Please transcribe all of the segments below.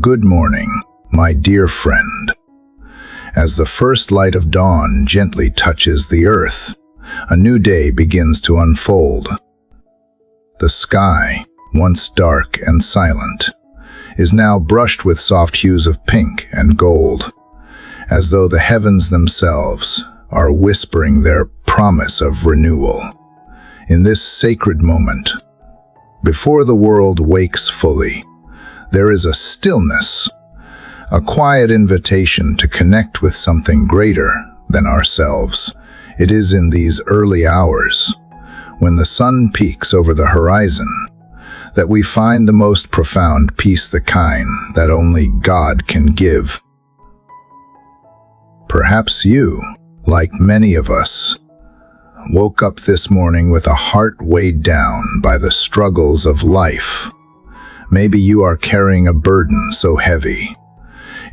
Good morning, my dear friend. As the first light of dawn gently touches the earth, a new day begins to unfold. The sky, once dark and silent, is now brushed with soft hues of pink and gold, as though the heavens themselves are whispering their promise of renewal. In this sacred moment, before the world wakes fully, there is a stillness, a quiet invitation to connect with something greater than ourselves. It is in these early hours, when the sun peaks over the horizon, that we find the most profound peace, the kind that only God can give. Perhaps you, like many of us, woke up this morning with a heart weighed down by the struggles of life. Maybe you are carrying a burden so heavy,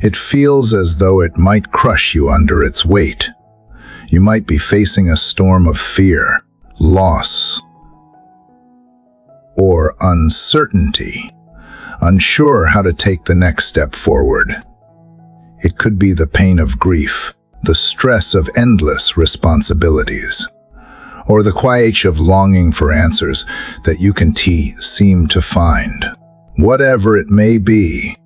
it feels as though it might crush you under its weight. You might be facing a storm of fear, loss, or uncertainty, unsure how to take the next step forward. It could be the pain of grief, the stress of endless responsibilities, or the quiet of longing for answers that you can't seem to find. Whatever it may be,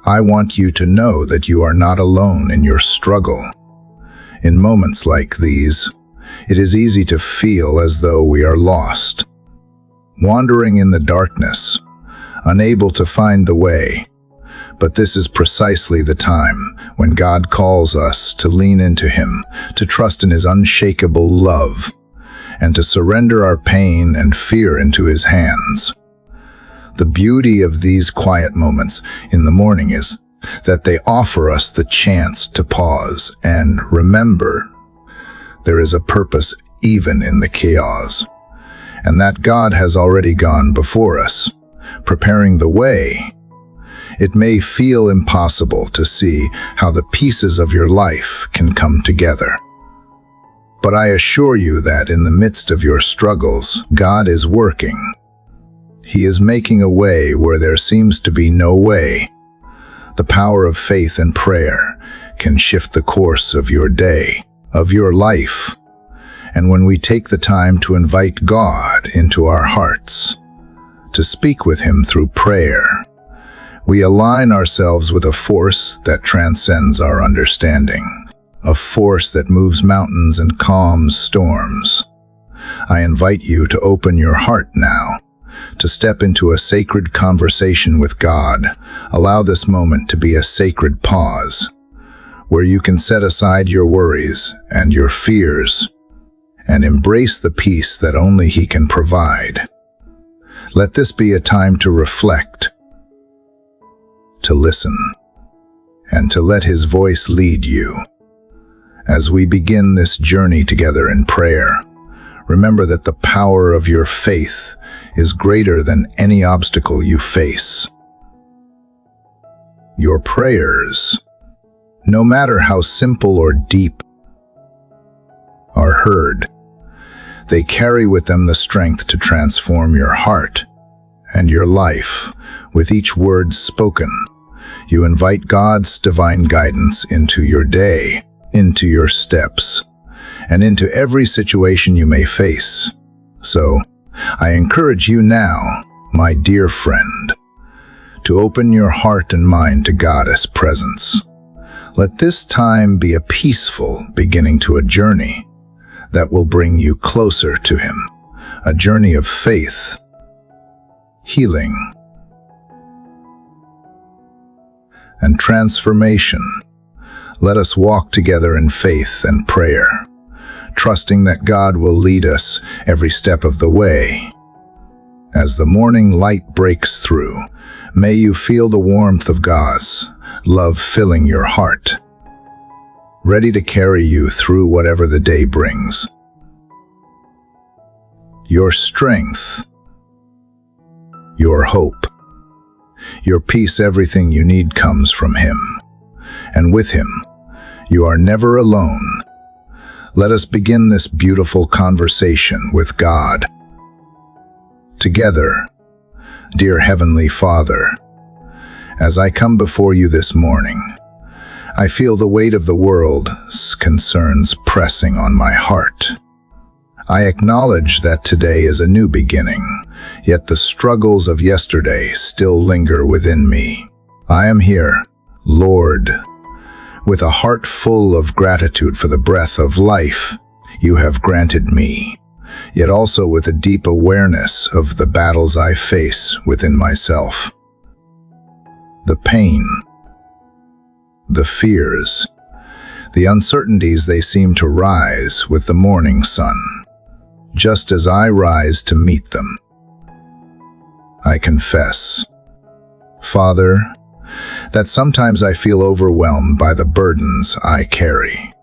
I want you to know that you are not alone in your struggle. In moments like these, it is easy to feel as though we are lost, wandering in the darkness, unable to find the way. But this is precisely the time when God calls us to lean into Him, to trust in His unshakable love, and to surrender our pain and fear into His hands. The beauty of these quiet moments in the morning is that they offer us the chance to pause and remember there is a purpose even in the chaos, and that God has already gone before us, preparing the way. It may feel impossible to see how the pieces of your life can come together, but I assure you that in the midst of your struggles, God is working. He is making a way where there seems to be no way. The power of faith and prayer can shift the course of your day, of your life. And when we take the time to invite God into our hearts, to speak with Him through prayer, we align ourselves with a force that transcends our understanding, a force that moves mountains and calms storms. I invite you to open your heart now, to step into a sacred conversation with God. Allow this moment to be a sacred pause, where you can set aside your worries and your fears, and embrace the peace that only He can provide. Let this be a time to reflect, to listen, and to let His voice lead you. As we begin this journey together in prayer, remember that the power of your faith is greater than any obstacle you face. Your prayers, no matter how simple or deep, are heard. They carry with them the strength to transform your heart and your life. With each word spoken, you invite God's divine guidance into your day, into your steps, and into every situation you may face. So, I encourage you now, my dear friend, to open your heart and mind to God's presence. Let this time be a peaceful beginning to a journey that will bring you closer to Him, a journey of faith, healing, and transformation. Let us walk together in faith and prayer, trusting that God will lead us every step of the way. As the morning light breaks through, may you feel the warmth of God's love filling your heart, ready to carry you through whatever the day brings. Your strength, your hope, your peace, everything you need comes from Him. And with Him, you are never alone. Let us begin this beautiful conversation with God. Together, dear Heavenly Father, As I come before you this morning, I feel the weight of the world's concerns pressing on my heart. I acknowledge that today is a new beginning, yet the struggles of yesterday still linger within me. I am here, Lord, with a heart full of gratitude for the breath of life you have granted me, yet also with a deep awareness of the battles I face within myself. The pain, the fears, the uncertainties, they seem to rise with the morning sun, just as I rise to meet them. I confess, Father, that sometimes I feel overwhelmed by the burdens I carry.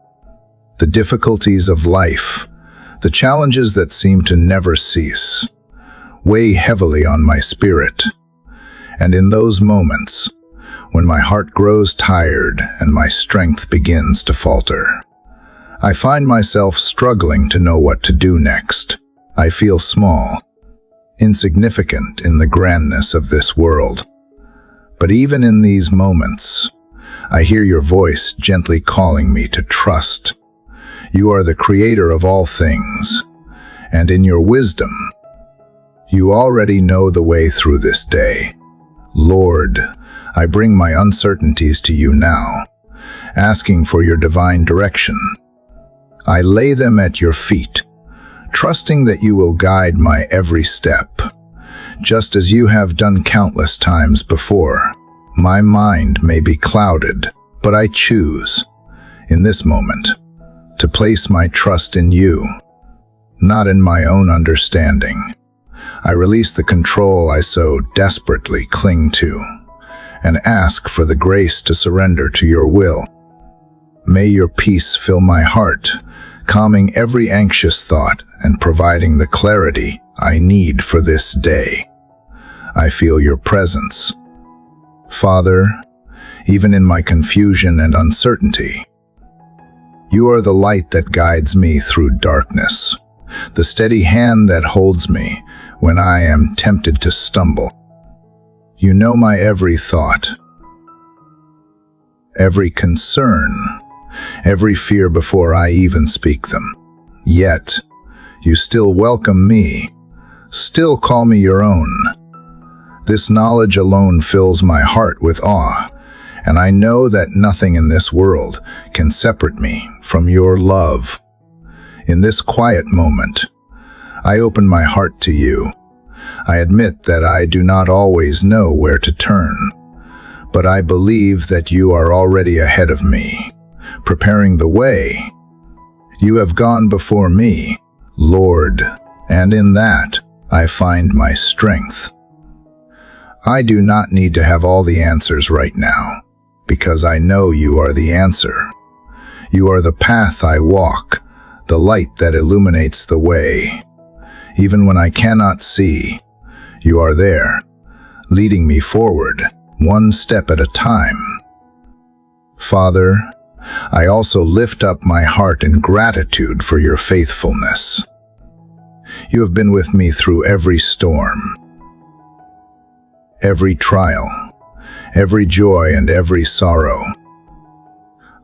The difficulties of life, the challenges that seem to never cease, weigh heavily on my spirit. And in those moments, when my heart grows tired and my strength begins to falter, I find myself struggling to know what to do next. I feel small, insignificant in the grandness of this world. But even in these moments, I hear your voice gently calling me to trust. You are the creator of all things, and in your wisdom, you already know the way through this day. Lord, I bring my uncertainties to you now, asking for your divine direction. I lay them at your feet, trusting that you will guide my every step, just as you have done countless times before. My mind may be clouded, but I choose, in this moment, to place my trust in you, not in my own understanding. I release the control I so desperately cling to, and ask for the grace to surrender to your will. May your peace fill my heart, calming every anxious thought and providing the clarity I need for this day. I feel your presence, Father, even in my confusion and uncertainty. You are the light that guides me through darkness, the steady hand that holds me when I am tempted to stumble. You know my every thought, every concern, every fear before I even speak them. Yet, you still welcome me, still call me your own. This knowledge alone fills my heart with awe, and I know that nothing in this world can separate me from your love. In this quiet moment, I open my heart to you. I admit that I do not always know where to turn, but I believe that you are already ahead of me, preparing the way. You have gone before me, Lord, and in that I find my strength. I do not need to have all the answers right now, because I know you are the answer. You are the path I walk, the light that illuminates the way. Even when I cannot see, you are there, leading me forward, one step at a time. Father, I also lift up my heart in gratitude for your faithfulness. You have been with me through every storm, every trial, every joy, and every sorrow.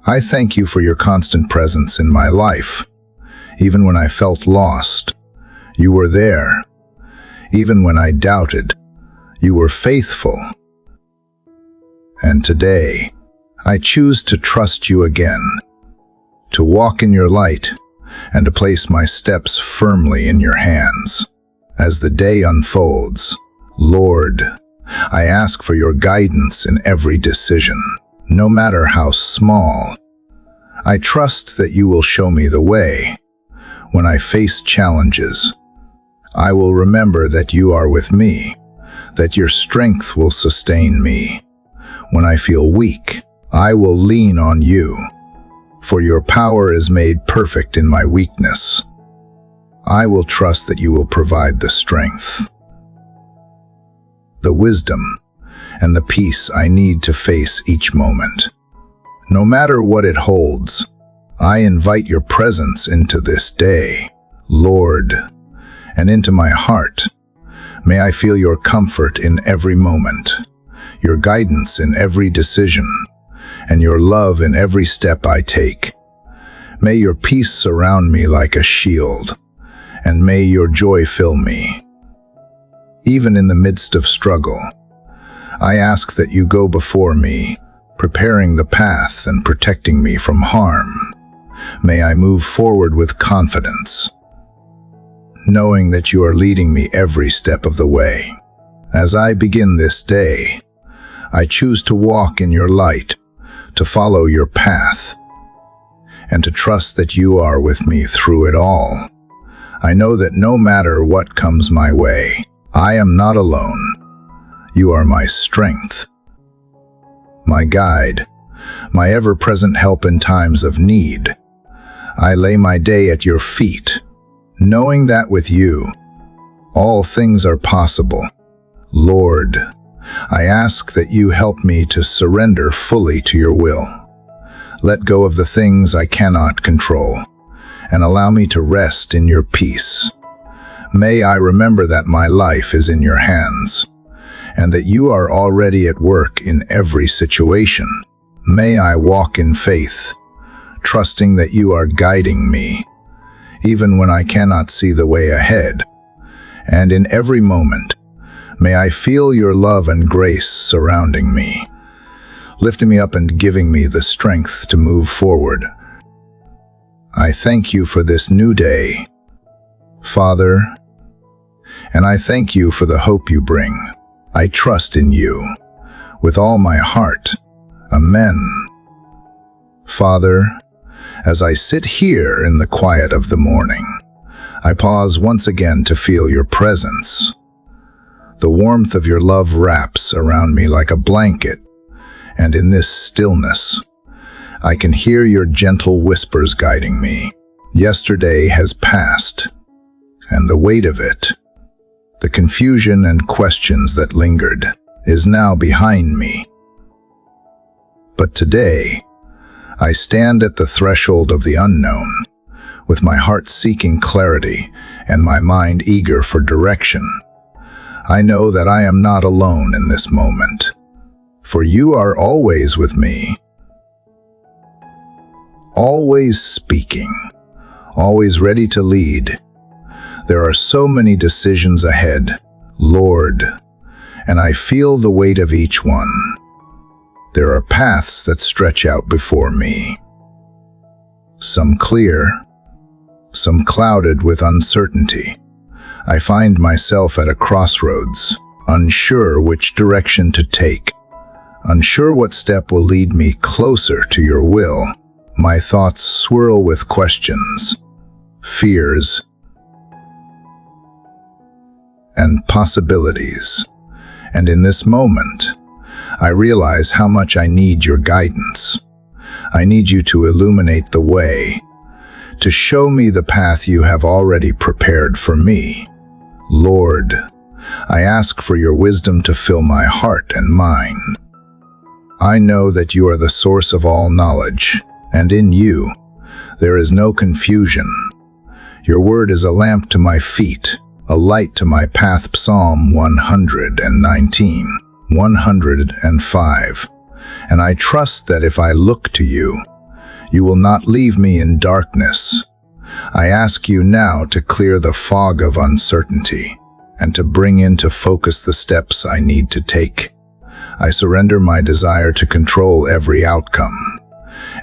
I thank you for your constant presence in my life. Even when I felt lost, you were there. Even when I doubted, you were faithful. And today, I choose to trust you again, to walk in your light, and to place my steps firmly in your hands. As the day unfolds, Lord, I ask for your guidance in every decision, no matter how small. I trust that you will show me the way. When I face challenges, I will remember that you are with me, that your strength will sustain me. When I feel weak, I will lean on you, for your power is made perfect in my weakness. I will trust that you will provide the strength, the wisdom, and the peace I need to face each moment. No matter what it holds, I invite your presence into this day, Lord, and into my heart. May I feel your comfort in every moment, your guidance in every decision, and your love in every step I take. May your peace surround me like a shield, and may your joy fill me. Even in the midst of struggle, I ask that you go before me, preparing the path and protecting me from harm. May I move forward with confidence, knowing that you are leading me every step of the way. As I begin this day, I choose to walk in your light, to follow your path, and to trust that you are with me through it all. I know that no matter what comes my way, I am not alone. You are my strength, my guide, my ever-present help in times of need. I lay my day at your feet, knowing that with you, all things are possible. Lord, I ask that you help me to surrender fully to your will. Let go of the things I cannot control, and allow me to rest in your peace. May I remember that my life is in your hands, and that you are already at work in every situation. May I walk in faith, trusting that you are guiding me, even when I cannot see the way ahead. And in every moment, may I feel your love and grace surrounding me, lifting me up and giving me the strength to move forward. I thank you for this new day, Father, and I thank you for the hope you bring. I trust in you with all my heart. Amen. Father, as I sit here in the quiet of the morning, I pause once again to feel your presence. The warmth of your love wraps around me like a blanket, and in this stillness, I can hear your gentle whispers guiding me. Yesterday has passed, and the weight of it, the confusion and questions that lingered, is now behind me. But today, I stand at the threshold of the unknown, with my heart seeking clarity and my mind eager for direction. I know that I am not alone in this moment, for you are always with me, always speaking, always ready to lead. There are so many decisions ahead, Lord, and I feel the weight of each one. There are paths that stretch out before me, some clear, some clouded with uncertainty. I find myself at a crossroads, unsure which direction to take, unsure what step will lead me closer to your will. My thoughts swirl with questions, fears, and possibilities. And in this moment, I realize how much I need your guidance. I need you to illuminate the way, to show me the path you have already prepared for me. Lord, I ask for your wisdom to fill my heart and mind. I know that you are the source of all knowledge, and in you, there is no confusion. Your word is a lamp to my feet, a light to my path. Psalm 119, 105. And I trust that if I look to you, you will not leave me in darkness. I ask you now to clear the fog of uncertainty and to bring into focus the steps I need to take. I surrender my desire to control every outcome,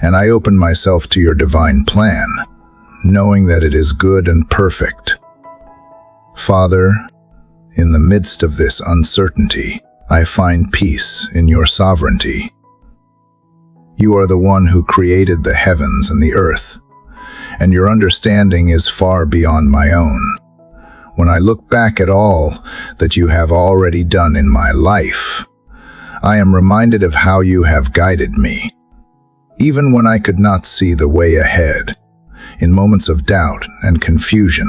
and I open myself to your divine plan, knowing that it is good and perfect. Father, in the midst of this uncertainty, I find peace in your sovereignty. You are the one who created the heavens and the earth, and your understanding is far beyond my own. When I look back at all that you have already done in my life, I am reminded of how you have guided me, even when I could not see the way ahead. In moments of doubt and confusion,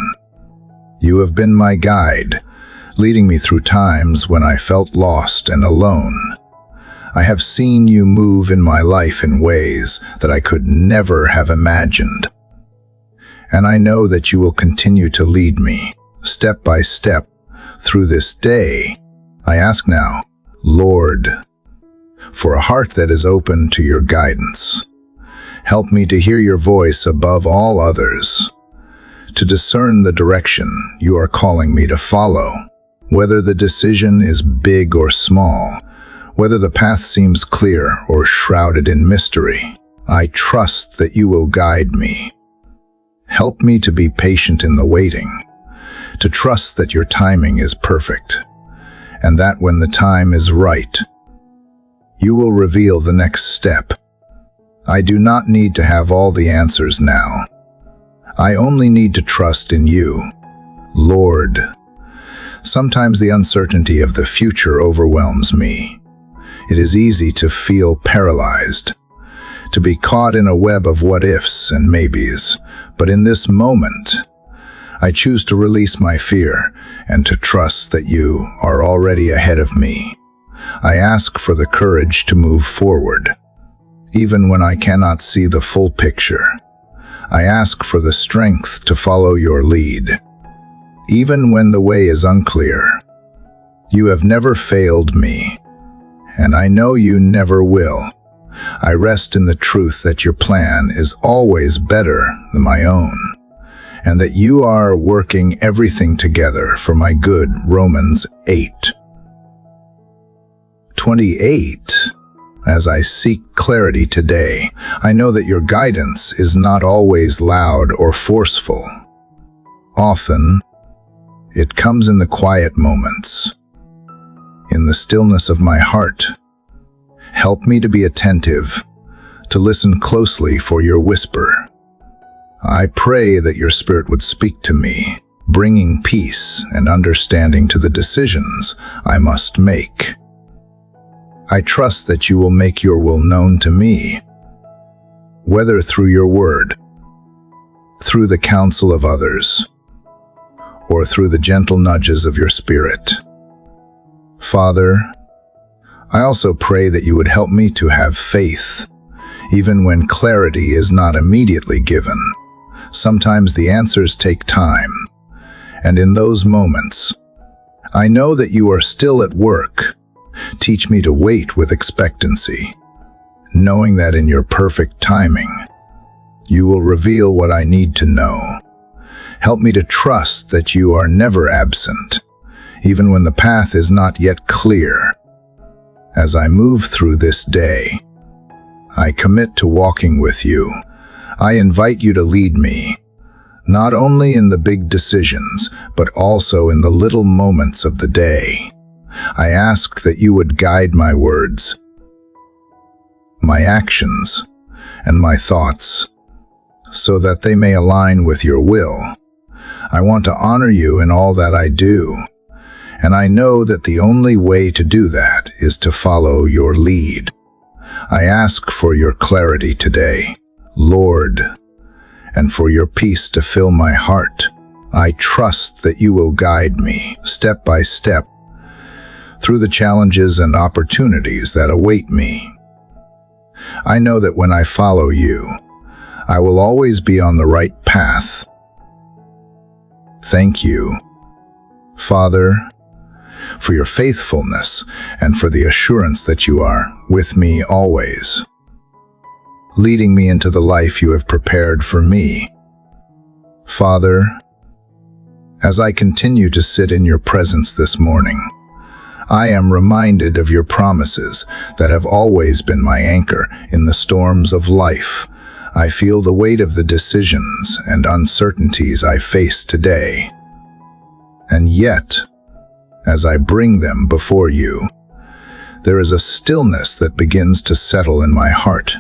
you have been my guide, leading me through times when I felt lost and alone. I have seen you move in my life in ways that I could never have imagined. And I know that you will continue to lead me, step by step, through this day. I ask now, Lord, for a heart that is open to your guidance. Help me to hear your voice above all others, to discern the direction you are calling me to follow, whether the decision is big or small, whether the path seems clear or shrouded in mystery. I trust that you will guide me. Help me to be patient in the waiting, to trust that your timing is perfect, and that when the time is right, you will reveal the next step. I do not need to have all the answers now. I only need to trust in you, Lord. Sometimes the uncertainty of the future overwhelms me. It is easy to feel paralyzed, to be caught in a web of what-ifs and maybes. But in this moment, I choose to release my fear and to trust that you are already ahead of me. I ask for the courage to move forward, even when I cannot see the full picture. I ask for the strength to follow your lead, even when the way is unclear. You have never failed me, and I know you never will. I rest in the truth that your plan is always better than my own, and that you are working everything together for my good. Romans 8:28. As I seek clarity today, I know that your guidance is not always loud or forceful. Often, it comes in the quiet moments, in the stillness of my heart. Help me to be attentive, to listen closely for your whisper. I pray that your Spirit would speak to me, bringing peace and understanding to the decisions I must make. I trust that you will make your will known to me, whether through your word, through the counsel of others, or through the gentle nudges of your Spirit. Father, I also pray that you would help me to have faith, even when clarity is not immediately given. Sometimes the answers take time, and in those moments, I know that you are still at work. Teach me to wait with expectancy, knowing that in your perfect timing, you will reveal what I need to know. Help me to trust that you are never absent, even when the path is not yet clear. As I move through this day, I commit to walking with you. I invite you to lead me, not only in the big decisions, but also in the little moments of the day. I ask that you would guide my words, my actions, and my thoughts, so that they may align with your will. I want to honor you in all that I do, and I know that the only way to do that is to follow your lead. I ask for your clarity today, Lord, and for your peace to fill my heart. I trust that you will guide me, step by step, through the challenges and opportunities that await me. I know that when I follow you, I will always be on the right path. Thank you, Father, for your faithfulness and for the assurance that you are with me always, leading me into the life you have prepared for me. Father, as I continue to sit in your presence this morning, I am reminded of your promises that have always been my anchor in the storms of life. I feel the weight of the decisions and uncertainties I face today. And yet, as I bring them before you, there is a stillness that begins to settle in my heart.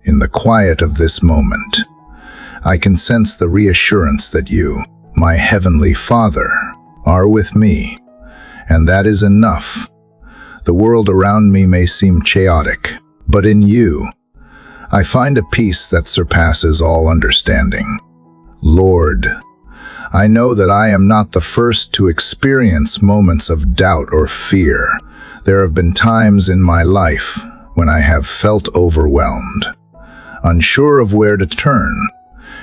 In the quiet of this moment, I can sense the reassurance that you, my Heavenly Father, are with me. And that is enough. The world around me may seem chaotic, but in you, I find a peace that surpasses all understanding. Lord, I know that I am not the first to experience moments of doubt or fear. There have been times in my life when I have felt overwhelmed, unsure of where to turn,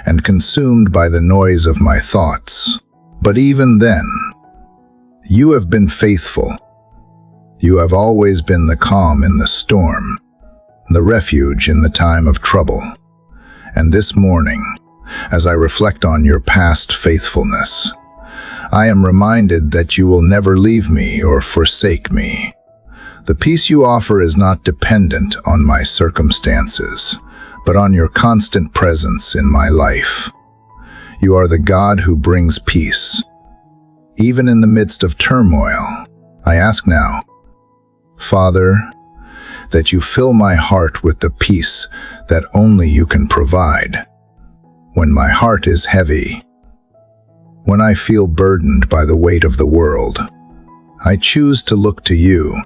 and consumed by the noise of my thoughts. But even then, you have been faithful. You have always been the calm in the storm, the refuge in the time of trouble. And this morning, as I reflect on your past faithfulness, I am reminded that you will never leave me or forsake me. The peace you offer is not dependent on my circumstances, but on your constant presence in my life. You are the God who brings peace. Even in the midst of turmoil, I ask now, Father, that you fill my heart with the peace that only you can provide. When my heart is heavy, when I feel burdened by the weight of the world, I choose to look to you.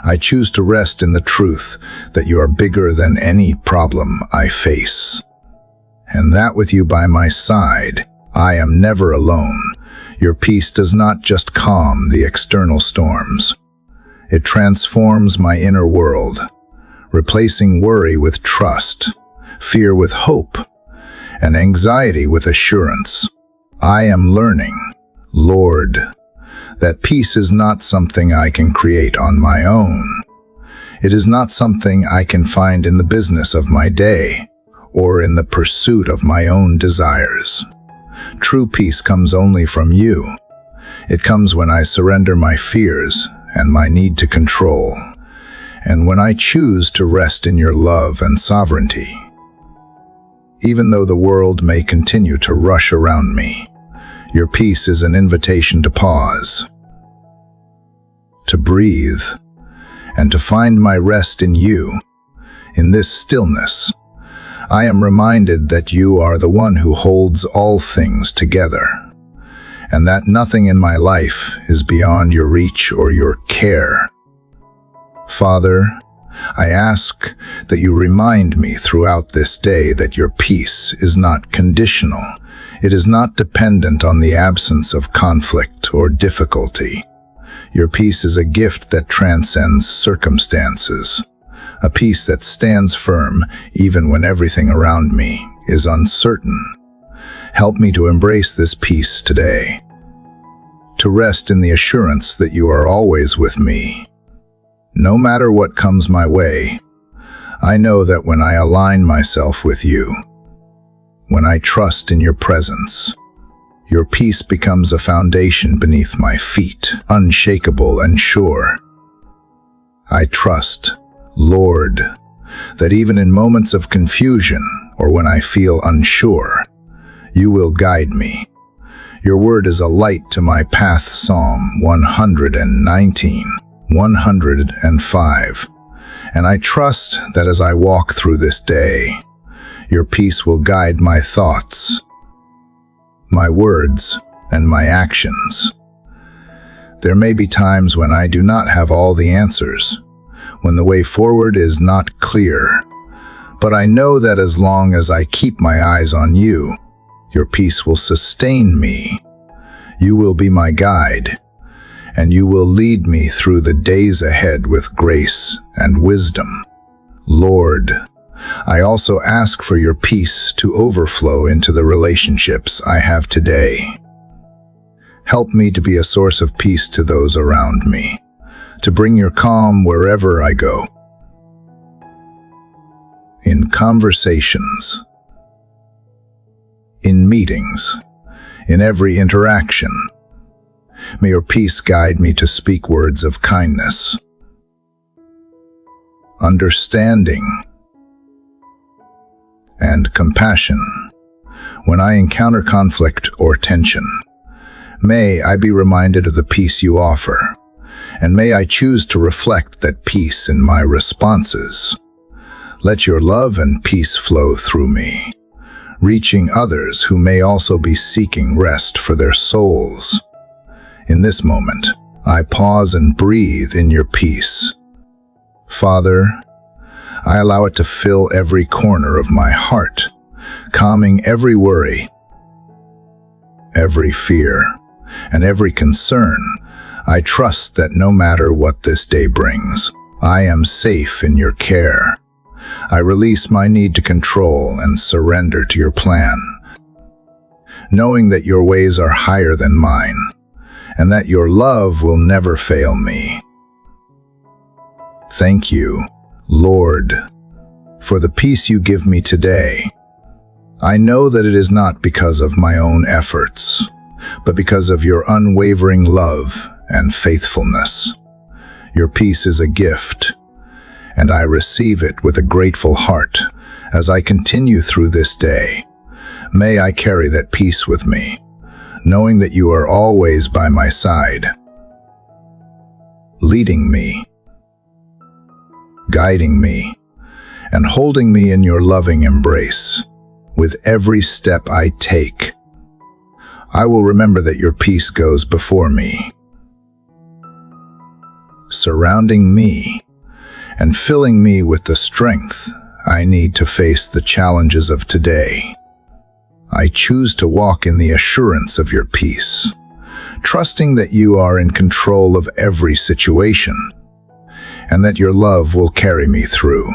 I choose to rest in the truth that you are bigger than any problem I face. And that with you by my side, I am never alone. Your peace does not just calm the external storms. It transforms my inner world, replacing worry with trust, fear with hope, and anxiety with assurance. I am learning, Lord, that peace is not something I can create on my own. It is not something I can find in the business of my day or in the pursuit of my own desires. True peace comes only from you. It comes when I surrender my fears and my need to control, and when I choose to rest in your love and sovereignty. Even though the world may continue to rush around me, your peace is an invitation to pause, to breathe, and to find my rest in you. In this stillness, I am reminded that you are the one who holds all things together, and that nothing in my life is beyond your reach or your care. Father, I ask that you remind me throughout this day that your peace is not conditional. It is not dependent on the absence of conflict or difficulty. Your peace is a gift that transcends circumstances, a peace that stands firm even when everything around me is uncertain. Help me to embrace this peace today, to rest in the assurance that you are always with me. No matter what comes my way, I know that when I align myself with you, when I trust in your presence, your peace becomes a foundation beneath my feet, unshakable and sure. I trust, Lord, that even in moments of confusion or when I feel unsure, you will guide me. Your word is a light to my path. Psalm 119, 105. And I trust that as I walk through this day, your peace will guide my thoughts, my words, and my actions. There may be times when I do not have all the answers, when the way forward is not clear, but I know that as long as I keep my eyes on you, your peace will sustain me. You will be my guide, and you will lead me through the days ahead with grace and wisdom. Lord, I also ask for your peace to overflow into the relationships I have today. Help me to be a source of peace to those around me, to bring your calm wherever I go. In conversations, in meetings, in every interaction, may your peace guide me to speak words of kindness, understanding, and compassion. When I encounter conflict or tension, may I be reminded of the peace you offer, and may I choose to reflect that peace in my responses. Let your love and peace flow through me, reaching others who may also be seeking rest for their souls. In this moment, I pause and breathe in your peace. Father, I allow it to fill every corner of my heart, calming every worry, every fear, and every concern. I trust that no matter what this day brings, I am safe in your care. I release my need to control and surrender to your plan, knowing that your ways are higher than mine, and that your love will never fail me. Thank you, Lord, for the peace you give me today. I know that it is not because of my own efforts, but because of your unwavering love and faithfulness. Your peace is a gift, and I receive it with a grateful heart as I continue through this day. May I carry that peace with me, knowing that you are always by my side, leading me, guiding me, and holding me in your loving embrace. With every step I take, I will remember that your peace goes before me, surrounding me and filling me with the strength I need to face the challenges of today. I choose to walk in the assurance of your peace, trusting that you are in control of every situation and that your love will carry me through.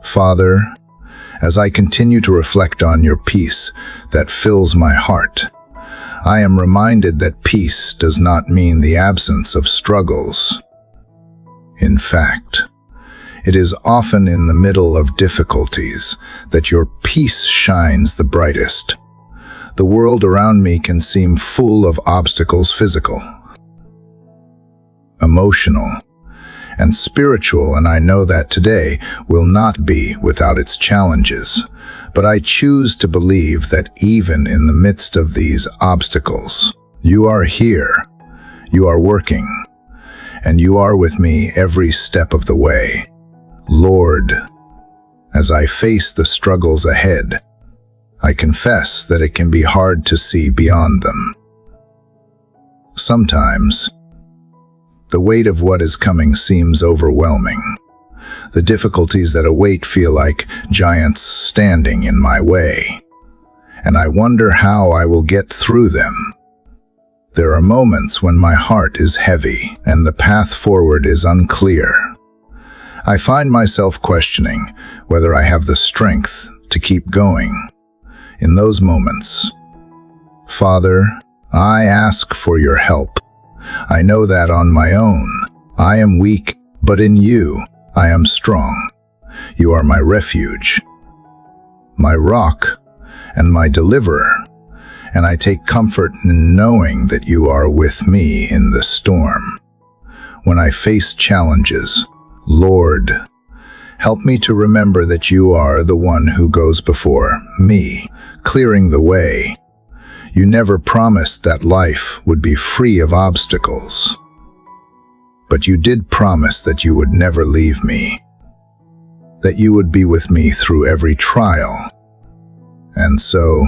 Father, as I continue to reflect on your peace that fills my heart, I am reminded that peace does not mean the absence of struggles. In fact, it is often in the middle of difficulties that your peace shines the brightest. The world around me can seem full of obstacles, physical, emotional, and spiritual, and I know that today will not be without its challenges. But I choose to believe that even in the midst of these obstacles, you are here, you are working, and you are with me every step of the way. Lord, as I face the struggles ahead, I confess that it can be hard to see beyond them. Sometimes, the weight of what is coming seems overwhelming. The difficulties that await feel like giants standing in my way, and I wonder how I will get through them. There are moments when my heart is heavy and the path forward is unclear. I find myself questioning whether I have the strength to keep going. In those moments, Father, I ask for your help. I know that on my own, I am weak, but in you, I am strong. You are my refuge, my rock, and my deliverer, and I take comfort in knowing that you are with me in the storm. When I face challenges, Lord, help me to remember that you are the one who goes before me, clearing the way. You never promised that life would be free of obstacles, but you did promise that you would never leave me, that you would be with me through every trial. And so,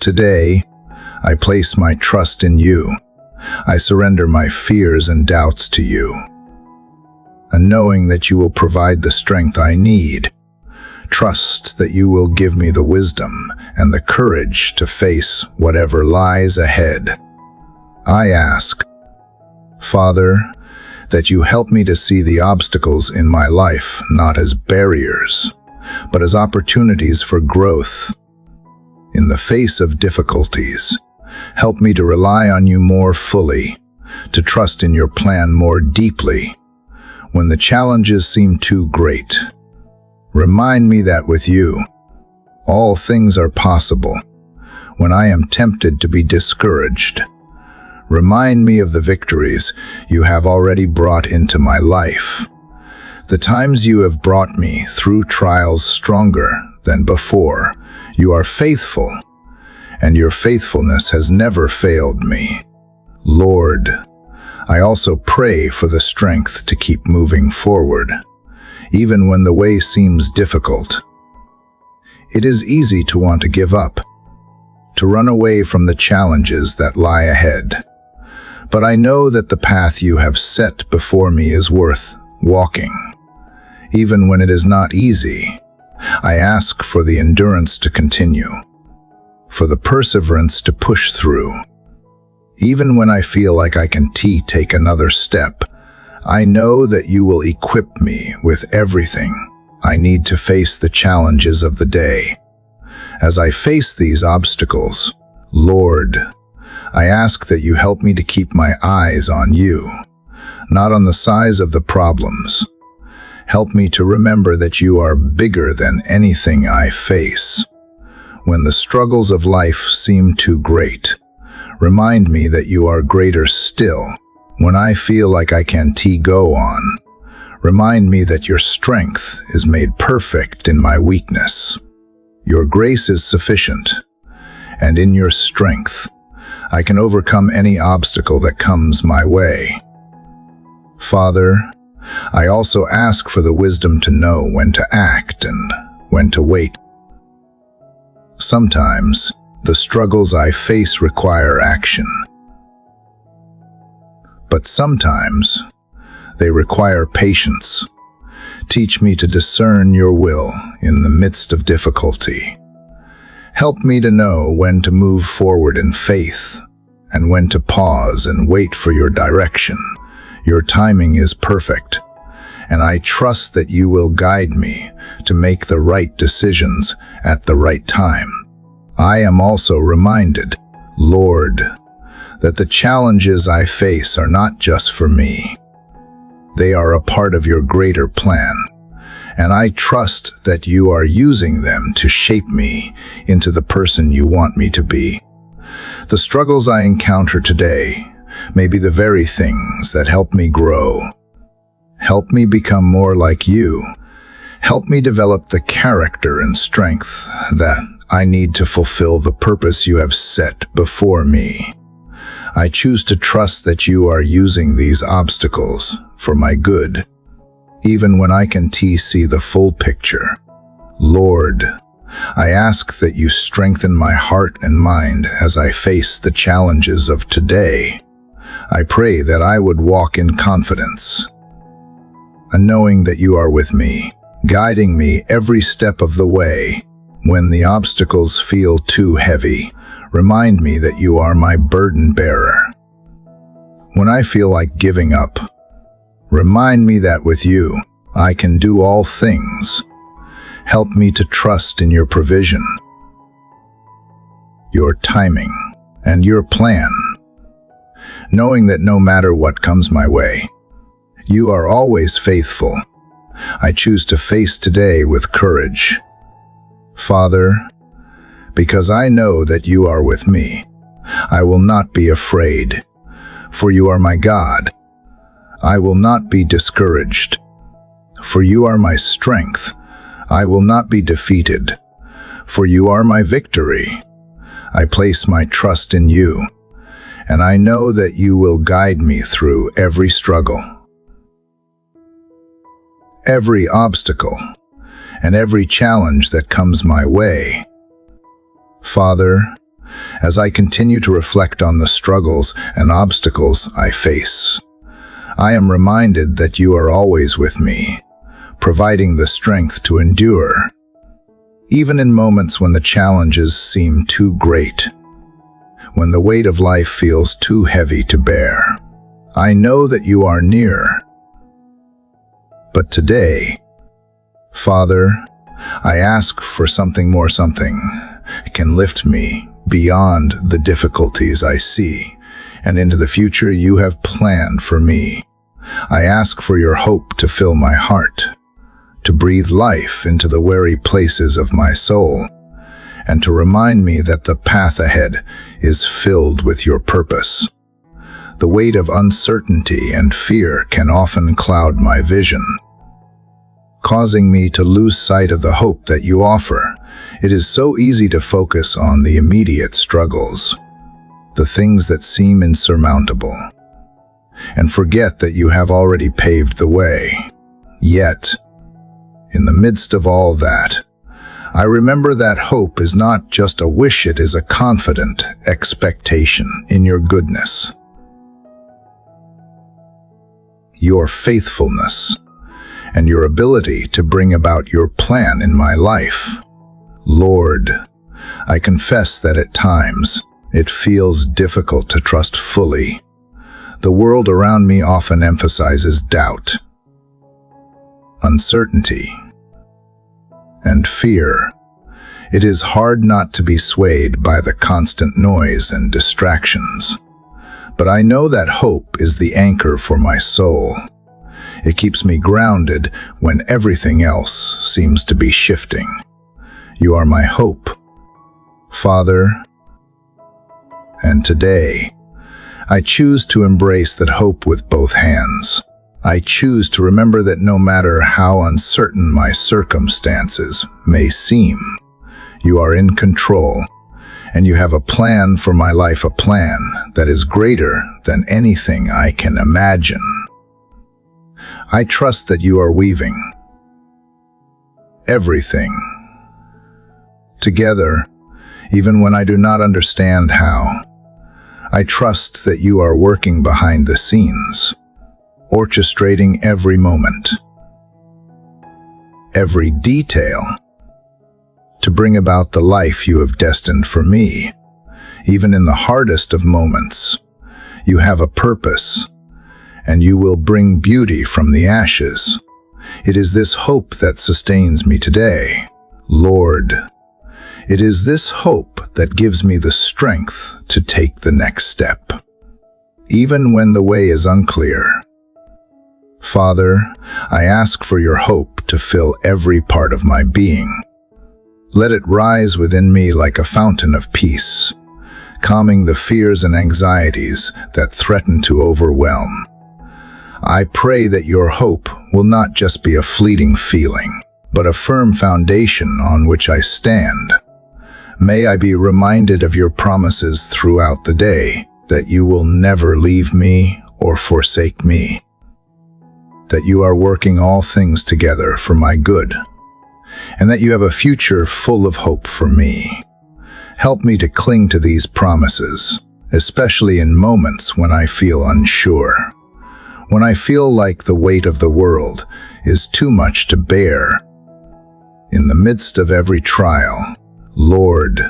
today, I place my trust in you. I surrender my fears and doubts to you, and knowing that you will provide the strength I need, trust that you will give me the wisdom and the courage to face whatever lies ahead. I ask, Father, that you help me to see the obstacles in my life not as barriers, but as opportunities for growth. In the face of difficulties, help me to rely on you more fully, to trust in your plan more deeply. When the challenges seem too great, remind me that with you, all things are possible. When I am tempted to be discouraged, remind me of the victories you have already brought into my life. The times you have brought me through trials stronger than before. You are faithful, and your faithfulness has never failed me. Lord, I also pray for the strength to keep moving forward, even when the way seems difficult. It is easy to want to give up, to run away from the challenges that lie ahead. But I know that the path you have set before me is worth walking. Even when it is not easy, I ask for the endurance to continue, for the perseverance to push through. Even when I feel like I can take another step, I know that you will equip me with everything I need to face the challenges of the day. As I face these obstacles, Lord, I ask that you help me to keep my eyes on you, not on the size of the problems. Help me to remember that you are bigger than anything I face. When the struggles of life seem too great, remind me that you are greater still. When I feel like I can't go on, remind me that your strength is made perfect in my weakness. Your grace is sufficient, and in your strength, I can overcome any obstacle that comes my way. Father, I also ask for the wisdom to know when to act and when to wait. Sometimes, the struggles I face require action. But sometimes, they require patience. Teach me to discern your will in the midst of difficulty. Help me to know when to move forward in faith and when to pause and wait for your direction. Your timing is perfect, and I trust that you will guide me to make the right decisions at the right time. I am also reminded, Lord, that the challenges I face are not just for me. They are a part of your greater plan, and I trust that you are using them to shape me into the person you want me to be. The struggles I encounter today may be the very things that help me grow. Help me become more like you. Help me develop the character and strength that I need to fulfill the purpose you have set before me. I choose to trust that you are using these obstacles for my good, even when I can see the full picture. Lord, I ask that you strengthen my heart and mind as I face the challenges of today. I pray that I would walk in confidence, and knowing that you are with me, guiding me every step of the way. When the obstacles feel too heavy, remind me that you are my burden bearer. When I feel like giving up, remind me that with you, I can do all things. Help me to trust in your provision, your timing, and your plan, knowing that no matter what comes my way, you are always faithful. I choose to face today with courage. Father, because I know that you are with me, I will not be afraid, for you are my God. I will not be discouraged, for you are my strength. I will not be defeated, for you are my victory. I place my trust in you, and I know that you will guide me through every struggle, every obstacle, and every challenge that comes my way. Father, as I continue to reflect on the struggles and obstacles I face, I am reminded that you are always with me, providing the strength to endure, even in moments when the challenges seem too great, when the weight of life feels too heavy to bear. I know that you are near. But today, Father, I ask for something more, something that can lift me beyond the difficulties I see and into the future you have planned for me. I ask for your hope to fill my heart, to breathe life into the weary places of my soul, and to remind me that the path ahead is filled with your purpose. The weight of uncertainty and fear can often cloud my vision, causing me to lose sight of the hope that you offer. It is so easy to focus on the immediate struggles, the things that seem insurmountable, and forget that you have already paved the way. Yet, in the midst of all that, I remember that hope is not just a wish, it is a confident expectation in your goodness, your faithfulness, and your ability to bring about your plan in my life. Lord, I confess that at times it feels difficult to trust fully. The world around me often emphasizes doubt, uncertainty, and fear. It is hard not to be swayed by the constant noise and distractions. but I know that hope is the anchor for my soul. It keeps me grounded when everything else seems to be shifting. You are my hope, Father, and today, I choose to embrace that hope with both hands. I choose to remember that no matter how uncertain my circumstances may seem, you are in control, and you have a plan for my life, a plan that is greater than anything I can imagine. I trust that you are weaving everything together, even when I do not understand how. I trust that you are working behind the scenes, orchestrating every moment, every detail, to bring about the life you have destined for me. Even in the hardest of moments, you have a purpose, and you will bring beauty from the ashes. It is this hope that sustains me today, Lord. It is this hope that gives me the strength to take the next step, even when the way is unclear. Father, I ask for your hope to fill every part of my being. Let it rise within me like a fountain of peace, calming the fears and anxieties that threaten to overwhelm. I pray that your hope will not just be a fleeting feeling, but a firm foundation on which I stand. May I be reminded of your promises throughout the day, that you will never leave me or forsake me, that you are working all things together for my good, and that you have a future full of hope for me. Help me to cling to these promises, especially in moments when I feel unsure, when I feel like the weight of the world is too much to bear. In the midst of every trial, Lord,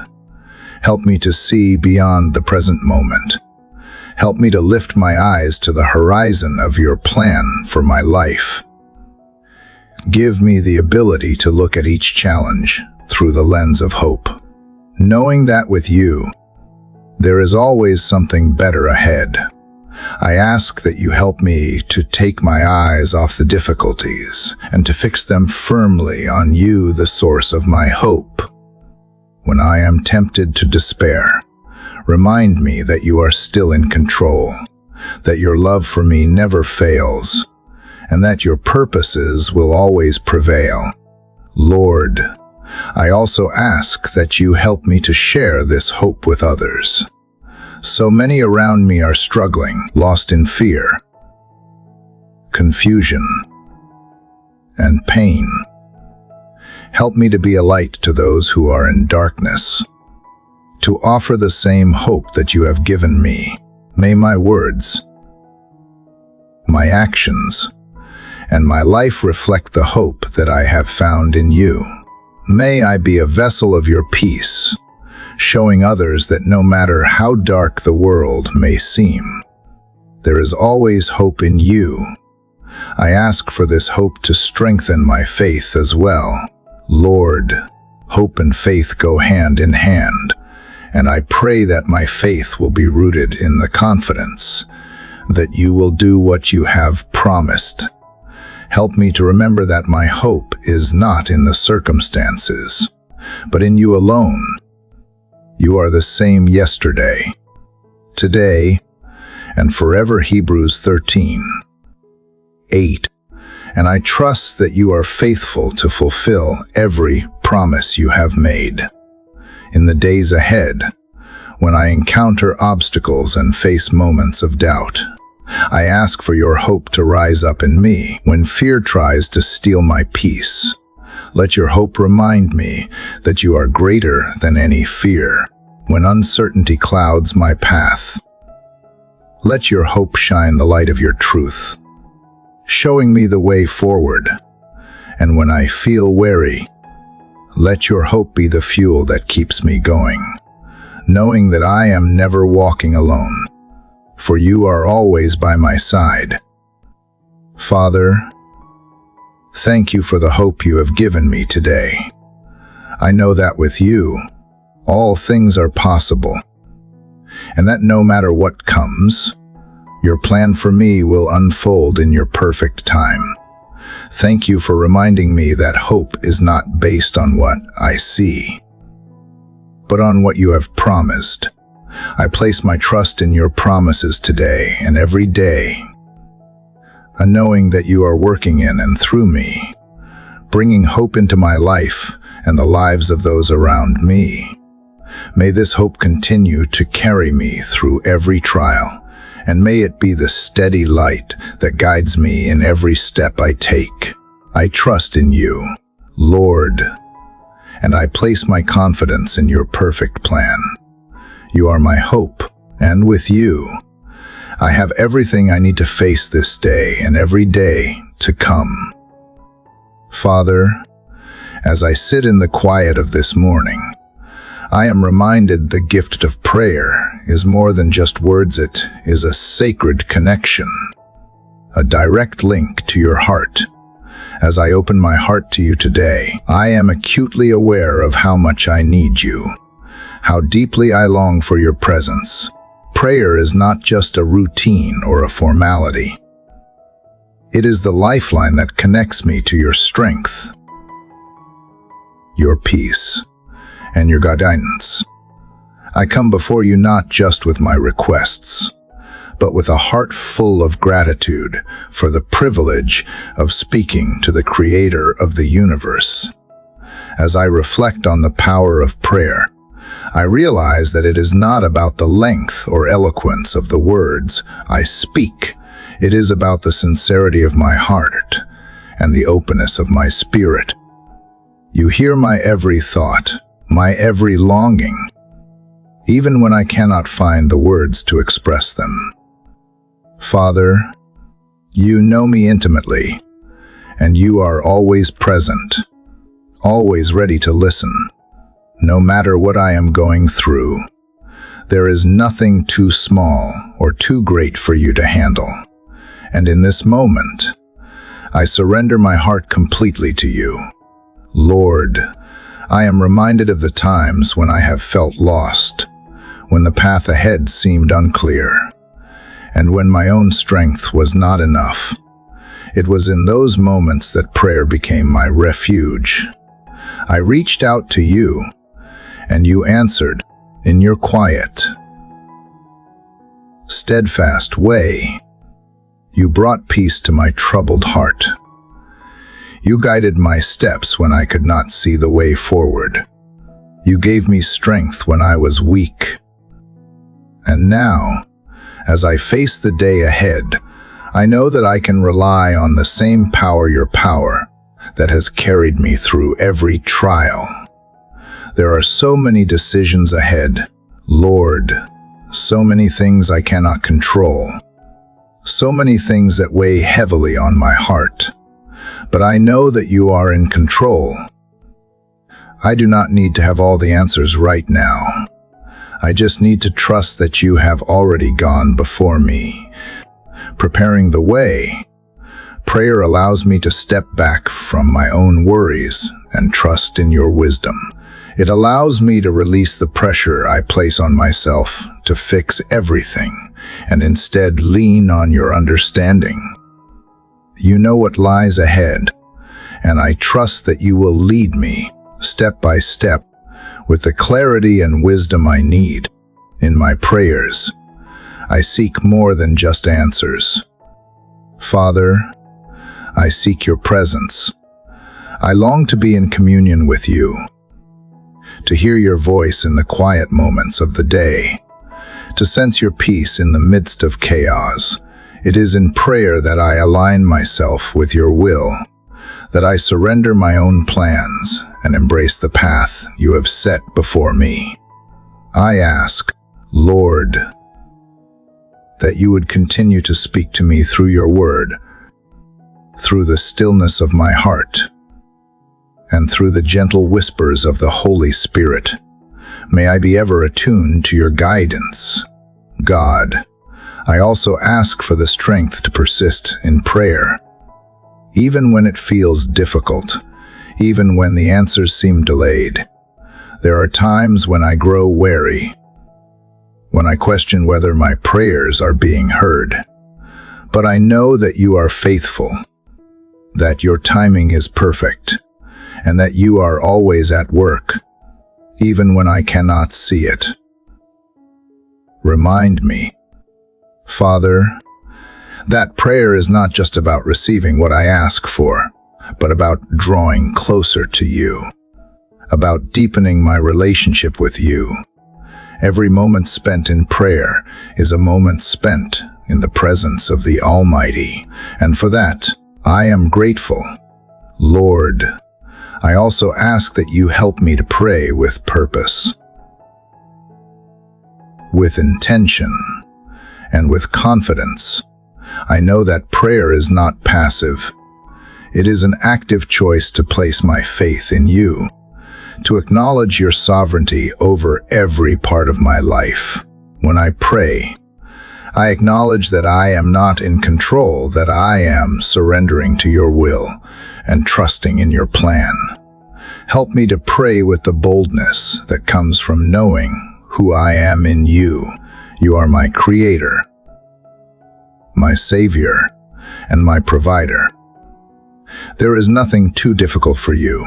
help me to see beyond the present moment. Help me to lift my eyes to the horizon of your plan for my life. Give me the ability to look at each challenge through the lens of hope, knowing that with you, there is always something better ahead. I ask that you help me to take my eyes off the difficulties and to fix them firmly on you, the source of my hope. When I am tempted to despair, remind me that you are still in control, that your love for me never fails, and that your purposes will always prevail. Lord, I also ask that you help me to share this hope with others. So many around me are struggling, lost in fear, confusion, and pain. Help me to be a light to those who are in darkness, to offer the same hope that you have given me. May my words, my actions, and my life reflect the hope that I have found in you. May I be a vessel of your peace, showing others that no matter how dark the world may seem, there is always hope in you. I ask for this hope to strengthen my faith as well. Lord, hope and faith go hand in hand, and I pray that my faith will be rooted in the confidence that you will do what you have promised. Help me to remember that my hope is not in the circumstances, but in you alone. You are the same yesterday, today, and forever. Hebrews 13:8. And I trust that you are faithful to fulfill every promise you have made. In the days ahead, when I encounter obstacles and face moments of doubt, I ask for your hope to rise up in me. When fear tries to steal my peace, let your hope remind me that you are greater than any fear. When uncertainty clouds my path, let your hope shine the light of your truth, showing me the way forward. And when I feel weary, let your hope be the fuel that keeps me going, knowing that I am never walking alone, for you are always by my side. Father, thank you for the hope you have given me today. I know that with you, all things are possible. and that no matter what comes, your plan for me will unfold in your perfect time. Thank you for reminding me that hope is not based on what I see, but on what you have promised. I place my trust in your promises today and every day, knowing that you are working in and through me, bringing hope into my life and the lives of those around me. May this hope continue to carry me through every trial, and may it be the steady light that guides me in every step I take. I trust in you, Lord, and I place my confidence in your perfect plan. You are my hope, and with you, I have everything I need to face this day and every day to come. Father, as I sit in the quiet of this morning, I am reminded the gift of prayer is more than just words. It is a sacred connection, a direct link to your heart. As I open my heart to you today, I am acutely aware of how much I need you, how deeply I long for your presence. Prayer is not just a routine or a formality. It is the lifeline that connects me to your strength, your peace, and your guidance. I come before you not just with my requests, but with a heart full of gratitude for the privilege of speaking to the Creator of the universe. As I reflect on the power of prayer, I realize that it is not about the length or eloquence of the words I speak. It is about the sincerity of my heart and the openness of my spirit. You hear my every thought, my every longing, even when I cannot find the words to express them. Father, you know me intimately, and you are always present, always ready to listen. No matter what I am going through, there is nothing too small or too great for you to handle. And in this moment, I surrender my heart completely to you. Lord, I am reminded of the times when I have felt lost, when the path ahead seemed unclear, and when my own strength was not enough. It was in those moments that prayer became my refuge. I reached out to you, and you answered in your quiet, steadfast way. You brought peace to my troubled heart. You guided my steps when I could not see the way forward. You gave me strength when I was weak. And now, as I face the day ahead, I know that I can rely on the same power, your power, that has carried me through every trial. There are so many decisions ahead, Lord, so many things I cannot control, so many things that weigh heavily on my heart. But I know that you are in control. I do not need to have all the answers right now. I just need to trust that you have already gone before me, preparing the way. Prayer allows me to step back from my own worries and trust in your wisdom. It allows me to release the pressure I place on myself to fix everything and instead lean on your understanding. You know what lies ahead, and I trust that you will lead me step by step with the clarity and wisdom I need. In my prayers, I seek more than just answers. Father, I seek your presence. I long to be in communion with you, to hear your voice in the quiet moments of the day, to sense your peace in the midst of chaos. It is in prayer that I align myself with your will, that I surrender my own plans and embrace the path you have set before me. I ask, Lord, that you would continue to speak to me through your word, through the stillness of my heart, and through the gentle whispers of the Holy Spirit. May I be ever attuned to your guidance. God, I also ask for the strength to persist in prayer, even when it feels difficult, even when the answers seem delayed. There are times when I grow weary, when I question whether my prayers are being heard. But I know that you are faithful, that your timing is perfect, and that you are always at work, even when I cannot see it. Remind me, Father, that prayer is not just about receiving what I ask for, but about drawing closer to you, about deepening my relationship with you. Every moment spent in prayer is a moment spent in the presence of the Almighty, and for that, I am grateful. Lord, I also ask that you help me to pray with purpose, with intention, and with confidence. I know that prayer is not passive. It is an active choice to place my faith in you, to acknowledge your sovereignty over every part of my life. When I pray, I acknowledge that I am not in control, that I am surrendering to your will and trusting in your plan. Help me to pray with the boldness that comes from knowing who I am in you. You are my Creator, my Savior, and my Provider. There is nothing too difficult for you,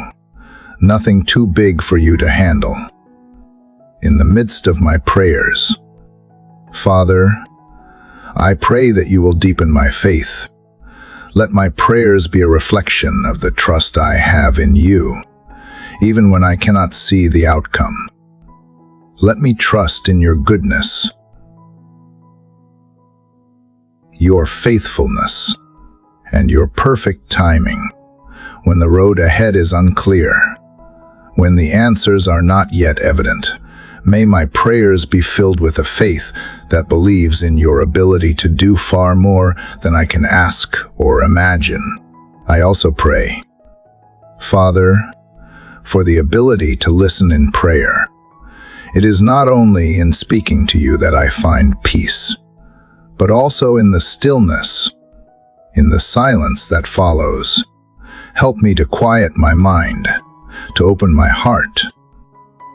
nothing too big for you to handle. In the midst of my prayers, Father, I pray that you will deepen my faith. Let my prayers be a reflection of the trust I have in you, even when I cannot see the outcome. Let me trust in your goodness, your faithfulness, and your perfect timing. When the road ahead is unclear, when the answers are not yet evident, may my prayers be filled with a faith that believes in your ability to do far more than I can ask or imagine. I also pray, Father, for the ability to listen in prayer. It is not only in speaking to you that I find peace, but also in the stillness, in the silence that follows. Help me to quiet my mind, to open my heart,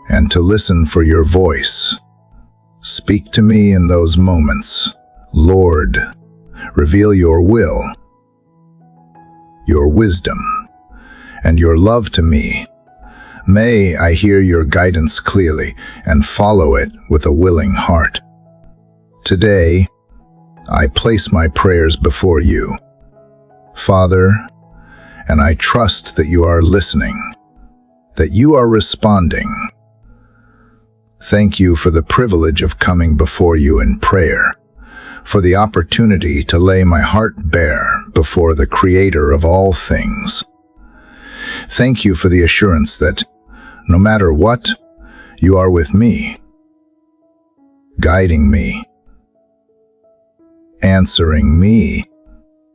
and to listen for your voice. Speak to me in those moments. Lord, reveal your will, your wisdom, and your love to me. May I hear your guidance clearly and follow it with a willing heart. Today, I place my prayers before you, Father, and I trust that you are listening, that you are responding. Thank you for the privilege of coming before you in prayer, for the opportunity to lay my heart bare before the Creator of all things. Thank you for the assurance that, no matter what, you are with me, guiding me, answering me,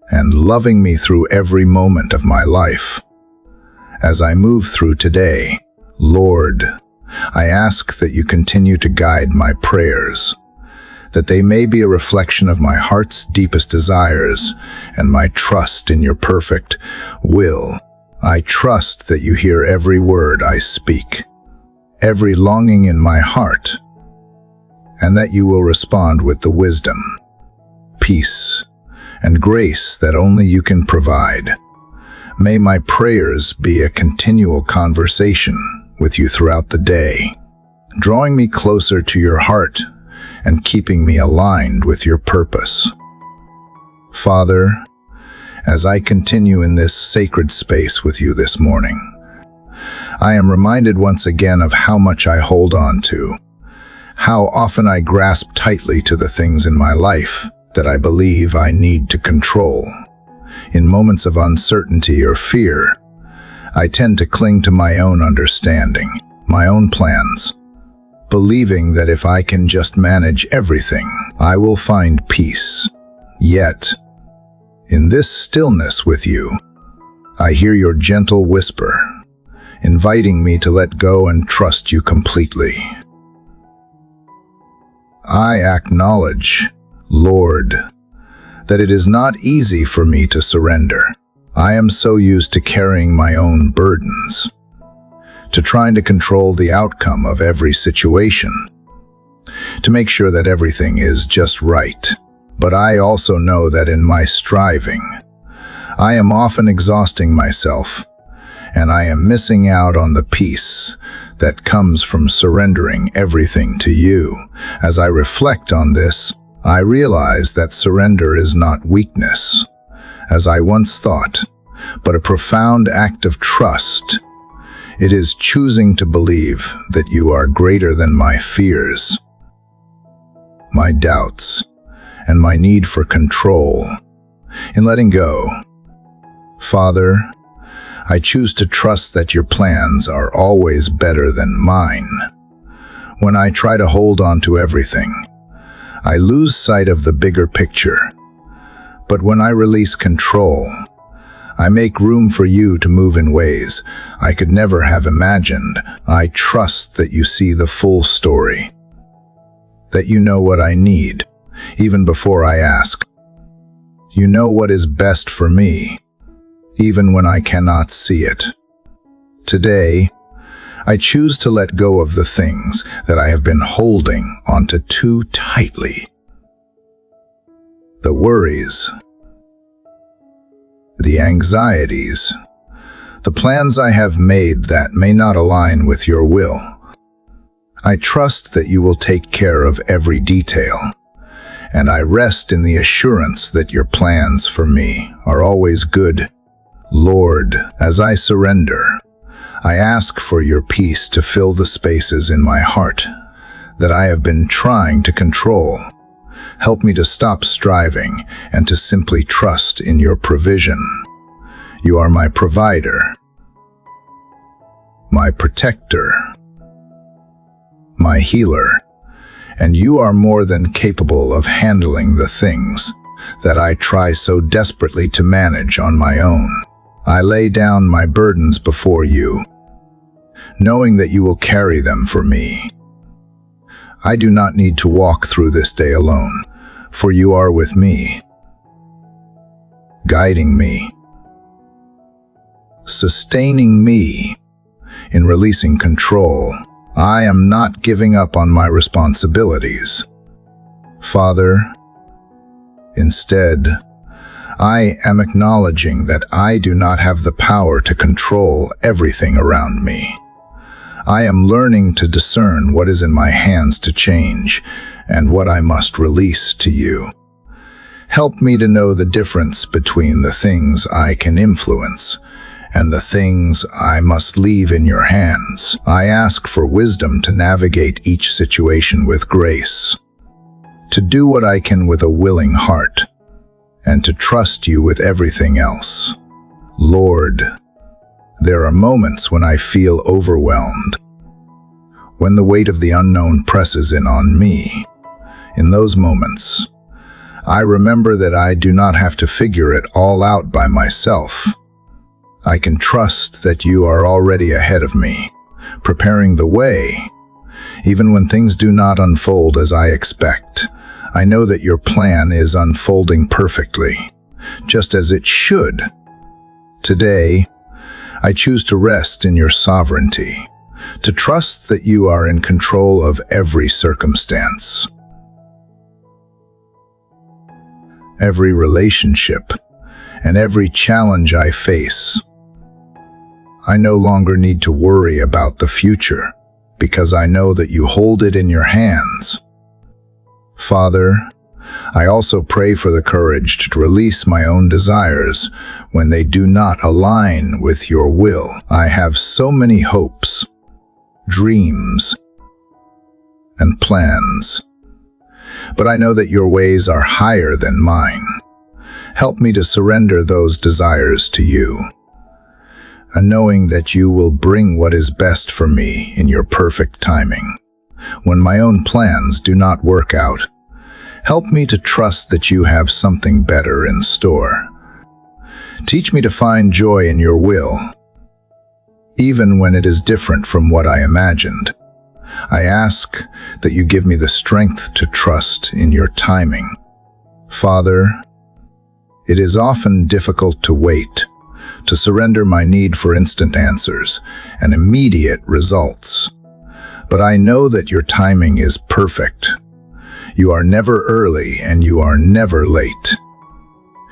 and loving me through every moment of my life. As I move through today, Lord, I ask that you continue to guide my prayers, that they may be a reflection of my heart's deepest desires and my trust in your perfect will. I trust that you hear every word I speak, every longing in my heart, and that you will respond with the wisdom, peace, and grace that only you can provide. May my prayers be a continual conversation with you throughout the day, drawing me closer to your heart and keeping me aligned with your purpose. Father, as I continue in this sacred space with you this morning, I am reminded once again of how much I hold on to, how often I grasp tightly to the things in my life that I believe I need to control. In moments of uncertainty or fear, I tend to cling to my own understanding, my own plans, believing that if I can just manage everything, I will find peace. Yet, in this stillness with you, I hear your gentle whisper, inviting me to let go and trust you completely. I acknowledge, Lord, that it is not easy for me to surrender. I am so used to carrying my own burdens, to trying to control the outcome of every situation. to make sure that everything is just right. But I also know that in my striving, I am often exhausting myself, and I am missing out on the peace that comes from surrendering everything to you. As I reflect on this, I realize that surrender is not weakness, as I once thought, but a profound act of trust. It is choosing to believe that you are greater than my fears, my doubts, and my need for control. In letting go, Father, I choose to trust that your plans are always better than mine. When I try to hold on to everything, I lose sight of the bigger picture. But when I release control, I make room for you to move in ways I could never have imagined. I trust that you see the full story, that you know what I need, even before I ask. You know what is best for me, even when I cannot see it. Today, I choose to let go of the things that I have been holding onto too tightly. The worries, the anxieties, the plans I have made that may not align with your will. I trust that you will take care of every detail, and I rest in the assurance that your plans for me are always good. Lord, as I surrender, I ask for your peace to fill the spaces in my heart that I have been trying to control. Help me to stop striving and to simply trust in your provision. You are my provider, my protector, my healer, and you are more than capable of handling the things that I try so desperately to manage on my own. I lay down my burdens before you, knowing that you will carry them for me. I do not need to walk through this day alone, for you are with me, guiding me, sustaining me. In releasing control, I am not giving up on my responsibilities, Father. Instead, I am acknowledging that I do not have the power to control everything around me. I am learning to discern what is in my hands to change and what I must release to you. Help me to know the difference between the things I can influence and the things I must leave in your hands. I ask for wisdom to navigate each situation with grace, to do what I can with a willing heart, and to trust you with everything else. Lord, there are moments when I feel overwhelmed, when the weight of the unknown presses in on me. In those moments, I remember that I do not have to figure it all out by myself. I can trust that you are already ahead of me, preparing the way. Even when things do not unfold as I expect, I know that your plan is unfolding perfectly, just as it should. Today, I choose to rest in your sovereignty, to trust that you are in control of every circumstance, every relationship, and every challenge I face. I no longer need to worry about the future, because I know that you hold it in your hands. Father, I also pray for the courage to release my own desires when they do not align with your will. I have so many hopes, dreams, and plans, but I know that your ways are higher than mine. Help me to surrender those desires to you, and knowing that you will bring what is best for me in your perfect timing. When my own plans do not work out, help me to trust that you have something better in store. Teach me to find joy in your will, even when it is different from what I imagined. I ask that you give me the strength to trust in your timing. Father, it is often difficult to wait, to surrender my need for instant answers and immediate results. But I know that your timing is perfect, You are never early and you are never late.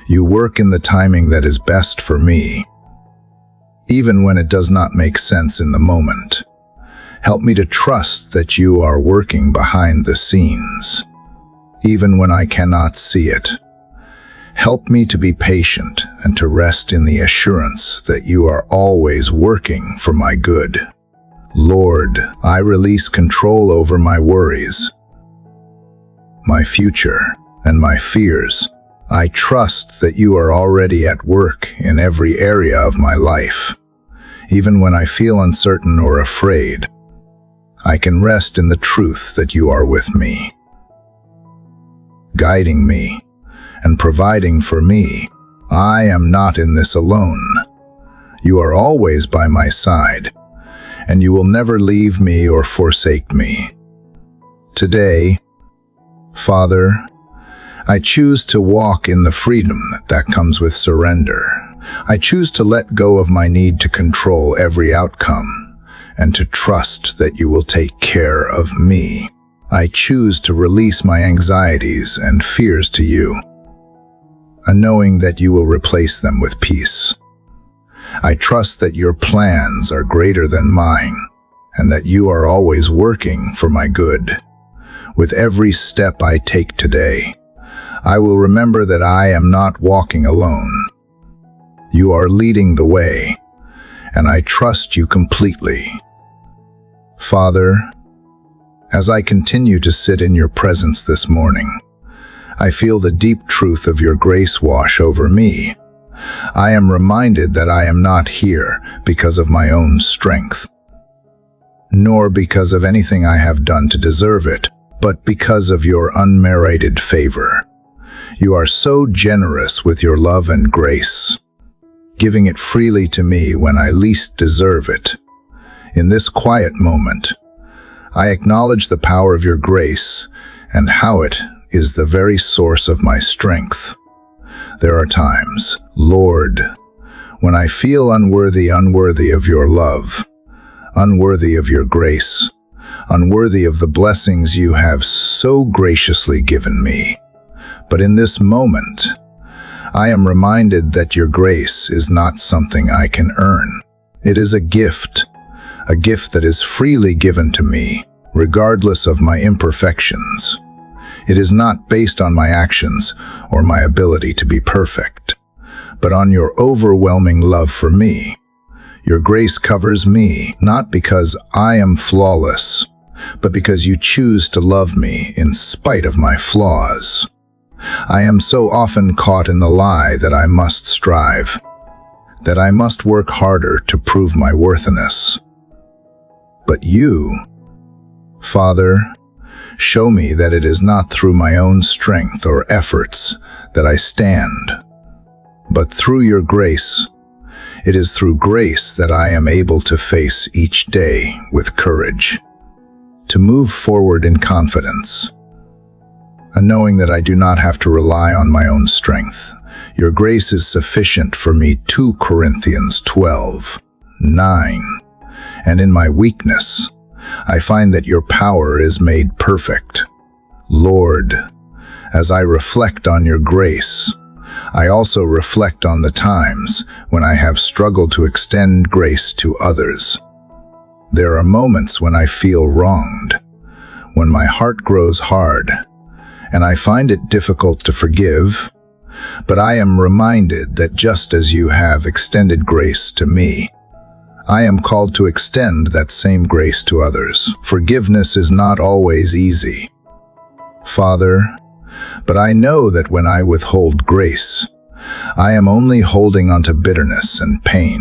You work in the timing that is best for me, even when it does not make sense in the moment. Help me to trust that you are working behind the scenes, even when I cannot see it. Help me to be patient and to rest in the assurance that you are always working for my good. Lord, I release control over my worries, my future, and my fears. I trust that you are already at work in every area of my life. Even when I feel uncertain or afraid, I can rest in the truth that you are with me, guiding me and providing for me. I am not in this alone. You are always by my side, and you will never leave me or forsake me. Today, Father, I choose to walk in the freedom that comes with surrender. I choose to let go of my need to control every outcome and to trust that you will take care of me. I choose to release my anxieties and fears to you, knowing that you will replace them with peace. I trust that your plans are greater than mine and that you are always working for my good. With every step I take today, I will remember that I am not walking alone. You are leading the way, and I trust you completely. Father, as I continue to sit in your presence this morning, I feel the deep truth of your grace wash over me. I am reminded that I am not here because of my own strength, nor because of anything I have done to deserve it, but because of your unmerited favor. You are so generous with your love and grace, giving it freely to me when I least deserve it. In this quiet moment, I acknowledge the power of your grace and how it is the very source of my strength. There are times, Lord, when I feel unworthy of your love, unworthy of your grace, unworthy of the blessings you have so graciously given me. But in this moment, I am reminded that your grace is not something I can earn. It is a gift that is freely given to me, regardless of my imperfections. It is not based on my actions or my ability to be perfect, but on your overwhelming love for me. Your grace covers me, not because I am flawless, but because you choose to love me in spite of my flaws. I am so often caught in the lie that I must strive, that I must work harder to prove my worthiness. But you, Father, show me that it is not through my own strength or efforts that I stand, but through your grace. It is through grace that I am able to face each day with courage, to move forward in confidence, and knowing that I do not have to rely on my own strength. Your grace is sufficient for me. 2 Corinthians 12:9. And in my weakness, I find that your power is made perfect. Lord, as I reflect on your grace, I also reflect on the times when I have struggled to extend grace to others. There are moments when I feel wronged, when my heart grows hard, and I find it difficult to forgive. But I am reminded that just as you have extended grace to me, I am called to extend that same grace to others. Forgiveness is not always easy, Father, but I know that when I withhold grace, I am only holding onto bitterness and pain.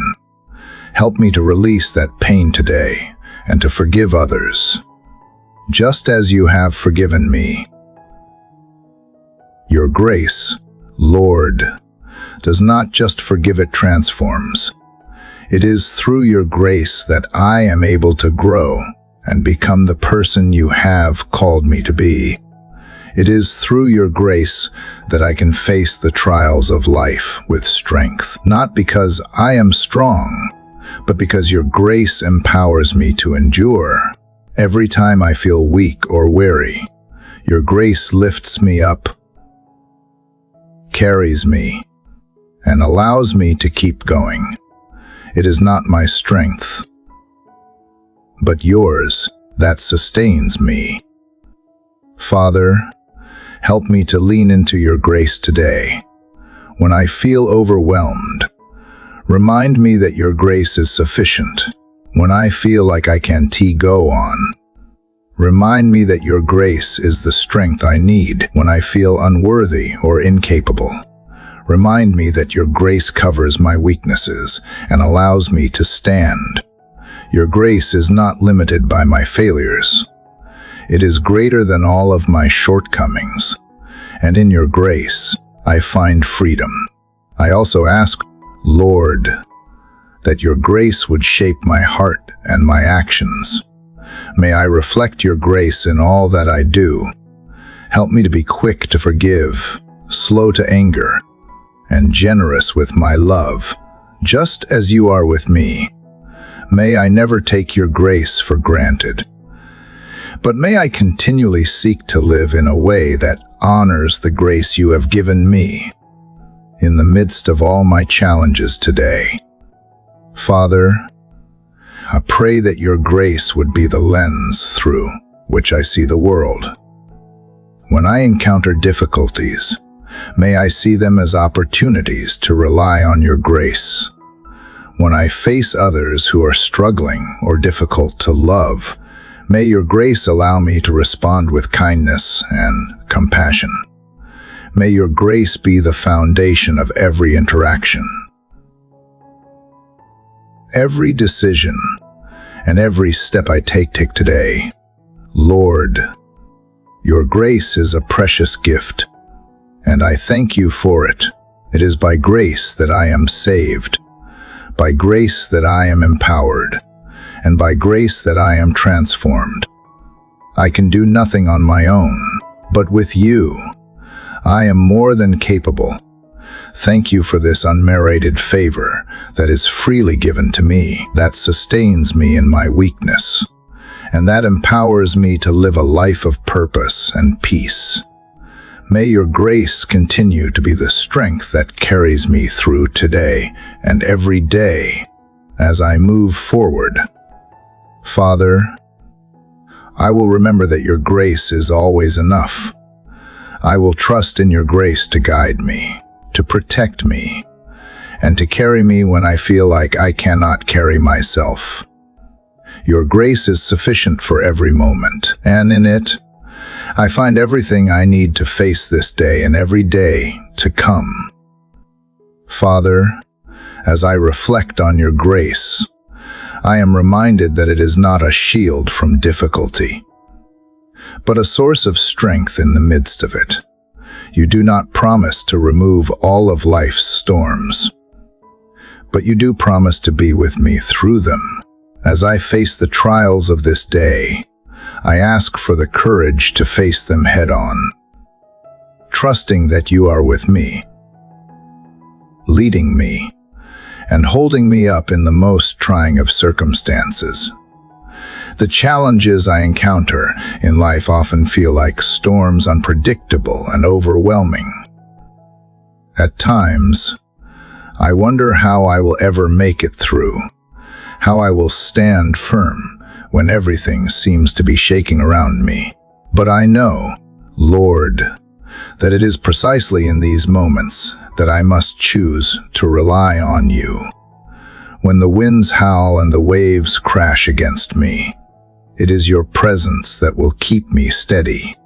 Help me to release that pain today and to forgive others, just as you have forgiven me. Your grace, Lord, does not just forgive, it transforms. It is through your grace that I am able to grow and become the person you have called me to be. It is through your grace that I can face the trials of life with strength, not because I am strong, but because your grace empowers me to endure. Every time I feel weak or weary, Your grace lifts me up, carries me, and allows me to keep going. It is not my strength, but yours that sustains me. Father, help me to lean into your grace today. When I feel overwhelmed, remind me that your grace is sufficient. When I feel like I can't go on, remind me that your grace is the strength I need. When I feel unworthy or incapable, remind me that your grace covers my weaknesses and allows me to stand. Your grace is not limited by my failures. It is greater than all of my shortcomings, and in your grace, I find freedom. I also ask, Lord, that your grace would shape my heart and my actions. May I reflect your grace in all that I do. Help me to be quick to forgive, slow to anger, and generous with my love, just as you are with me. May I never take your grace for granted, but may I continually seek to live in a way that honors the grace you have given me in the midst of all my challenges today. Father, I pray that your grace would be the lens through which I see the world. When I encounter difficulties, may I see them as opportunities to rely on your grace. When I face others who are struggling or difficult to love, may your grace allow me to respond with kindness and compassion. May your grace be the foundation of every interaction. Every decision and every step I take today, Lord, your grace is a precious gift, and I thank you for it. It is by grace that I am saved, by grace that I am empowered, and by grace that I am transformed. I can do nothing on my own, but with you, I am more than capable. Thank you for this unmerited favor that is freely given to me, that sustains me in my weakness, and that empowers me to live a life of purpose and peace. May your grace continue to be the strength that carries me through today and every day as I move forward. Father, I will remember that your grace is always enough. I will trust in your grace to guide me, to protect me, and to carry me when I feel like I cannot carry myself. Your grace is sufficient for every moment, and in it, I find everything I need to face this day and every day to come. Father, as I reflect on your grace, I am reminded that it is not a shield from difficulty, but a source of strength in the midst of it. You do not promise to remove all of life's storms, but you do promise to be with me through them. As I face the trials of this day, I ask for the courage to face them head-on, trusting that you are with me, leading me, and holding me up in the most trying of circumstances. The challenges I encounter in life often feel like storms, unpredictable and overwhelming. At times, I wonder how I will ever make it through, how I will stand firm when everything seems to be shaking around me. But I know, Lord, that it is precisely in these moments that I must choose to rely on you. When the winds howl and the waves crash against me, it is your presence that will keep me steady.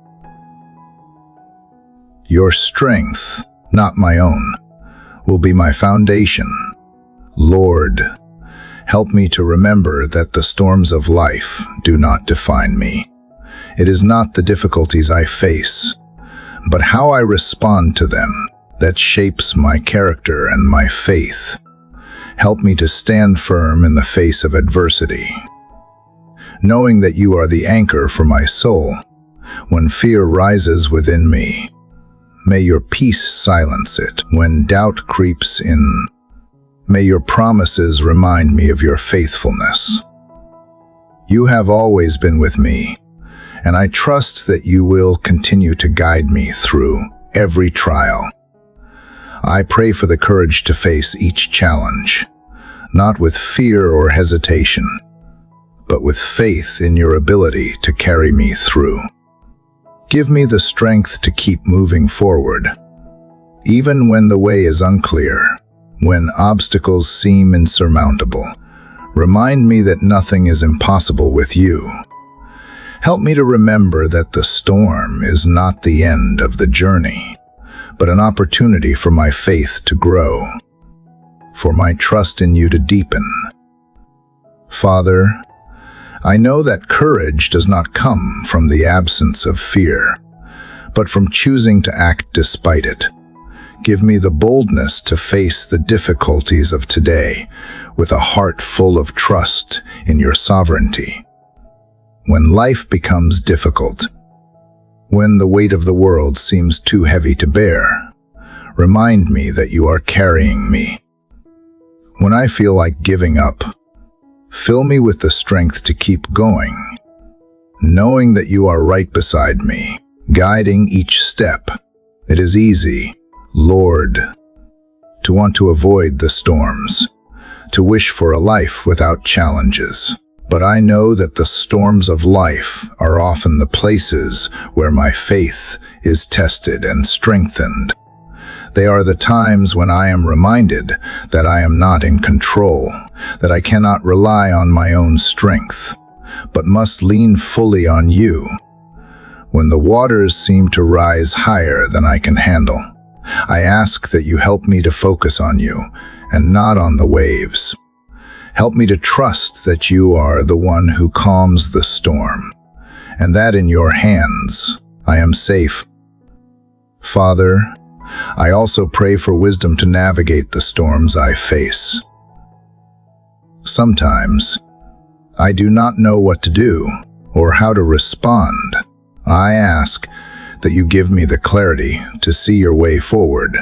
Your strength, not my own, will be my foundation. Lord, help me to remember that the storms of life do not define me. It is not the difficulties I face, but how I respond to them that shapes my character and my faith. Help me to stand firm in the face of adversity, knowing that you are the anchor for my soul. When fear rises within me, may your peace silence it. When doubt creeps in, may your promises remind me of your faithfulness. You have always been with me, and I trust that you will continue to guide me through every trial. I pray for the courage to face each challenge, not with fear or hesitation, but with faith in your ability to carry me through. Give me the strength to keep moving forward, even when the way is unclear, when obstacles seem insurmountable. Remind me that nothing is impossible with you. Help me to remember that the storm is not the end of the journey, but an opportunity for my faith to grow, for my trust in you to deepen. Father, I know that courage does not come from the absence of fear, but from choosing to act despite it. Give me the boldness to face the difficulties of today with a heart full of trust in your sovereignty. When life becomes difficult, when the weight of the world seems too heavy to bear, remind me that you are carrying me. When I feel like giving up, fill me with the strength to keep going, knowing that you are right beside me, guiding each step. It is easy, Lord, to want to avoid the storms, to wish for a life without challenges. But I know that the storms of life are often the places where my faith is tested and strengthened. They are the times when I am reminded that I am not in control, that I cannot rely on my own strength, but must lean fully on you. When the waters seem to rise higher than I can handle, I ask that you help me to focus on you and not on the waves. Help me to trust that you are the one who calms the storm, and that in your hands I am safe. Father, I also pray for wisdom to navigate the storms I face. Sometimes, I do not know what to do or how to respond. I ask that you give me the clarity to see your way forward.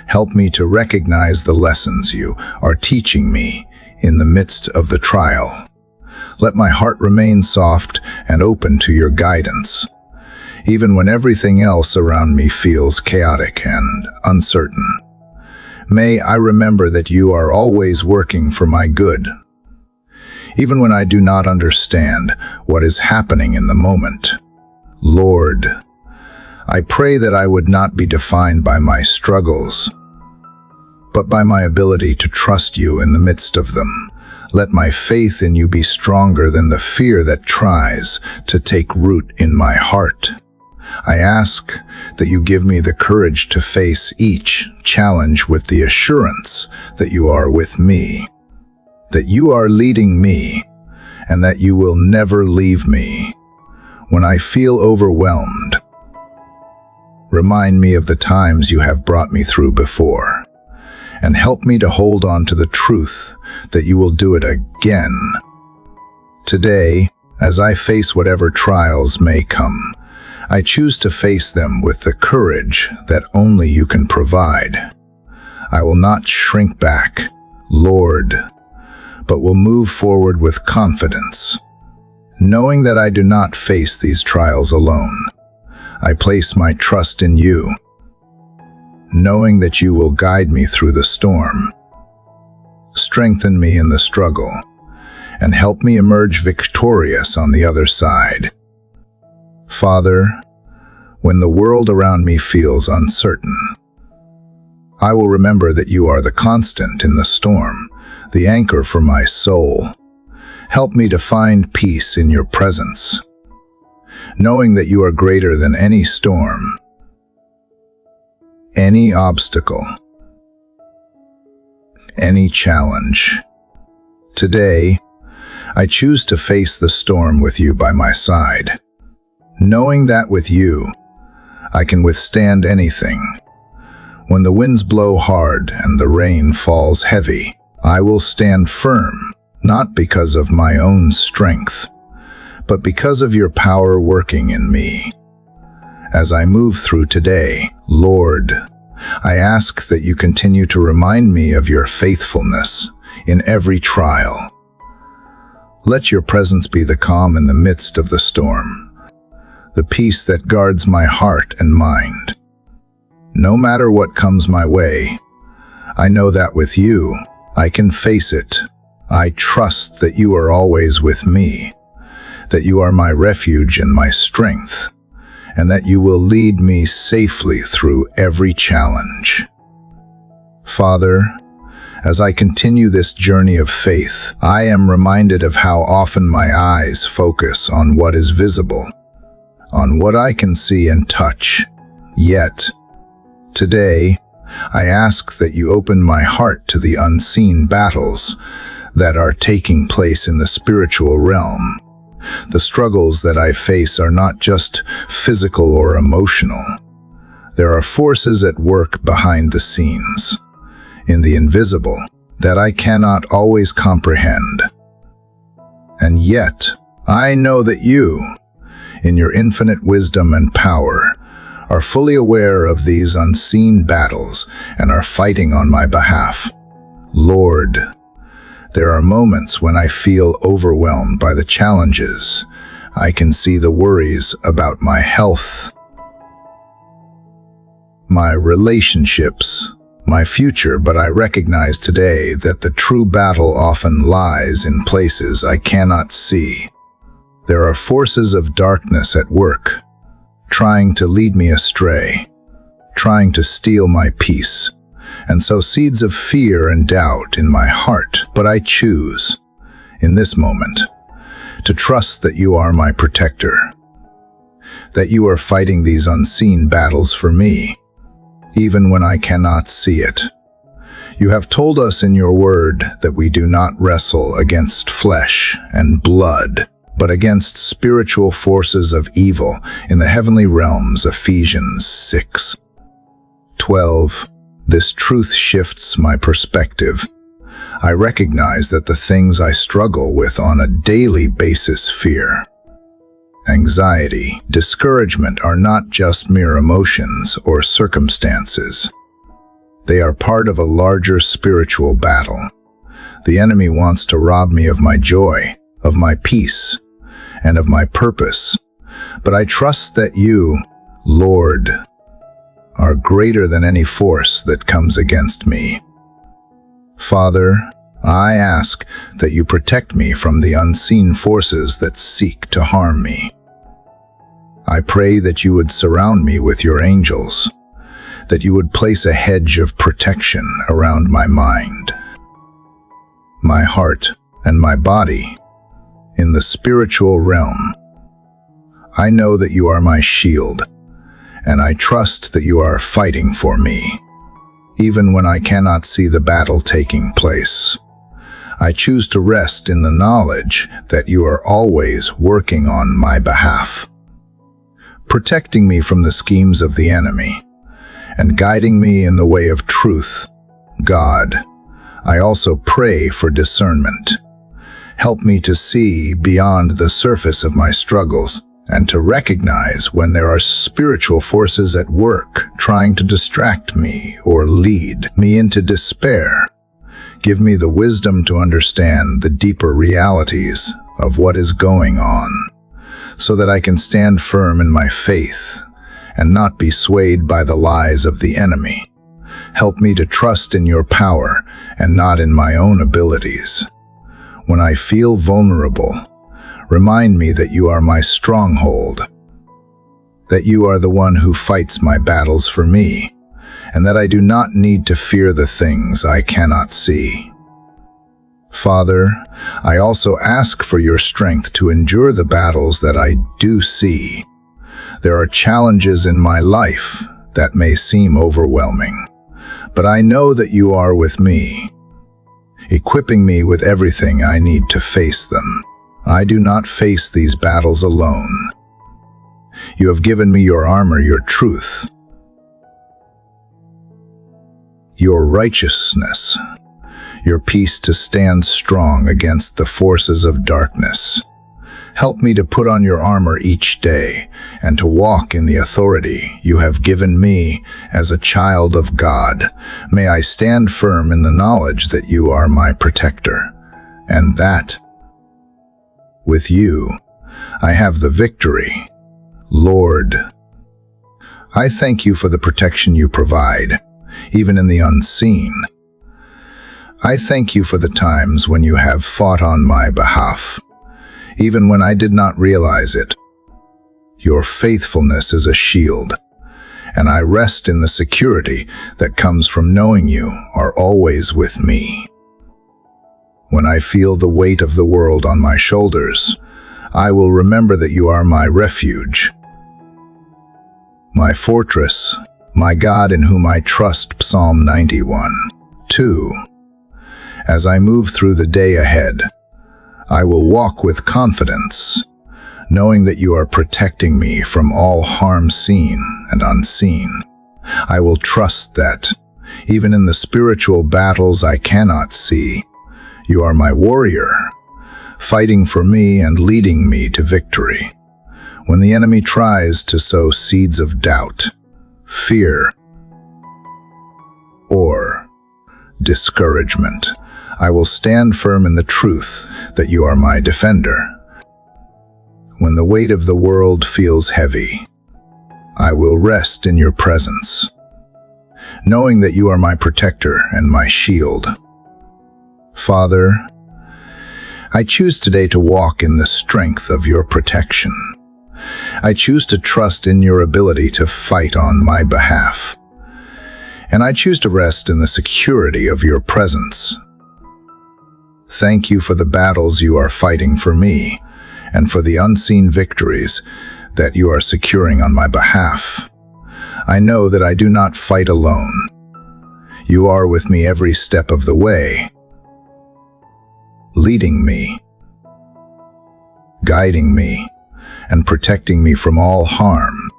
Help me to recognize the lessons you are teaching me in the midst of the trial. Let my heart remain soft and open to your guidance, even when everything else around me feels chaotic and uncertain. May I remember that you are always working for my good, even when I do not understand what is happening in the moment. Lord, I pray that I would not be defined by my struggles, but by my ability to trust you in the midst of them. Let my faith in you be stronger than the fear that tries to take root in my heart. I ask that you give me the courage to face each challenge with the assurance that you are with me, that you are leading me, and that you will never leave me. When I feel overwhelmed, remind me of the times you have brought me through before, and help me to hold on to the truth that you will do it again. Today, as I face whatever trials may come, I choose to face them with the courage that only you can provide. I will not shrink back, Lord, but will move forward with confidence, knowing that I do not face these trials alone. I place my trust in you, knowing that you will guide me through the storm. Strengthen me in the struggle, and help me emerge victorious on the other side. Father, when the world around me feels uncertain, I will remember that you are the constant in the storm, the anchor for my soul. Help me to find peace in your presence, knowing that you are greater than any storm, any obstacle, any challenge. Today, I choose to face the storm with you by my side, knowing that with you, I can withstand anything. When the winds blow hard and the rain falls heavy, I will stand firm, not because of my own strength, but because of your power working in me. As I move through today, Lord, I ask that you continue to remind me of your faithfulness in every trial. Let your presence be the calm in the midst of the storm, the peace that guards my heart and mind. No matter what comes my way, I know that with you, I can face it. I trust that you are always with me, that you are my refuge and my strength, and that you will lead me safely through every challenge. Father, as I continue this journey of faith, I am reminded of how often my eyes focus on what is visible, on what I can see and touch. Yet, today, I ask that you open my heart to the unseen battles that are taking place in the spiritual realm. The struggles that I face are not just physical or emotional. There are forces at work behind the scenes, in the invisible, that I cannot always comprehend. And yet, I know that you, in your infinite wisdom and power, are fully aware of these unseen battles and are fighting on my behalf. Lord, there are moments when I feel overwhelmed by the challenges. I can see the worries about my health, my relationships, my future, but I recognize today that the true battle often lies in places I cannot see. There are forces of darkness at work, trying to lead me astray, trying to steal my peace, and sow seeds of fear and doubt in my heart. But I choose, in this moment, to trust that you are my protector, that you are fighting these unseen battles for me, even when I cannot see it. You have told us in your word that we do not wrestle against flesh and blood, but against spiritual forces of evil in the heavenly realms. Ephesians 6:12. This truth shifts my perspective. I recognize that the things I struggle with on a daily basis, fear, anxiety, discouragement, are not just mere emotions or circumstances. They are part of a larger spiritual battle. The enemy wants to rob me of my joy, of my peace, and of my purpose. But I trust that you, Lord, are greater than any force that comes against me. Father, I ask that you protect me from the unseen forces that seek to harm me. I pray that you would surround me with your angels, that you would place a hedge of protection around my mind, my heart, and my body. In the spiritual realm, I know that you are my shield, and I trust that you are fighting for me. Even when I cannot see the battle taking place, I choose to rest in the knowledge that you are always working on my behalf, protecting me from the schemes of the enemy, and guiding me in the way of truth. God, I also pray for discernment. Help me to see beyond the surface of my struggles and to recognize when there are spiritual forces at work trying to distract me or lead me into despair. Give me the wisdom to understand the deeper realities of what is going on, so that I can stand firm in my faith and not be swayed by the lies of the enemy. Help me to trust in your power and not in my own abilities. When I feel vulnerable, remind me that you are my stronghold, that you are the one who fights my battles for me, and that I do not need to fear the things I cannot see. Father, I also ask for your strength to endure the battles that I do see. There are challenges in my life that may seem overwhelming, but I know that you are with me, equipping me with everything I need to face them. I do not face these battles alone. You have given me your armor, your truth, your righteousness, your peace to stand strong against the forces of darkness. Help me to put on your armor each day and to walk in the authority you have given me as a child of God. May I stand firm in the knowledge that you are my protector, and that with you I have the victory. Lord, I thank you for the protection you provide, even in the unseen. I thank you for the times when you have fought on my behalf, even when I did not realize it. Your faithfulness is a shield, and I rest in the security that comes from knowing you are always with me. When I feel the weight of the world on my shoulders, I will remember that you are my refuge, my fortress, my God in whom I trust. Psalm 91:2. As I move through the day ahead, I will walk with confidence, knowing that you are protecting me from all harm seen and unseen. I will trust that, even in the spiritual battles I cannot see, you are my warrior, fighting for me and leading me to victory. When the enemy tries to sow seeds of doubt, fear, or discouragement, I will stand firm in the truth that you are my defender. When the weight of the world feels heavy, I will rest in your presence, knowing that you are my protector and my shield. Father, I choose today to walk in the strength of your protection. I choose to trust in your ability to fight on my behalf, and I choose to rest in the security of your presence. Thank you for the battles you are fighting for me, and for the unseen victories that you are securing on my behalf. I know that I do not fight alone. You are with me every step of the way, leading me, guiding me, and protecting me from all harm.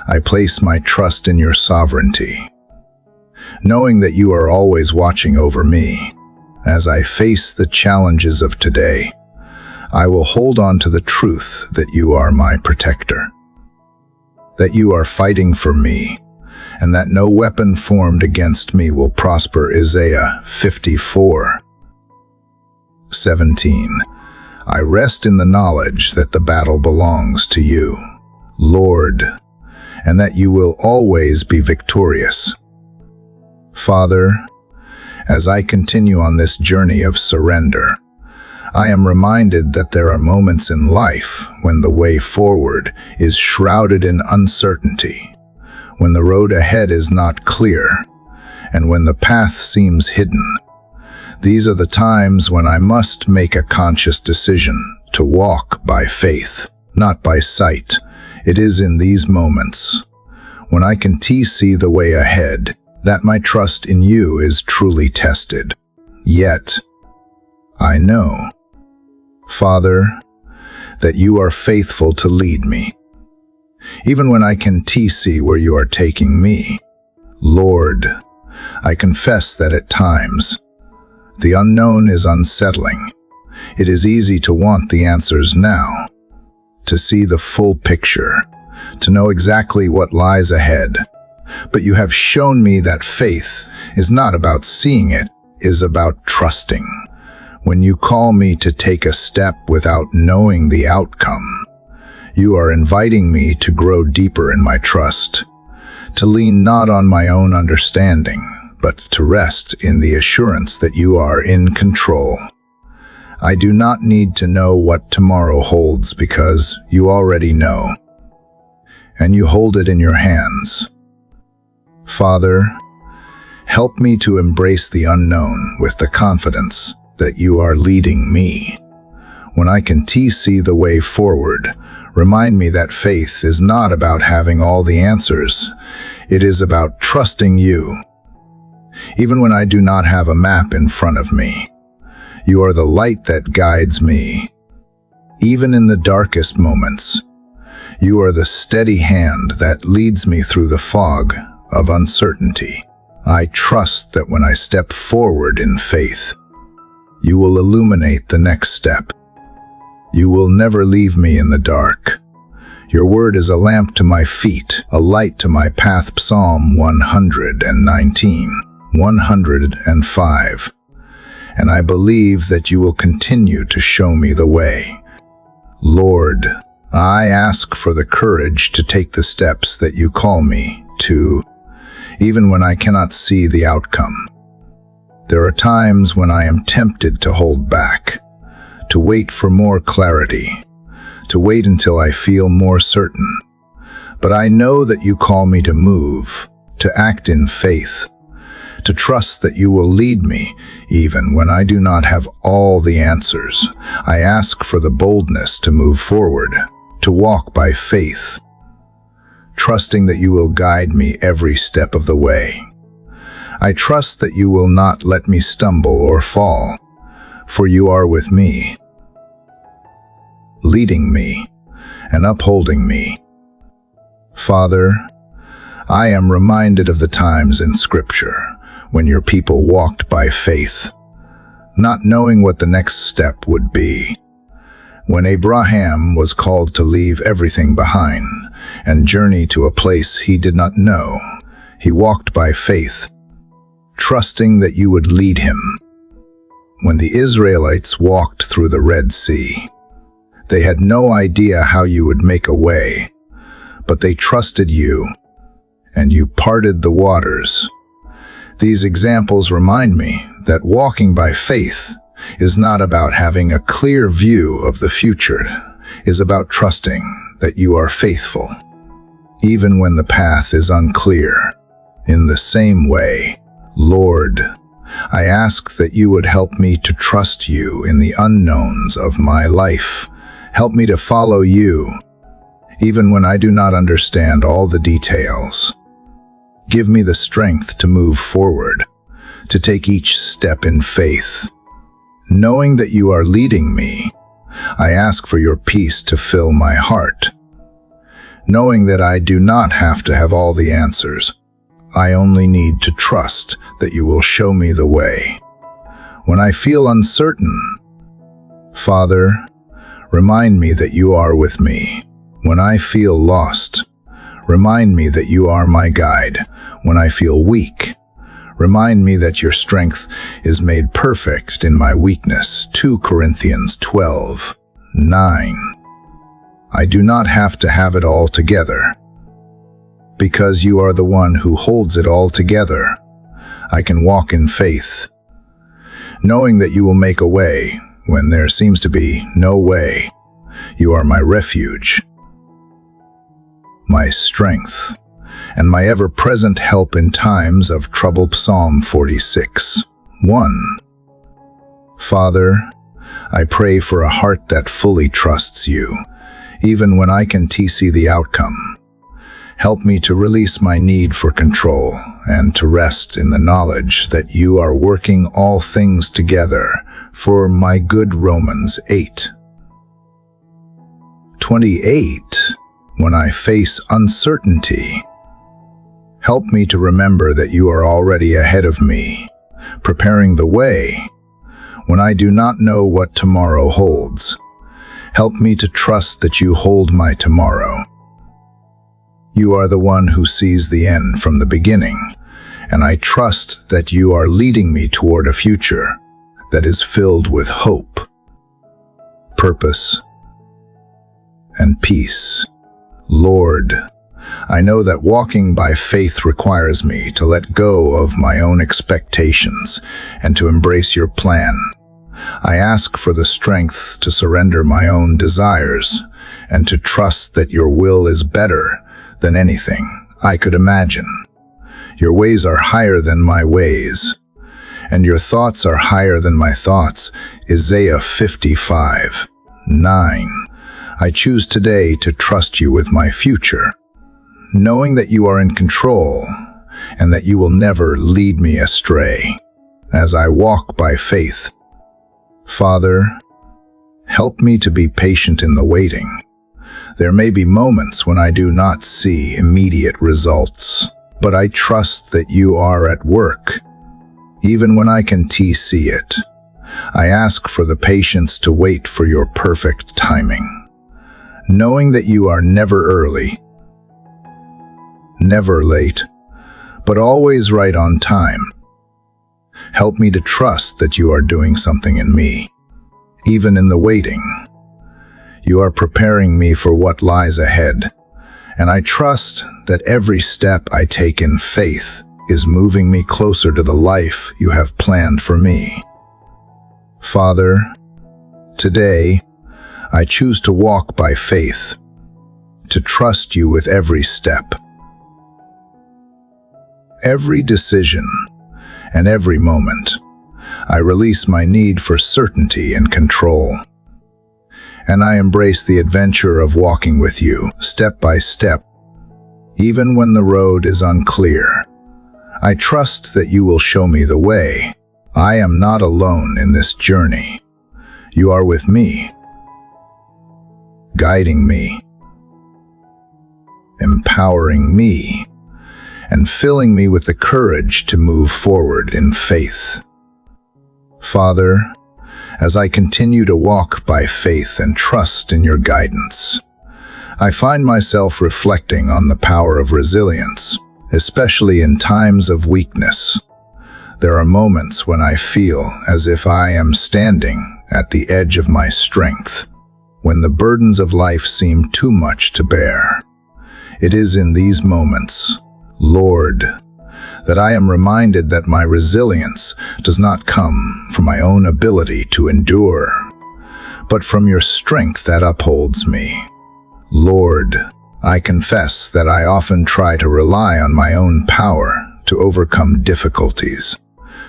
I place my trust in your sovereignty, knowing that you are always watching over me. As I face the challenges of today, I will hold on to the truth that you are my protector, that you are fighting for me, and that no weapon formed against me will prosper. Isaiah 54:17. I rest in the knowledge that the battle belongs to you, Lord, and that you will always be victorious. Father, as I continue on this journey of surrender, I am reminded that there are moments in life when the way forward is shrouded in uncertainty, when the road ahead is not clear, and when the path seems hidden. These are the times when I must make a conscious decision to walk by faith, not by sight. It is in these moments, when I can see the way ahead, that my trust in you is truly tested. Yet, I know, Father, that you are faithful to lead me, even when I can see where you are taking me. Lord, I confess that at times, the unknown is unsettling. It is easy to want the answers now, to see the full picture, to know exactly what lies ahead. But you have shown me that faith is not about seeing it, is about trusting. When you call me to take a step without knowing the outcome, you are inviting me to grow deeper in my trust, to lean not on my own understanding, but to rest in the assurance that you are in control. I do not need to know what tomorrow holds because you already know, and you hold it in your hands. Father, help me to embrace the unknown with the confidence that you are leading me. When I can see the way forward, remind me that faith is not about having all the answers. It is about trusting you. Even when I do not have a map in front of me, you are the light that guides me. Even in the darkest moments, you are the steady hand that leads me through the fog of uncertainty. I trust that when I step forward in faith, you will illuminate the next step. You will never leave me in the dark. Your word is a lamp to my feet, a light to my path. Psalm 119:105. And I believe that you will continue to show me the way. Lord, I ask for the courage to take the steps that you call me to, even when I cannot see the outcome. There are times when I am tempted to hold back, to wait for more clarity, to wait until I feel more certain. But I know that you call me to move, to act in faith, to trust that you will lead me even when I do not have all the answers. I ask for the boldness to move forward, to walk by faith, trusting that you will guide me every step of the way. I trust that you will not let me stumble or fall, for you are with me, leading me and upholding me. Father, I am reminded of the times in Scripture when your people walked by faith, not knowing what the next step would be. When Abraham was called to leave everything behind and journey to a place he did not know, he walked by faith, trusting that you would lead him. When the Israelites walked through the Red Sea, they had no idea how you would make a way, but they trusted you, and you parted the waters. These examples remind me that walking by faith is not about having a clear view of the future. It is about trusting that you are faithful, even when the path is unclear. In the same way, Lord, I ask that you would help me to trust you in the unknowns of my life. Help me to follow you, even when I do not understand all the details. Give me the strength to move forward, to take each step in faith. Knowing that you are leading me, I ask for your peace to fill my heart. Knowing that I do not have to have all the answers, I only need to trust that you will show me the way. When I feel uncertain, Father, remind me that you are with me. When I feel lost, remind me that you are my guide. When I feel weak, remind me that your strength is made perfect in my weakness. 2 Corinthians 12:9. I do not have to have it all together. Because you are the one who holds it all together, I can walk in faith, knowing that you will make a way when there seems to be no way. You are my refuge, my strength, and my ever-present help in times of trouble. Psalm 46:1. Father, I pray for a heart that fully trusts you, even when I can see the outcome. Help me to release my need for control and to rest in the knowledge that you are working all things together for my good. Romans 8:28. When I face uncertainty, help me to remember that you are already ahead of me, preparing the way. When I do not know what tomorrow holds, help me to trust that you hold my tomorrow. You are the one who sees the end from the beginning, and I trust that you are leading me toward a future that is filled with hope, purpose, and peace. Lord, I know that walking by faith requires me to let go of my own expectations and to embrace your plan. I ask for the strength to surrender my own desires and to trust that your will is better than anything I could imagine. Your ways are higher than my ways, and your thoughts are higher than my thoughts. Isaiah 55:9. I choose today to trust you with my future, knowing that you are in control and that you will never lead me astray. As I walk by faith, Father, help me to be patient in the waiting. There may be moments when I do not see immediate results, but I trust that you are at work, even when I can see it. I ask for the patience to wait for your perfect timing, knowing that you are never early, never late, but always right on time. Help me to trust that you are doing something in me, even in the waiting. You are preparing me for what lies ahead, and I trust that every step I take in faith is moving me closer to the life you have planned for me. Father, today, I choose to walk by faith, to trust you with every step, every decision, and every moment. I release my need for certainty and control, and I embrace the adventure of walking with you, step by step, even when the road is unclear. I trust that you will show me the way. I am not alone in this journey. You are with me, guiding me, empowering me, and filling me with the courage to move forward in faith. Father, as I continue to walk by faith and trust in your guidance, I find myself reflecting on the power of resilience, especially in times of weakness. There are moments when I feel as if I am standing at the edge of my strength, when the burdens of life seem too much to bear. It is in these moments, Lord, that I am reminded that my resilience does not come from my own ability to endure, but from your strength that upholds me. Lord, I confess that I often try to rely on my own power to overcome difficulties,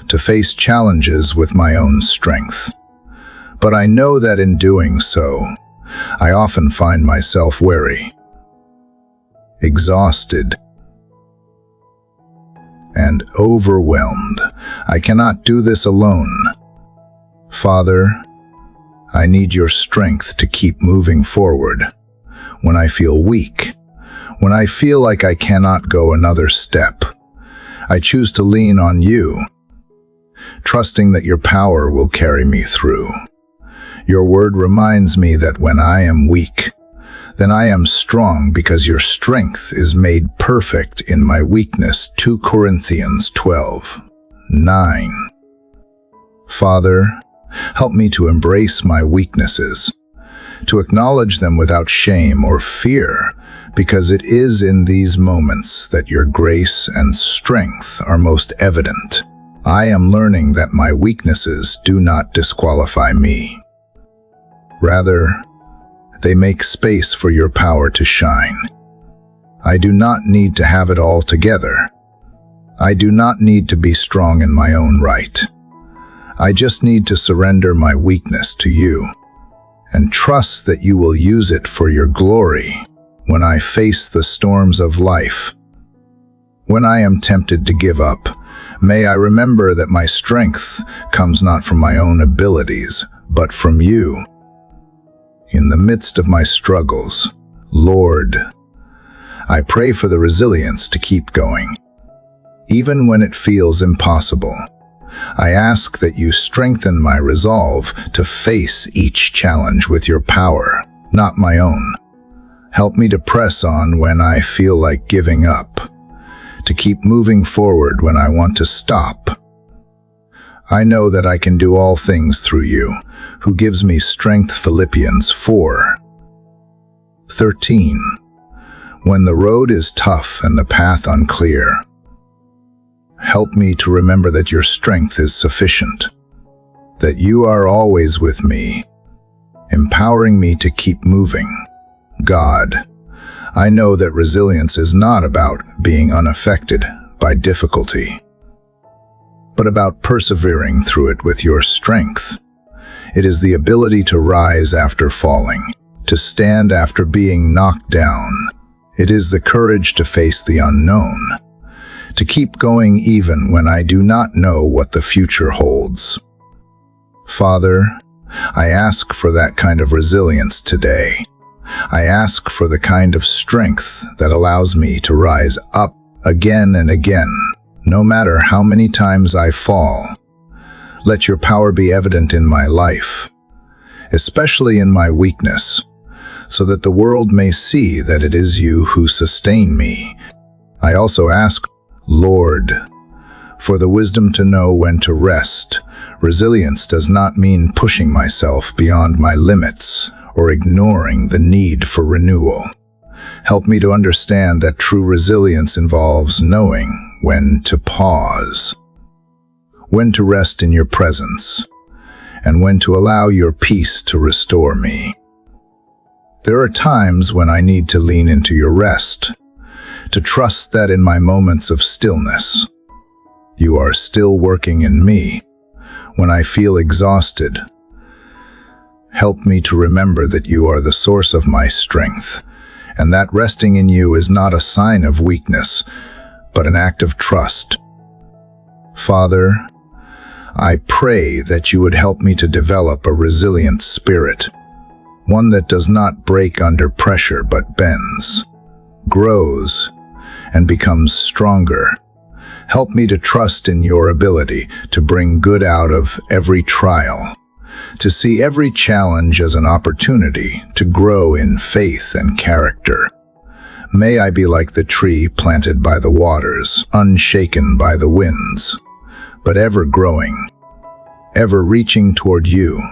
to face challenges with my own strength. But I know that in doing so, I often find myself weary, exhausted, and overwhelmed. I cannot do this alone. Father, I need your strength to keep moving forward. When I feel weak, when I feel like I cannot go another step, I choose to lean on you, trusting that your power will carry me through. Your word reminds me that when I am weak, then I am strong because your strength is made perfect in my weakness. 2 Corinthians 12:9. Father, help me to embrace my weaknesses, to acknowledge them without shame or fear, because it is in these moments that your grace and strength are most evident. I am learning that my weaknesses do not disqualify me. Rather, they make space for your power to shine. I do not need to have it all together. I do not need to be strong in my own right. I just need to surrender my weakness to you and trust that you will use it for your glory when I face the storms of life. When I am tempted to give up, may I remember that my strength comes not from my own abilities, but from you. In the midst of my struggles, Lord, I pray for the resilience to keep going. Even when it feels impossible, I ask that you strengthen my resolve to face each challenge with your power, not my own. Help me to press on when I feel like giving up, to keep moving forward when I want to stop. I know that I can do all things through you, who gives me strength. Philippians 4:13. When the road is tough and the path unclear, help me to remember that your strength is sufficient, that you are always with me, empowering me to keep moving. God, I know that resilience is not about being unaffected by difficulty, but about persevering through it with your strength. It is the ability to rise after falling, to stand after being knocked down. It is the courage to face the unknown, to keep going even when I do not know what the future holds. Father, I ask for that kind of resilience today. I ask for the kind of strength that allows me to rise up again and again, no matter how many times I fall. Let your power be evident in my life, especially in my weakness, so that the world may see that it is you who sustain me. I also ask, Lord, for the wisdom to know when to rest. Resilience does not mean pushing myself beyond my limits or ignoring the need for renewal. Help me to understand that true resilience involves knowing when to pause, when to rest in your presence, and when to allow your peace to restore me. There are times when I need to lean into your rest, to trust that in my moments of stillness, you are still working in me. When I feel exhausted, help me to remember that you are the source of my strength, and that resting in you is not a sign of weakness, but an act of trust. Father, I pray that you would help me to develop a resilient spirit, one that does not break under pressure but bends, grows, and becomes stronger. Help me to trust in your ability to bring good out of every trial, to see every challenge as an opportunity to grow in faith and character. May I be like the tree planted by the waters, unshaken by the winds, but ever growing, ever reaching toward you.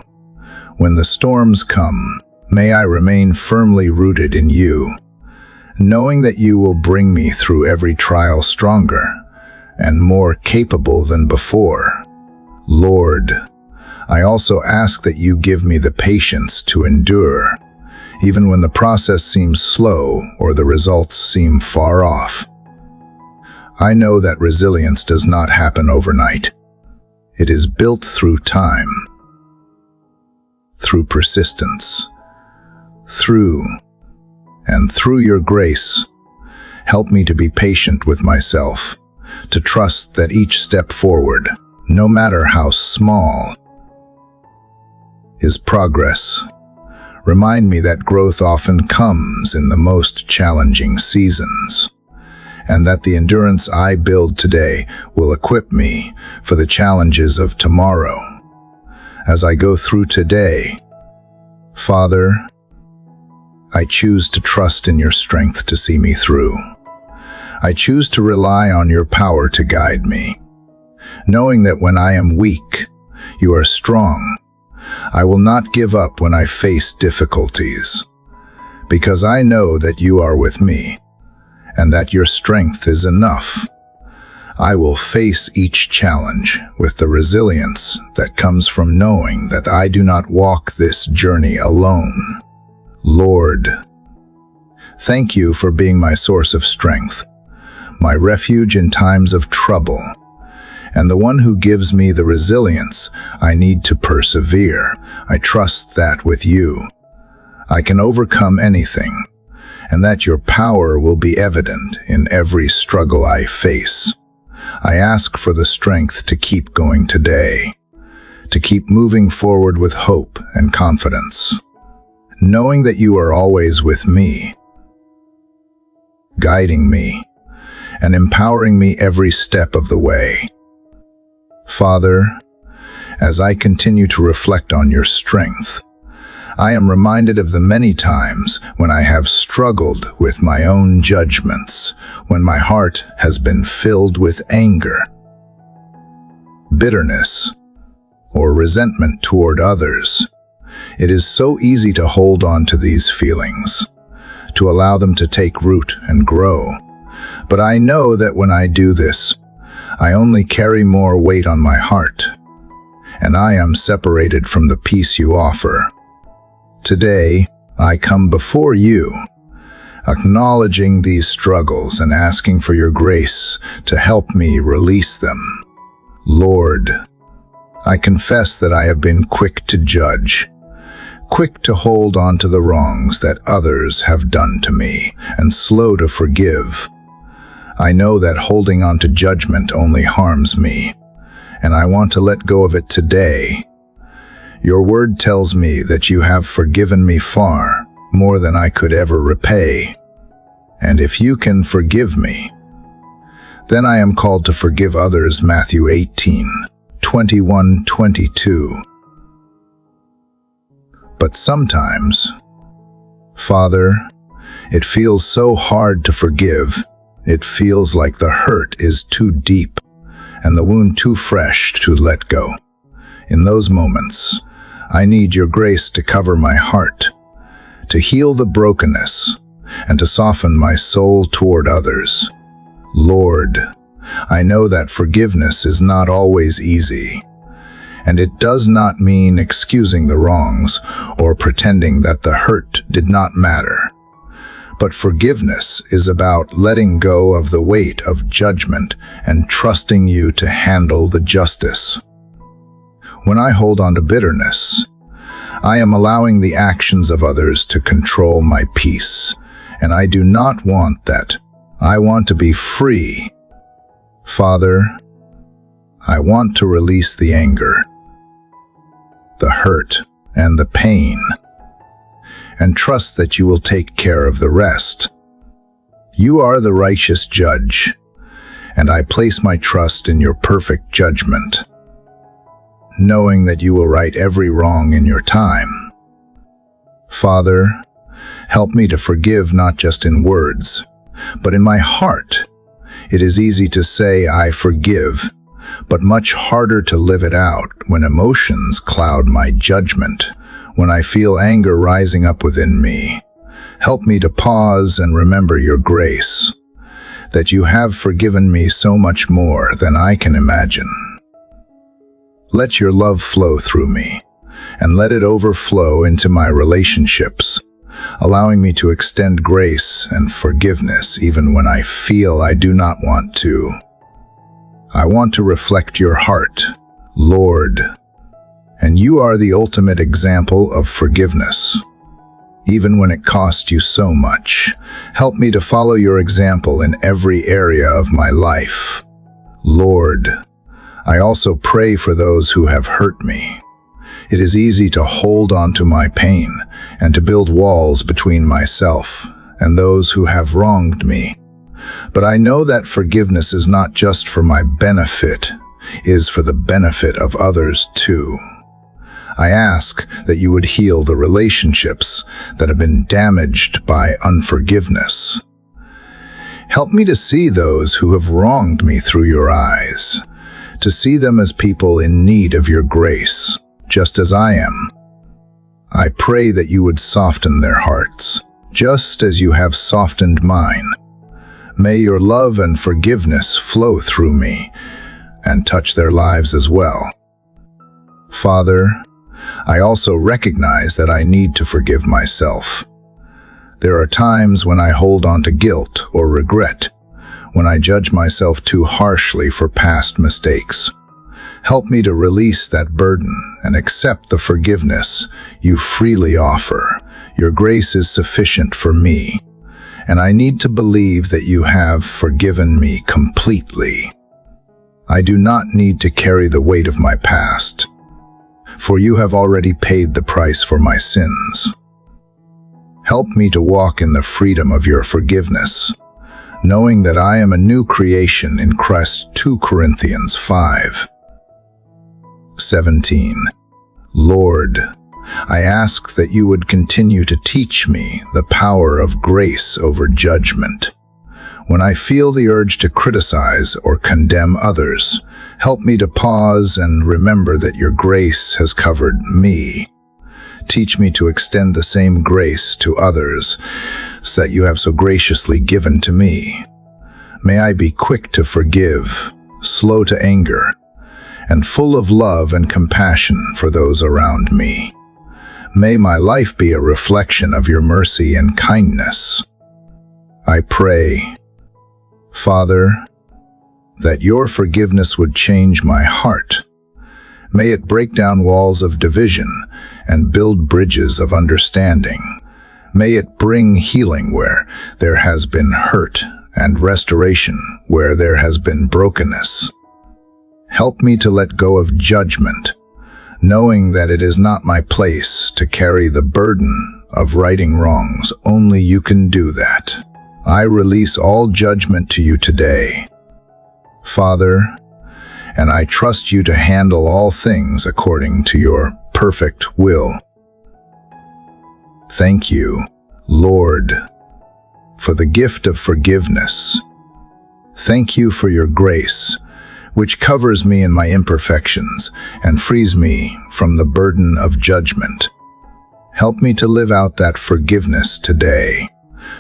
When the storms come, may I remain firmly rooted in you, knowing that you will bring me through every trial stronger and more capable than before. Lord, I also ask that you give me the patience to endure, even when the process seems slow or the results seem far off. I know that resilience does not happen overnight. It is built through time, through persistence, through your grace. Help me to be patient with myself, to trust that each step forward, no matter how small, is progress. Remind me that growth often comes in the most challenging seasons, and that the endurance I build today will equip me for the challenges of tomorrow. As I go through today, Father, I choose to trust in your strength to see me through. I choose to rely on your power to guide me, knowing that when I am weak, you are strong. I will not give up when I face difficulties, because I know that you are with me, and that your strength is enough. I will face each challenge with the resilience that comes from knowing that I do not walk this journey alone. Lord, thank you for being my source of strength, my refuge in times of trouble, and the one who gives me the resilience I need to persevere. I trust that with you, I can overcome anything, and that your power will be evident in every struggle I face. I ask for the strength to keep going today, to keep moving forward with hope and confidence, knowing that you are always with me, guiding me, and empowering me every step of the way. Father, as I continue to reflect on your strength, I am reminded of the many times when I have struggled with my own judgments, when my heart has been filled with anger, bitterness, or resentment toward others. It is so easy to hold on to these feelings, to allow them to take root and grow. But I know that when I do this, I only carry more weight on my heart, and I am separated from the peace you offer. Today, I come before you, acknowledging these struggles and asking for your grace to help me release them. Lord, I confess that I have been quick to judge, quick to hold on to the wrongs that others have done to me, and slow to forgive. I know that holding on to judgment only harms me, and I want to let go of it today. Your word tells me that you have forgiven me far more than I could ever repay. And if you can forgive me, then I am called to forgive others. Matthew 18:21-22. But sometimes, Father, it feels so hard to forgive. It feels like the hurt is too deep and the wound too fresh to let go. In those moments, I need your grace to cover my heart, to heal the brokenness, and to soften my soul toward others. Lord, I know that forgiveness is not always easy, and it does not mean excusing the wrongs or pretending that the hurt did not matter. But forgiveness is about letting go of the weight of judgment and trusting you to handle the justice. When I hold on to bitterness, I am allowing the actions of others to control my peace, and I do not want that. I want to be free. Father, I want to release the anger, the hurt, and the pain, and trust that you will take care of the rest. You are the righteous judge, and I place my trust in your perfect judgment, knowing that you will right every wrong in your time. Father, help me to forgive not just in words, but in my heart. It is easy to say I forgive, but much harder to live it out when emotions cloud my judgment, when I feel anger rising up within me. Help me to pause and remember your grace, that you have forgiven me so much more than I can imagine. Let your love flow through me, and let it overflow into my relationships, allowing me to extend grace and forgiveness even when I feel I do not want to. I want to reflect your heart, Lord, and you are the ultimate example of forgiveness. Even when it cost you so much, help me to follow your example in every area of my life. Lord, I also pray for those who have hurt me. It is easy to hold on to my pain and to build walls between myself and those who have wronged me. But I know that forgiveness is not just for my benefit, it is for the benefit of others too. I ask that you would heal the relationships that have been damaged by unforgiveness. Help me to see those who have wronged me through your eyes, to see them as people in need of your grace, just as I am. I pray that you would soften their hearts, just as you have softened mine. May your love and forgiveness flow through me and touch their lives as well. Father, I also recognize that I need to forgive myself. There are times when I hold on to guilt or regret, when I judge myself too harshly for past mistakes. Help me to release that burden and accept the forgiveness you freely offer. Your grace is sufficient for me, and I need to believe that you have forgiven me completely. I do not need to carry the weight of my past, for you have already paid the price for my sins. Help me to walk in the freedom of your forgiveness, knowing that I am a new creation in Christ. 2 Corinthians 5:17. Lord, I ask that you would continue to teach me the power of grace over judgment. When I feel the urge to criticize or condemn others, help me to pause and remember that your grace has covered me. Teach me to extend the same grace to others that you have so graciously given to me. May I be quick to forgive, slow to anger, and full of love and compassion for those around me. May my life be a reflection of your mercy and kindness. I pray, Father, that your forgiveness would change my heart. May it break down walls of division and build bridges of understanding. May it bring healing where there has been hurt and restoration where there has been brokenness. Help me to let go of judgment, knowing that it is not my place to carry the burden of righting wrongs. Only you can do that. I release all judgment to you today, Father, and I trust you to handle all things according to your perfect will. Thank you, Lord, for the gift of forgiveness. Thank you for your grace, which covers me in my imperfections and frees me from the burden of judgment. Help me to live out that forgiveness today,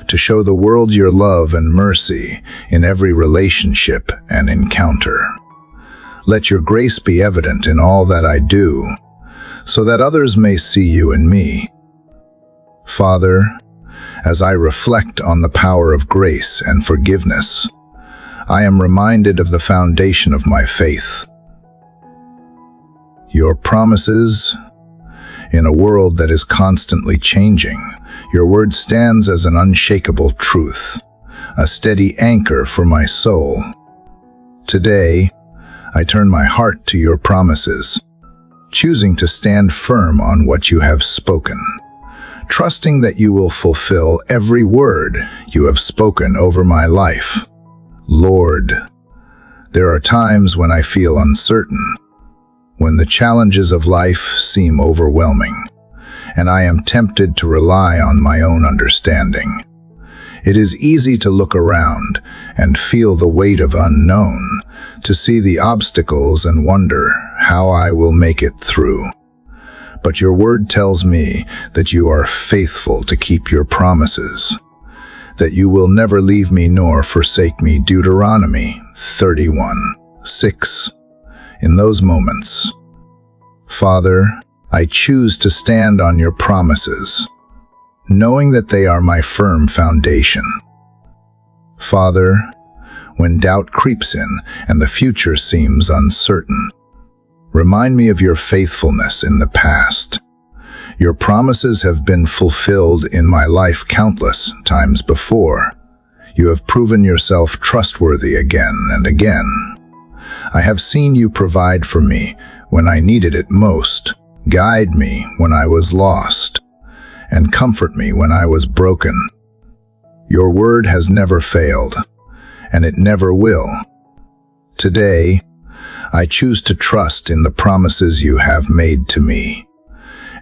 to show the world your love and mercy in every relationship and encounter. Let your grace be evident in all that I do, so that others may see you in me. Father, as I reflect on the power of grace and forgiveness, I am reminded of the foundation of my faith. Your promises, in a world that is constantly changing, your word stands as an unshakable truth, a steady anchor for my soul. Today, I turn my heart to your promises, choosing to stand firm on what you have spoken, trusting that you will fulfill every word you have spoken over my life. Lord, there are times when I feel uncertain, when the challenges of life seem overwhelming, and I am tempted to rely on my own understanding. It is easy to look around and feel the weight of unknown, to see the obstacles and wonder how I will make it through. But your word tells me that you are faithful to keep your promises, that you will never leave me nor forsake me. Deuteronomy 31:6. In those moments, Father, I choose to stand on your promises, knowing that they are my firm foundation. Father, when doubt creeps in and the future seems uncertain, remind me of your faithfulness in the past. Your promises have been fulfilled in my life countless times before. You have proven yourself trustworthy again and again. I have seen you provide for me when I needed it most, guide me when I was lost, and comfort me when I was broken. Your word has never failed, and it never will. Today, I choose to trust in the promises you have made to me,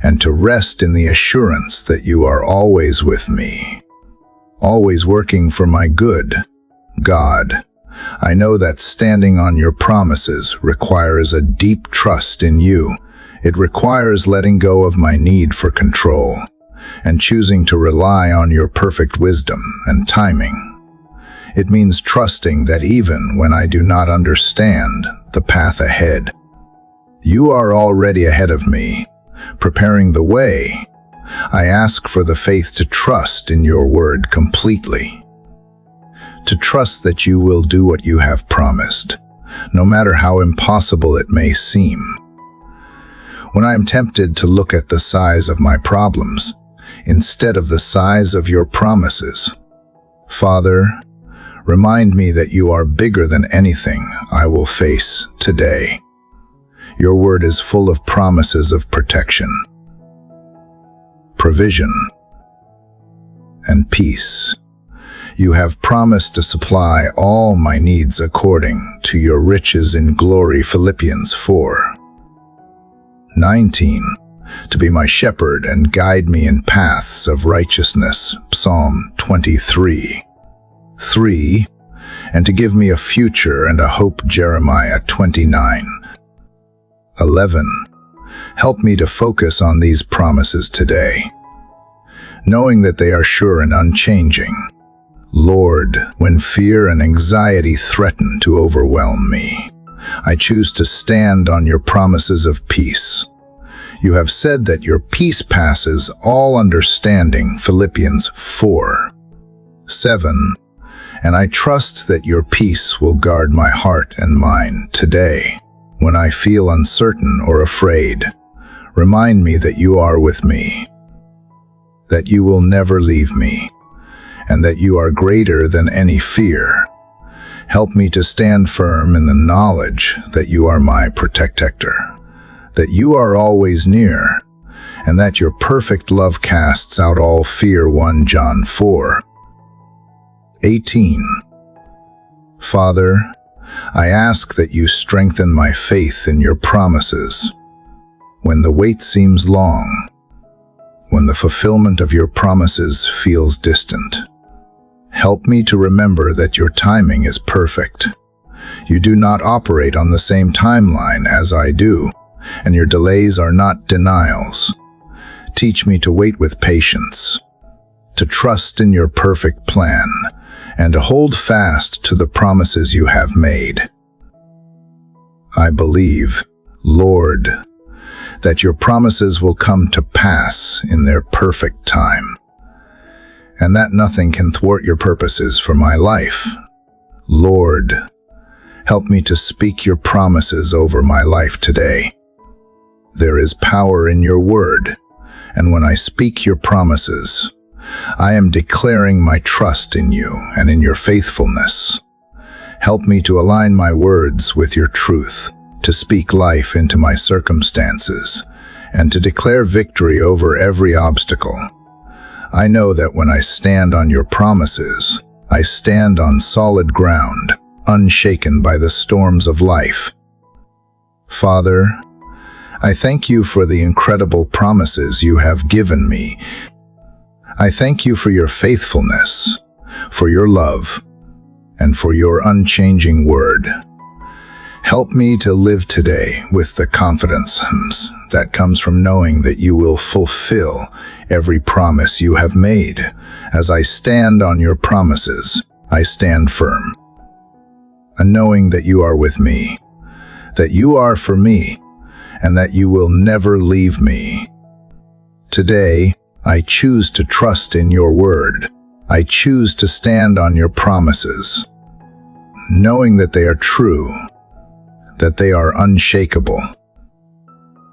and to rest in the assurance that you are always with me, always working for my good. God, I know that standing on your promises requires a deep trust in you. It requires letting go of my need for control and choosing to rely on your perfect wisdom and timing. It means trusting that even when I do not understand the path ahead, you are already ahead of me, preparing the way. I ask for the faith to trust in your word completely, to trust that you will do what you have promised, no matter how impossible it may seem. When I am tempted to look at the size of my problems instead of the size of your promises, Father, remind me that you are bigger than anything I will face today. Your word is full of promises of protection, provision, and peace. You have promised to supply all my needs according to your riches in glory. Philippians 4:19. To be my shepherd and guide me in paths of righteousness. Psalm 23:3. And to give me a future and a hope. Jeremiah 29:11. Help me to focus on these promises today, knowing that they are sure and unchanging. Lord, when fear and anxiety threaten to overwhelm me, I choose to stand on your promises of peace. You have said that your peace passes all understanding. Philippians 4:7. And I trust that your peace will guard my heart and mind today. When I feel uncertain or afraid, remind me that you are with me, that you will never leave me, and that you are greater than any fear. Help me to stand firm in the knowledge that you are my protector, that you are always near, and that your perfect love casts out all fear. 1 John 4:18. Father, I ask that you strengthen my faith in your promises. When the wait seems long, when the fulfillment of your promises feels distant, help me to remember that your timing is perfect. You do not operate on the same timeline as I do, and your delays are not denials. Teach me to wait with patience, to trust in your perfect plan, and to hold fast to the promises you have made. I believe, Lord, that your promises will come to pass in their perfect time, and that nothing can thwart your purposes for my life. Lord, help me to speak your promises over my life today. There is power in your word, and when I speak your promises, I am declaring my trust in you and in your faithfulness. Help me to align my words with your truth, to speak life into my circumstances, and to declare victory over every obstacle. I know that when I stand on your promises, I stand on solid ground, unshaken by the storms of life. Father, I thank you for the incredible promises you have given me. I thank you for your faithfulness, for your love, and for your unchanging word. Help me to live today with the confidence that comes from knowing that you will fulfill every promise you have made. As I stand on your promises, I stand firm, and knowing that you are with me, that you are for me, and that you will never leave me. Today, I choose to trust in your word. I choose to stand on your promises, knowing that they are true, that they are unshakable,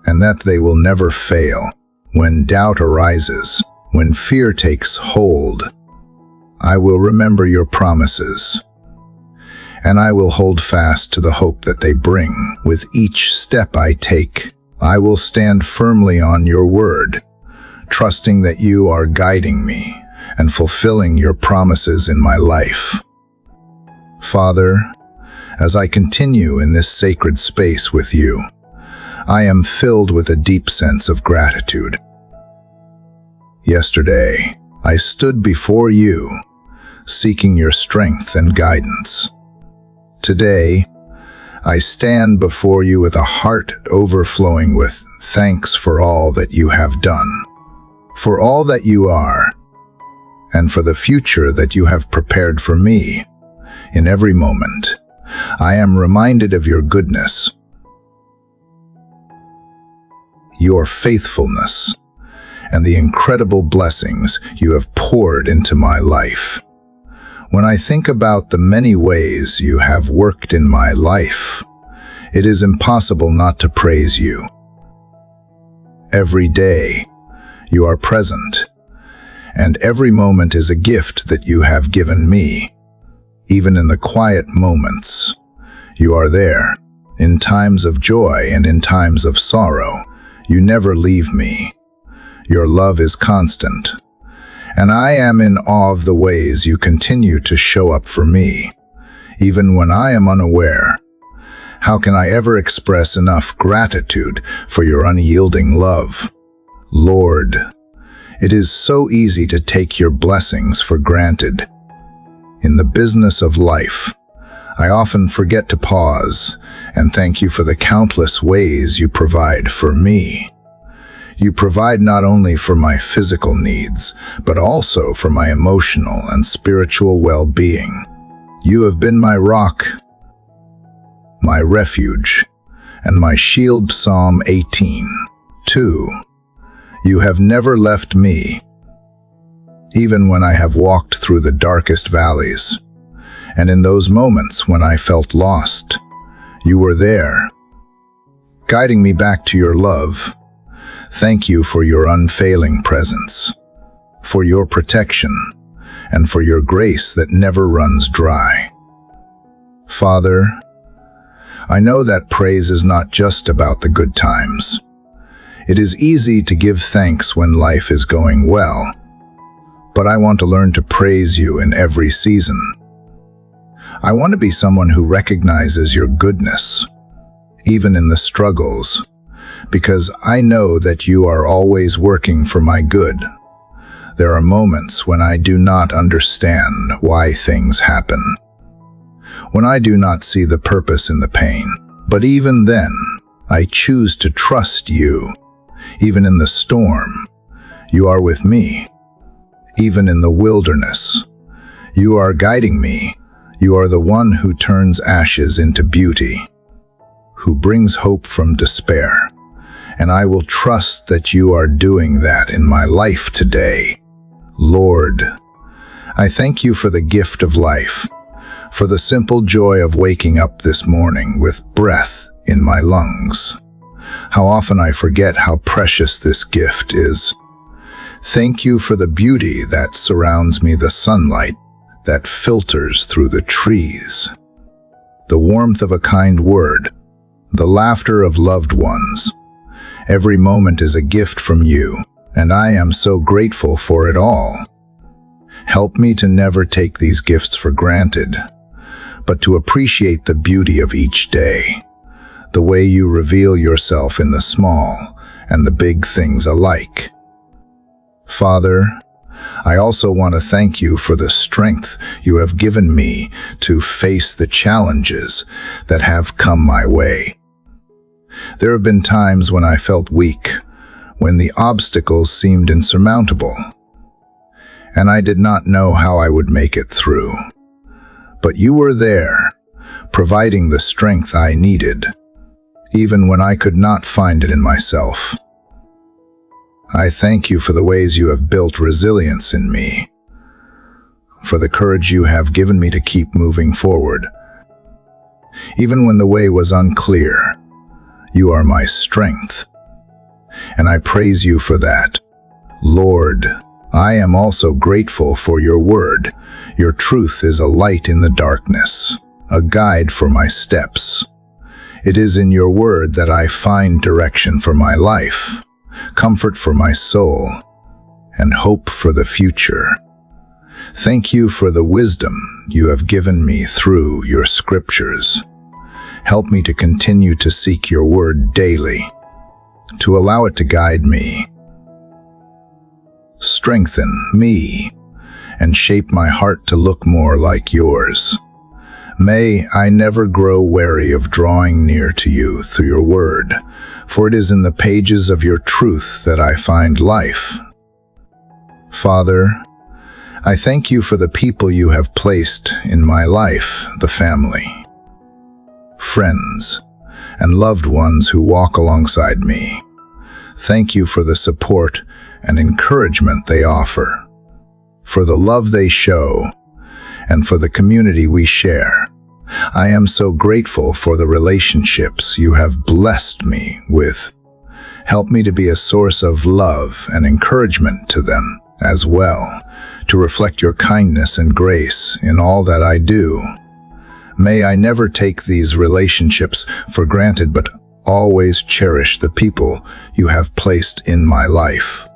and that they will never fail. When doubt arises, when fear takes hold, I will remember your promises, and I will hold fast to the hope that they bring. With each step I take, I will stand firmly on your word, trusting that you are guiding me and fulfilling your promises in my life. Father, as I continue in this sacred space with you, I am filled with a deep sense of gratitude. Yesterday, I stood before you, seeking your strength and guidance. Today, I stand before you with a heart overflowing with thanks for all that you have done, for all that you are, and for the future that you have prepared for me. In every moment, I am reminded of your goodness, your faithfulness, and the incredible blessings you have poured into my life. When I think about the many ways you have worked in my life, it is impossible not to praise you. Every day, you are present, and every moment is a gift that you have given me. Even in the quiet moments, you are there. In times of joy and in times of sorrow, you never leave me. Your love is constant, and I am in awe of the ways you continue to show up for me, even when I am unaware. How can I ever express enough gratitude for your unyielding love? Lord, it is so easy to take your blessings for granted. In the business of life, I often forget to pause and thank you for the countless ways you provide for me. You provide not only for my physical needs, but also for my emotional and spiritual well-being. You have been my rock, my refuge, and my shield. Psalm 18:2. You have never left me, even when I have walked through the darkest valleys. And in those moments when I felt lost, you were there, guiding me back to your love. Thank you for your unfailing presence, for your protection, and for your grace that never runs dry. Father, I know that praise is not just about the good times. It is easy to give thanks when life is going well, but I want to learn to praise you in every season. I want to be someone who recognizes your goodness, even in the struggles, because I know that you are always working for my good. There are moments when I do not understand why things happen, when I do not see the purpose in the pain. But even then, I choose to trust you, even in the storm, You are with me, even in the wilderness. You are guiding me. You are the one who turns ashes into beauty, who brings hope from despair. And I will trust that you are doing that in my life today. Lord, I thank you for the gift of life, for the simple joy of waking up this morning with breath in my lungs. How often I forget how precious this gift is. Thank you for the beauty that surrounds me, the sunlight that filters through the trees, the warmth of a kind word, the laughter of loved ones. Every moment is a gift from you, and I am so grateful for it all. Help me to never take these gifts for granted, but to appreciate the beauty of each day, the way you reveal yourself in the small and the big things alike. Father, I also want to thank you for the strength you have given me to face the challenges that have come my way. There have been times when I felt weak, when the obstacles seemed insurmountable, and I did not know how I would make it through. But you were there, providing the strength I needed, even when I could not find it in myself. I thank you for the ways you have built resilience in me, for the courage you have given me to keep moving forward. Even when the way was unclear, you are my strength, and I praise you for that. Lord, I am also grateful for your word. Your truth is a light in the darkness, a guide for my steps. It is in your word that I find direction for my life, comfort for my soul, and hope for the future. Thank you for the wisdom you have given me through your scriptures. Help me to continue to seek your word daily, to allow it to guide me. Strengthen me and shape my heart to look more like yours. May I never grow weary of drawing near to you through your word, for it is in the pages of your truth that I find life. Father, I thank you for the people you have placed in my life, the family, friends, and loved ones who walk alongside me. Thank you for the support and encouragement they offer, for the love they show, and for the community we share. I am so grateful for the relationships you have blessed me with. Help me to be a source of love and encouragement to them as well, to reflect your kindness and grace in all that I do. May I never take these relationships for granted, but always cherish the people you have placed in my life.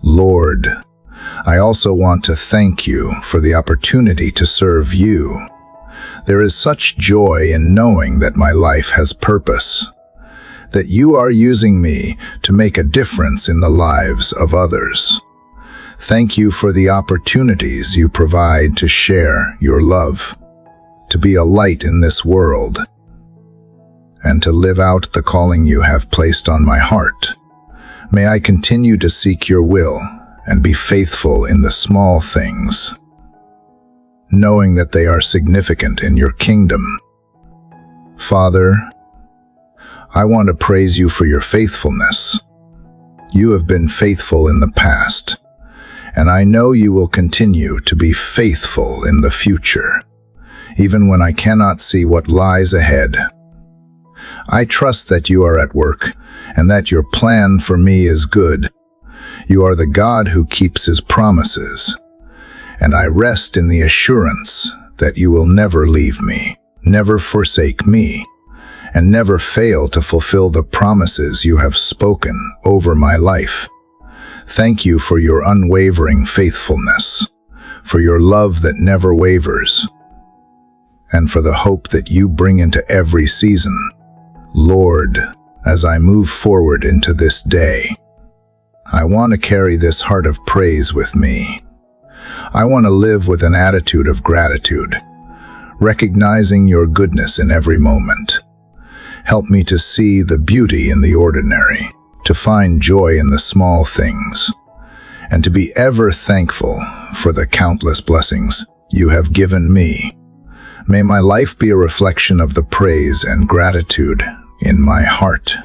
Lord, I also want to thank you for the opportunity to serve you. There is such joy in knowing that my life has purpose, that you are using me to make a difference in the lives of others. Thank you for the opportunities you provide to share your love, to be a light in this world, and to live out the calling you have placed on my heart. May I continue to seek your will and be faithful in the small things, knowing that they are significant in your kingdom. Father, I want to praise you for your faithfulness. You have been faithful in the past, and I know you will continue to be faithful in the future, even when I cannot see what lies ahead. I trust that you are at work, and that your plan for me is good. You are the God who keeps his promises, and I rest in the assurance that you will never leave me, never forsake me, and never fail to fulfill the promises you have spoken over my life. Thank you for your unwavering faithfulness, for your love that never wavers, and for the hope that you bring into every season. Lord, as I move forward into this day, I want to carry this heart of praise with me. I want to live with an attitude of gratitude, recognizing your goodness in every moment. Help me to see the beauty in the ordinary, to find joy in the small things, and to be ever thankful for the countless blessings you have given me. May my life be a reflection of the praise and gratitude in my heart.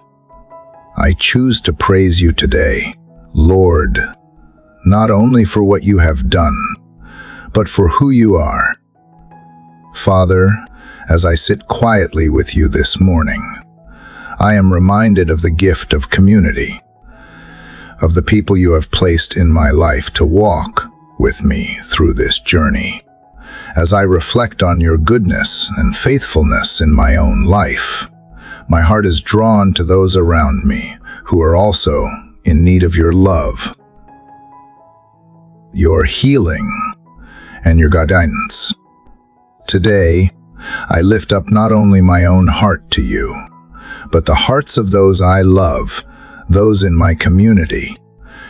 I choose to praise you today, Lord, not only for what you have done, but for who you are. Father, as I sit quietly with you this morning, I am reminded of the gift of community, of the people you have placed in my life to walk with me through this journey. As I reflect on your goodness and faithfulness in my own life, my heart is drawn to those around me who are also in need of your love, your healing, and your guidance. Today, I lift up not only my own heart to you, but the hearts of those I love, those in my community,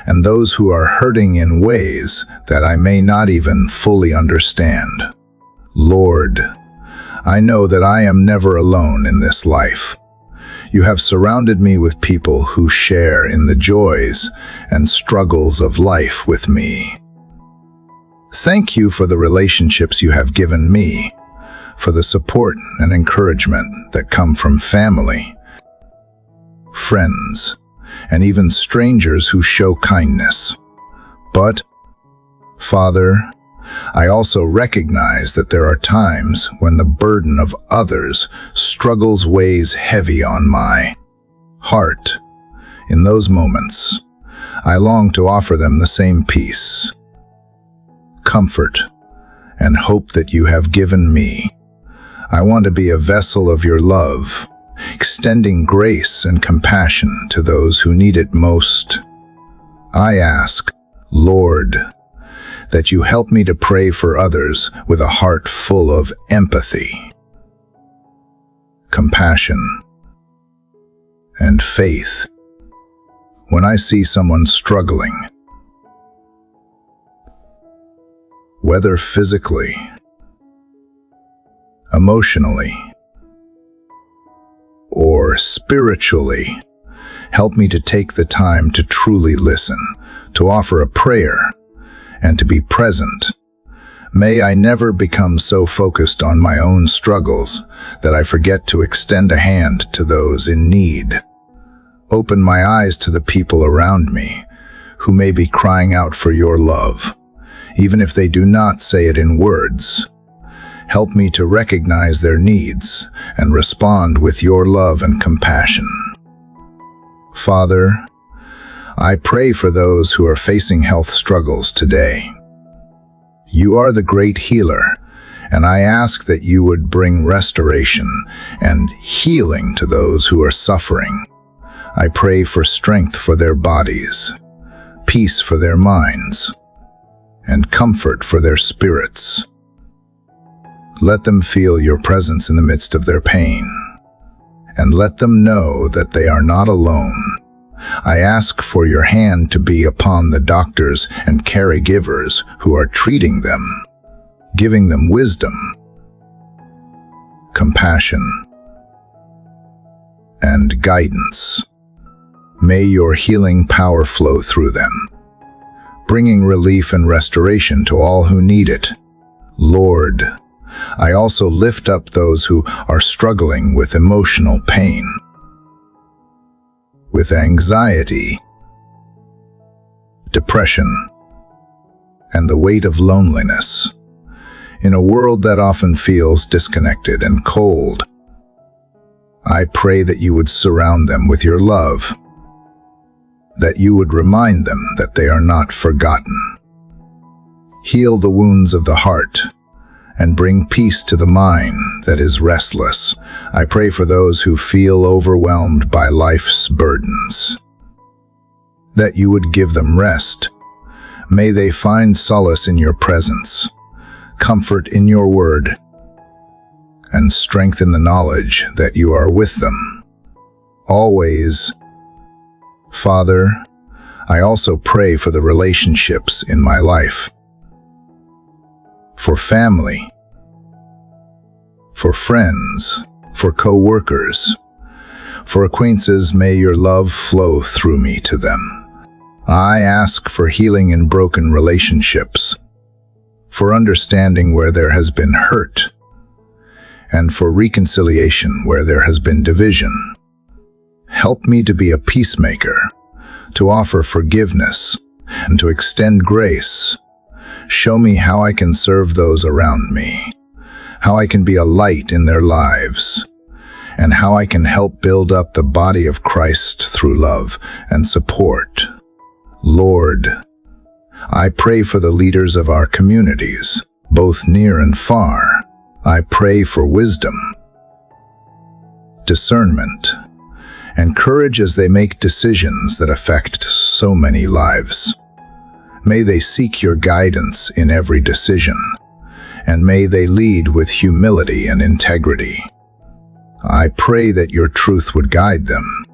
and those who are hurting in ways that I may not even fully understand. Lord, I know that I am never alone in this life. You have surrounded me with people who share in the joys and struggles of life with me. Thank you for the relationships you have given me, for the support and encouragement that come from family, friends, and even strangers who show kindness. But, Father, I also recognize that there are times when the burden of others' struggles weighs heavy on my heart. In those moments, I long to offer them the same peace, comfort, and hope that you have given me. I want to be a vessel of your love, extending grace and compassion to those who need it most. I ask, Lord, that you help me to pray for others with a heart full of empathy, compassion, and faith. When I see someone struggling, whether physically, emotionally, or spiritually, help me to take the time to truly listen, to offer a prayer, and to be present. May I never become so focused on my own struggles that I forget to extend a hand to those in need. Open my eyes to the people around me who may be crying out for your love, even if they do not say it in words. Help me to recognize their needs and respond with your love and compassion. Father, I pray for those who are facing health struggles today. You are the great healer, and I ask that you would bring restoration and healing to those who are suffering. I pray for strength for their bodies, peace for their minds, and comfort for their spirits. Let them feel your presence in the midst of their pain, and let them know that they are not alone. I ask for your hand to be upon the doctors and caregivers who are treating them, giving them wisdom, compassion, and guidance. May your healing power flow through them, bringing relief and restoration to all who need it. Lord, I also lift up those who are struggling with emotional pain, with anxiety, depression, and the weight of loneliness. In a world that often feels disconnected and cold, I pray that you would surround them with your love, that you would remind them that they are not forgotten. Heal the wounds of the heart and bring peace to the mind that is restless. I pray for those who feel overwhelmed by life's burdens, that you would give them rest. May they find solace in your presence, comfort in your word, and strength in the knowledge that you are with them always. Father, I also pray for the relationships in my life, for family, for friends, for co-workers, for acquaintances. May your love flow through me to them. I ask for healing in broken relationships, for understanding where there has been hurt, and for reconciliation where there has been division. Help me to be a peacemaker, to offer forgiveness, and to extend grace. Show me how I can serve those around me, how I can be a light in their lives, and how I can help build up the body of Christ through love and support. Lord, I pray for the leaders of our communities, both near and far. I pray for wisdom, discernment, and courage as they make decisions that affect so many lives. May they seek your guidance in every decision, and may they lead with humility and integrity. I pray that your truth would guide them,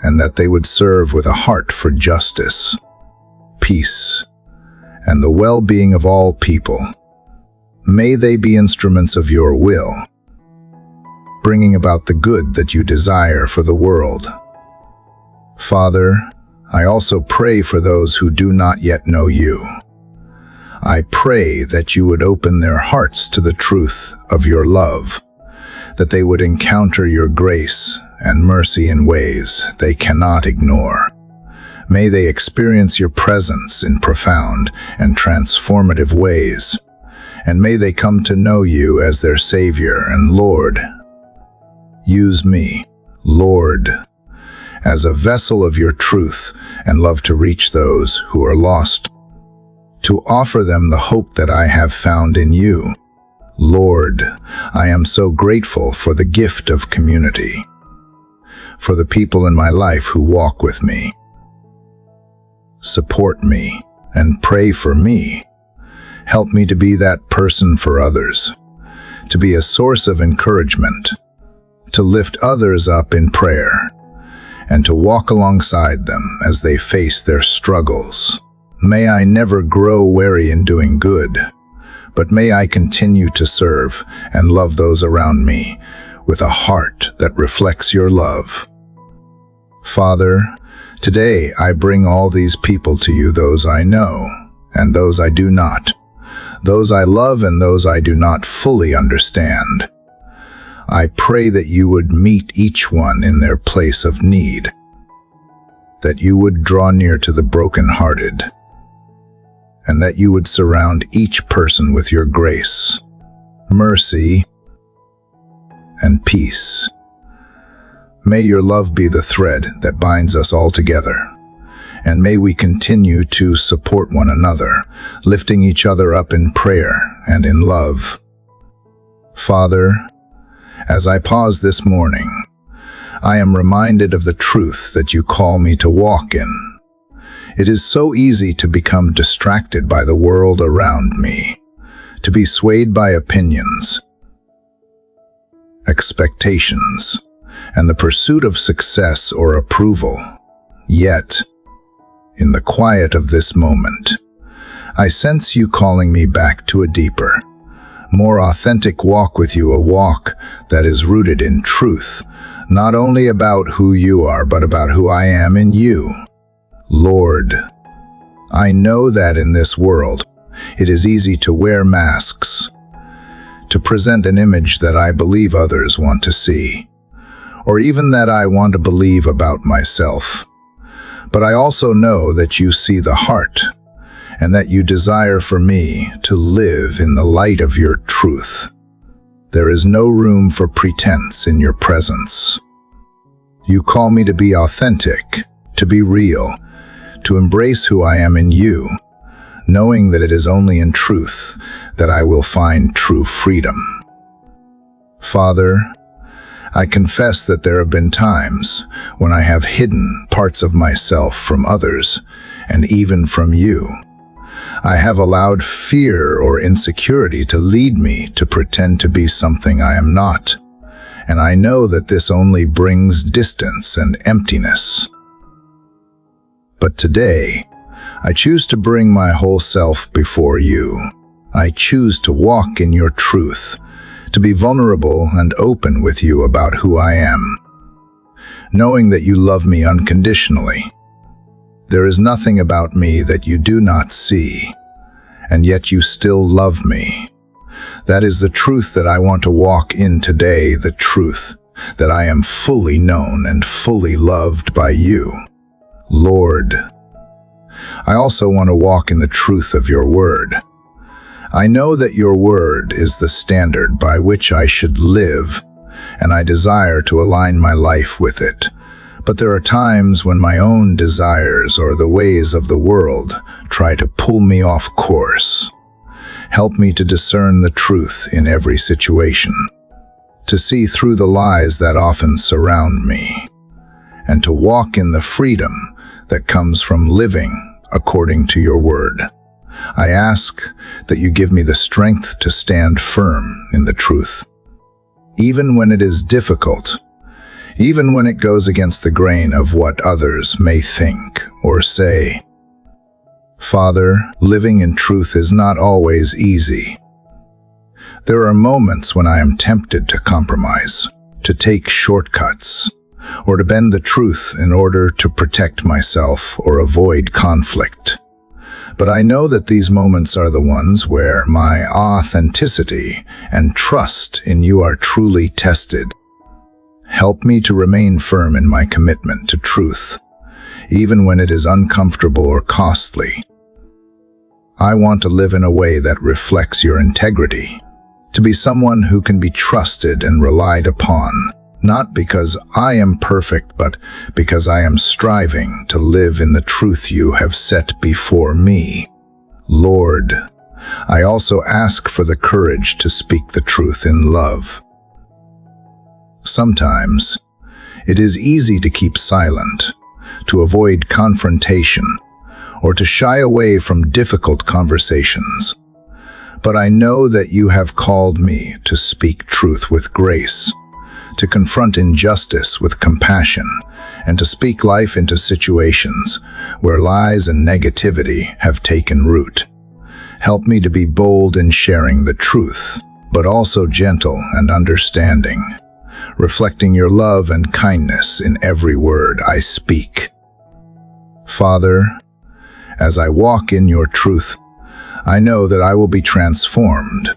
and that they would serve with a heart for justice, peace, and the well-being of all people. May they be instruments of your will, bringing about the good that you desire for the world. Father, I also pray for those who do not yet know you. I pray that you would open their hearts to the truth of your love, that they would encounter your grace and mercy in ways they cannot ignore. May they experience your presence in profound and transformative ways, and may they come to know you as their Savior and Lord. Use me, Lord, as a vessel of your truth and love to reach those who are lost, to offer them the hope that I have found in you. Lord, I am so grateful for the gift of community, for the people in my life who walk with me, support me, and pray for me. Help me to be that person for others, to be a source of encouragement, to lift others up in prayer, and to walk alongside them as they face their struggles. May I never grow weary in doing good, but may I continue to serve and love those around me with a heart that reflects your love. Father, today I bring all these people to you, those I know and those I do not, those I love and those I do not fully understand. I pray that you would meet each one in their place of need, that you would draw near to the brokenhearted, and that you would surround each person with your grace, mercy, and peace. May your love be the thread that binds us all together, and may we continue to support one another, lifting each other up in prayer and in love. Father, as I pause this morning, I am reminded of the truth that you call me to walk in. It is so easy to become distracted by the world around me, to be swayed by opinions, expectations, and the pursuit of success or approval. Yet, in the quiet of this moment, I sense you calling me back to a deeper, more authentic walk with you, a walk that is rooted in truth, not only about who you are, but about who I am in you. Lord, I know that in this world, it is easy to wear masks, to present an image that I believe others want to see, or even that I want to believe about myself. But I also know that you see the heart, and that you desire for me to live in the light of your truth. There is no room for pretense in your presence. You call me to be authentic, to be real, to embrace who I am in you, knowing that it is only in truth that I will find true freedom. Father, I confess that there have been times when I have hidden parts of myself from others, and even from you. I have allowed fear or insecurity to lead me to pretend to be something I am not, and I know that this only brings distance and emptiness. But today, I choose to bring my whole self before you. I choose to walk in your truth, to be vulnerable and open with you about who I am, knowing that you love me unconditionally. There is nothing about me that you do not see, and yet you still love me. That is the truth that I want to walk in today, the truth that I am fully known and fully loved by you, Lord. I also want to walk in the truth of your word. I know that your word is the standard by which I should live, and I desire to align my life with it. But there are times when my own desires or the ways of the world try to pull me off course. Help me to discern the truth in every situation, to see through the lies that often surround me, and to walk in the freedom that comes from living according to your word. I ask that you give me the strength to stand firm in the truth, even when it is difficult, even when it goes against the grain of what others may think or say. Father, living in truth is not always easy. There are moments when I am tempted to compromise, to take shortcuts, or to bend the truth in order to protect myself or avoid conflict. But I know that these moments are the ones where my authenticity and trust in you are truly tested. Help me to remain firm in my commitment to truth, even when it is uncomfortable or costly. I want to live in a way that reflects your integrity, to be someone who can be trusted and relied upon, not because I am perfect, but because I am striving to live in the truth you have set before me. Lord, I also ask for the courage to speak the truth in love. Sometimes, it is easy to keep silent, to avoid confrontation, or to shy away from difficult conversations. But I know that you have called me to speak truth with grace, to confront injustice with compassion, and to speak life into situations where lies and negativity have taken root. Help me to be bold in sharing the truth, but also gentle and understanding, reflecting your love and kindness in every word I speak. Father, as I walk in your truth, I know that I will be transformed.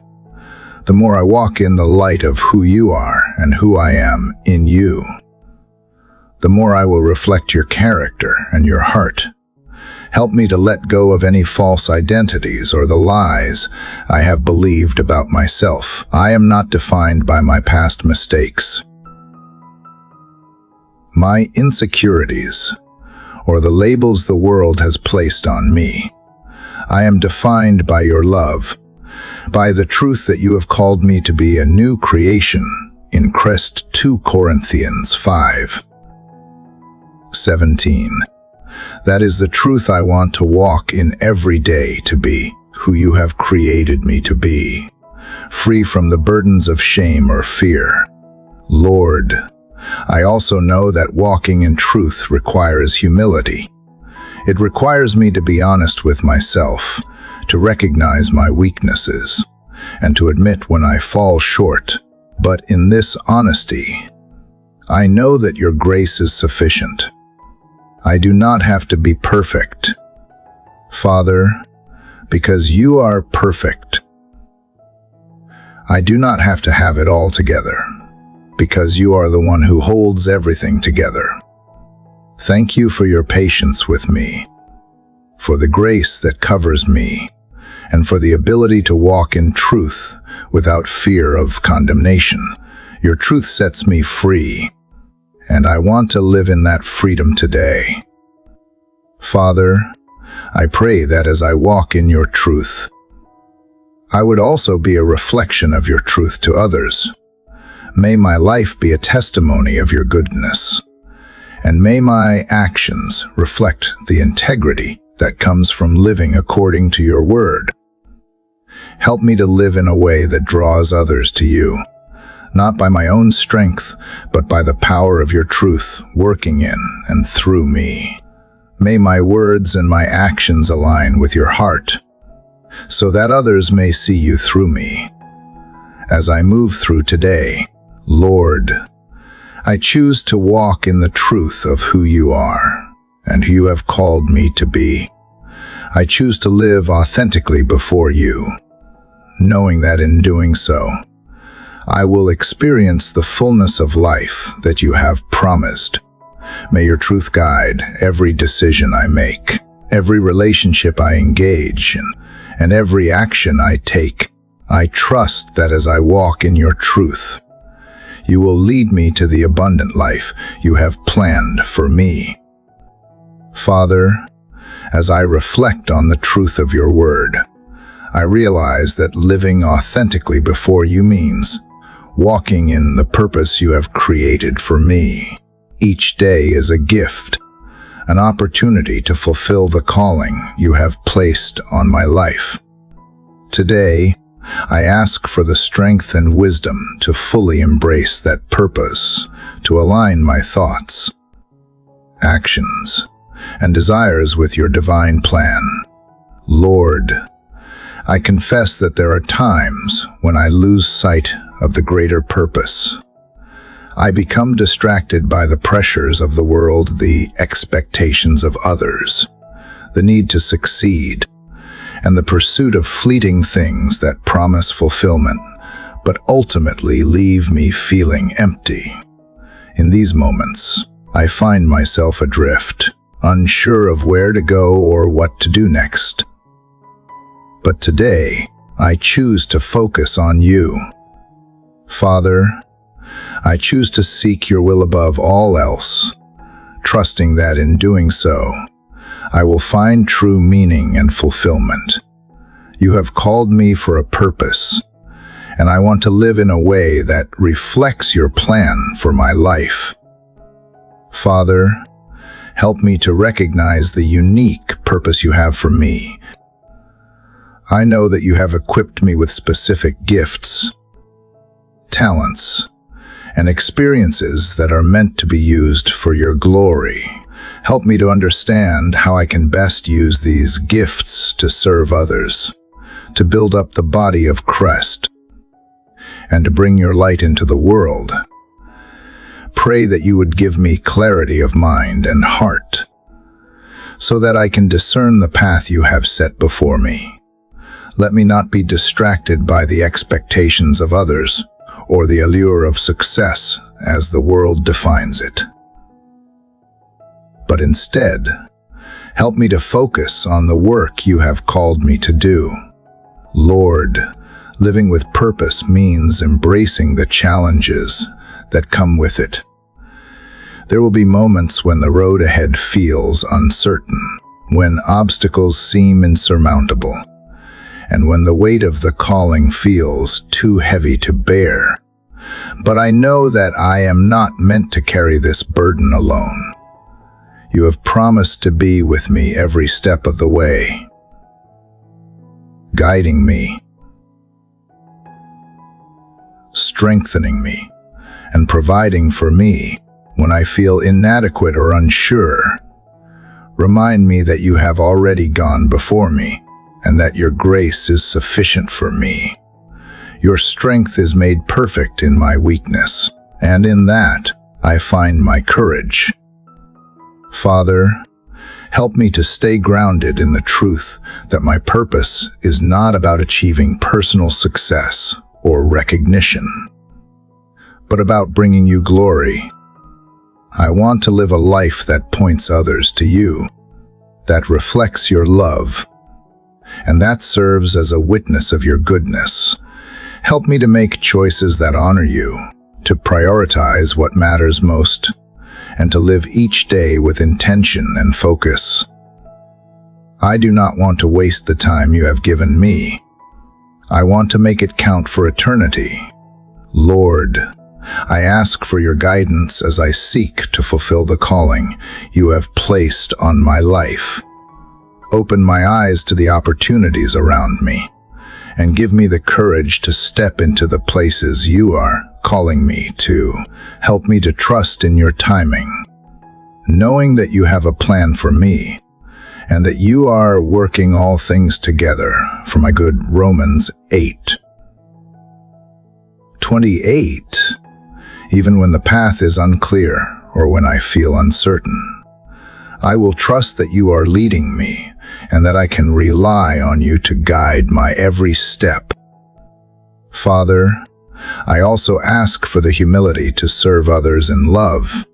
The more I walk in the light of who you are and who I am in you, the more I will reflect your character and your heart. Help me to let go of any false identities or the lies I have believed about myself. I am not defined by my past mistakes, my insecurities, or the labels the world has placed on me. I am defined by your love, by the truth that you have called me to be a new creation in Christ. 2 Corinthians 5:17. That is the truth I want to walk in every day, to be who you have created me to be, free from the burdens of shame or fear. Lord, I also know that walking in truth requires humility. It requires me to be honest with myself, to recognize my weaknesses, and to admit when I fall short. But in this honesty, I know that your grace is sufficient. I do not have to be perfect, Father, because you are perfect. I do not have to have it all together, because you are the one who holds everything together. Thank you for your patience with me, for the grace that covers me, and for the ability to walk in truth without fear of condemnation. Your truth sets me free, and I want to live in that freedom today. Father, I pray that as I walk in your truth, I would also be a reflection of your truth to others. May my life be a testimony of your goodness, and may my actions reflect the integrity that comes from living according to your word. Help me to live in a way that draws others to you, not by my own strength, but by the power of your truth working in and through me. May my words and my actions align with your heart, so that others may see you through me. As I move through today, Lord, I choose to walk in the truth of who you are and who you have called me to be. I choose to live authentically before you, knowing that in doing so, I will experience the fullness of life that you have promised. May your truth guide every decision I make, every relationship I engage in, and every action I take. I trust that as I walk in your truth, you will lead me to the abundant life you have planned for me. Father, as I reflect on the truth of your word, I realize that living authentically before you means walking in the purpose you have created for me. Each day is a gift, an opportunity to fulfill the calling you have placed on my life. Today, I ask for the strength and wisdom to fully embrace that purpose, to align my thoughts, actions, and desires with your divine plan. Lord, I confess that there are times when I lose sight of the greater purpose. I become distracted by the pressures of the world, the expectations of others, the need to succeed, and the pursuit of fleeting things that promise fulfillment, but ultimately leave me feeling empty. In these moments, I find myself adrift, unsure of where to go or what to do next. But today, I choose to focus on you. Father, I choose to seek your will above all else, trusting that in doing so, I will find true meaning and fulfillment. You have called me for a purpose, and I want to live in a way that reflects your plan for my life. Father, help me to recognize the unique purpose you have for me. I know that you have equipped me with specific gifts, talents, and experiences that are meant to be used for your glory. Help me to understand how I can best use these gifts to serve others, to build up the body of Christ, and to bring your light into the world. Pray that you would give me clarity of mind and heart, so that I can discern the path you have set before me. Let me not be distracted by the expectations of others, or the allure of success as the world defines it. But instead, help me to focus on the work you have called me to do. Lord, living with purpose means embracing the challenges that come with it. There will be moments when the road ahead feels uncertain, when obstacles seem insurmountable, and when the weight of the calling feels too heavy to bear. But I know that I am not meant to carry this burden alone. You have promised to be with me every step of the way, guiding me, strengthening me, and providing for me when I feel inadequate or unsure. Remind me that you have already gone before me, and that your grace is sufficient for me. Your strength is made perfect in my weakness, and in that I find my courage. Father, help me to stay grounded in the truth that my purpose is not about achieving personal success or recognition, but about bringing you glory. I want to live a life that points others to you, that reflects your love, and that serves as a witness of your goodness. Help me to make choices that honor you, to prioritize what matters most, and to live each day with intention and focus. I do not want to waste the time you have given me. I want to make it count for eternity. Lord, I ask for your guidance as I seek to fulfill the calling you have placed on my life. Open my eyes to the opportunities around me, and give me the courage to step into the places you are calling me to. Help me to trust in your timing, knowing that you have a plan for me, and that you are working all things together for my good. Romans 8:28. Even when the path is unclear or when I feel uncertain, I will trust that you are leading me and that I can rely on you to guide my every step. Father, I also ask for the humility to serve others in love.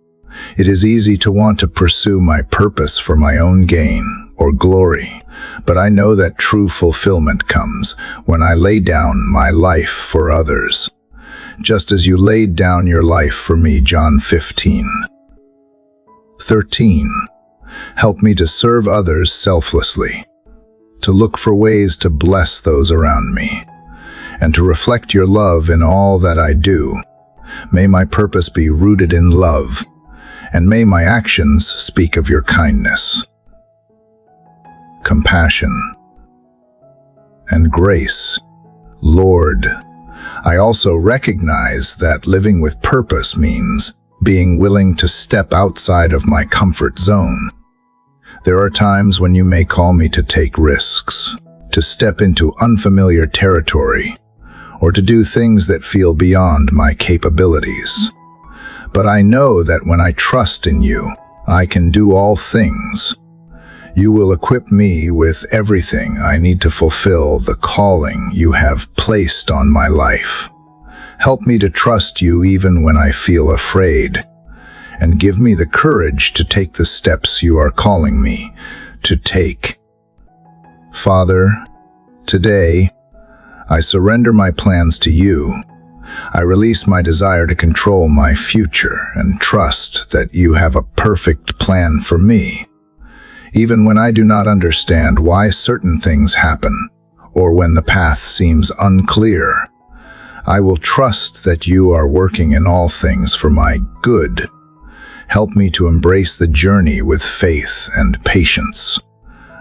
It is easy to want to pursue my purpose for my own gain or glory, but I know that true fulfillment comes when I lay down my life for others, just as you laid down your life for me. John 15:13. Help me to serve others selflessly, to look for ways to bless those around me, and to reflect your love in all that I do. May my purpose be rooted in love, and may my actions speak of your kindness, compassion, and grace. Lord, I also recognize that living with purpose means being willing to step outside of my comfort zone. There are times when you may call me to take risks, to step into unfamiliar territory, or to do things that feel beyond my capabilities. But I know that when I trust in you, I can do all things. You will equip me with everything I need to fulfill the calling you have placed on my life. Help me to trust you even when I feel afraid, and give me the courage to take the steps you are calling me to take. Father, today, I surrender my plans to you. I release my desire to control my future and trust that you have a perfect plan for me. Even when I do not understand why certain things happen, or when the path seems unclear, I will trust that you are working in all things for my good. Help me to embrace the journey with faith and patience,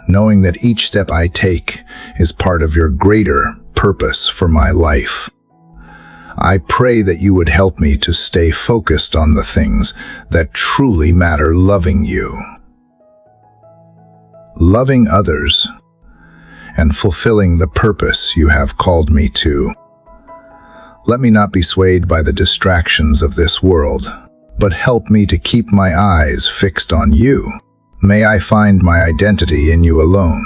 knowing that each step I take is part of your greater purpose for my life. I pray that you would help me to stay focused on the things that truly matter, loving you, loving others, and fulfilling the purpose you have called me to. Let me not be swayed by the distractions of this world, but help me to keep my eyes fixed on you. May I find my identity in you alone,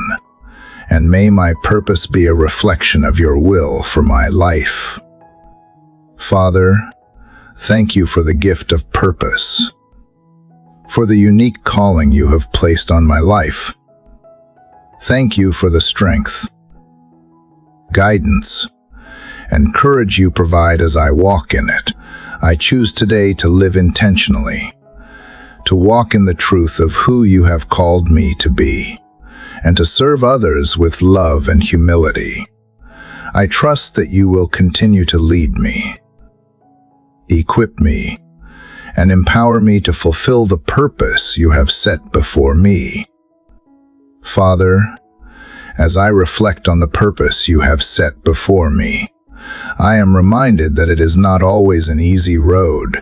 and may my purpose be a reflection of your will for my life. Father, thank you for the gift of purpose, for the unique calling you have placed on my life. Thank you for the strength, guidance, and courage you provide as I walk in it. I choose today to live intentionally, to walk in the truth of who you have called me to be, and to serve others with love and humility. I trust that you will continue to lead me, equip me, and empower me to fulfill the purpose you have set before me. Father, as I reflect on the purpose you have set before me, I am reminded that it is not always an easy road.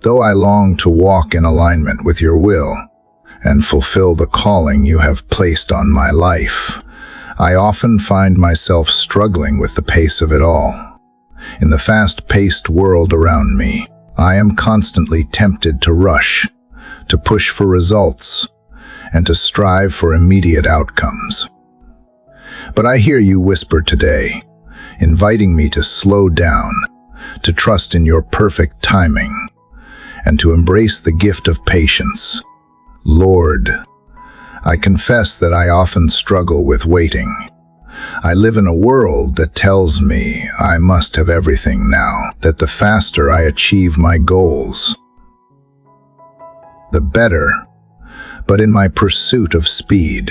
Though I long to walk in alignment with your will and fulfill the calling you have placed on my life, I often find myself struggling with the pace of it all. In the fast-paced world around me, I am constantly tempted to rush, to push for results, and to strive for immediate outcomes. But I hear you whisper today, inviting me to slow down, to trust in your perfect timing, and to embrace the gift of patience. Lord, I confess that I often struggle with waiting. I live in a world that tells me I must have everything now, that the faster I achieve my goals, the better. But in my pursuit of speed,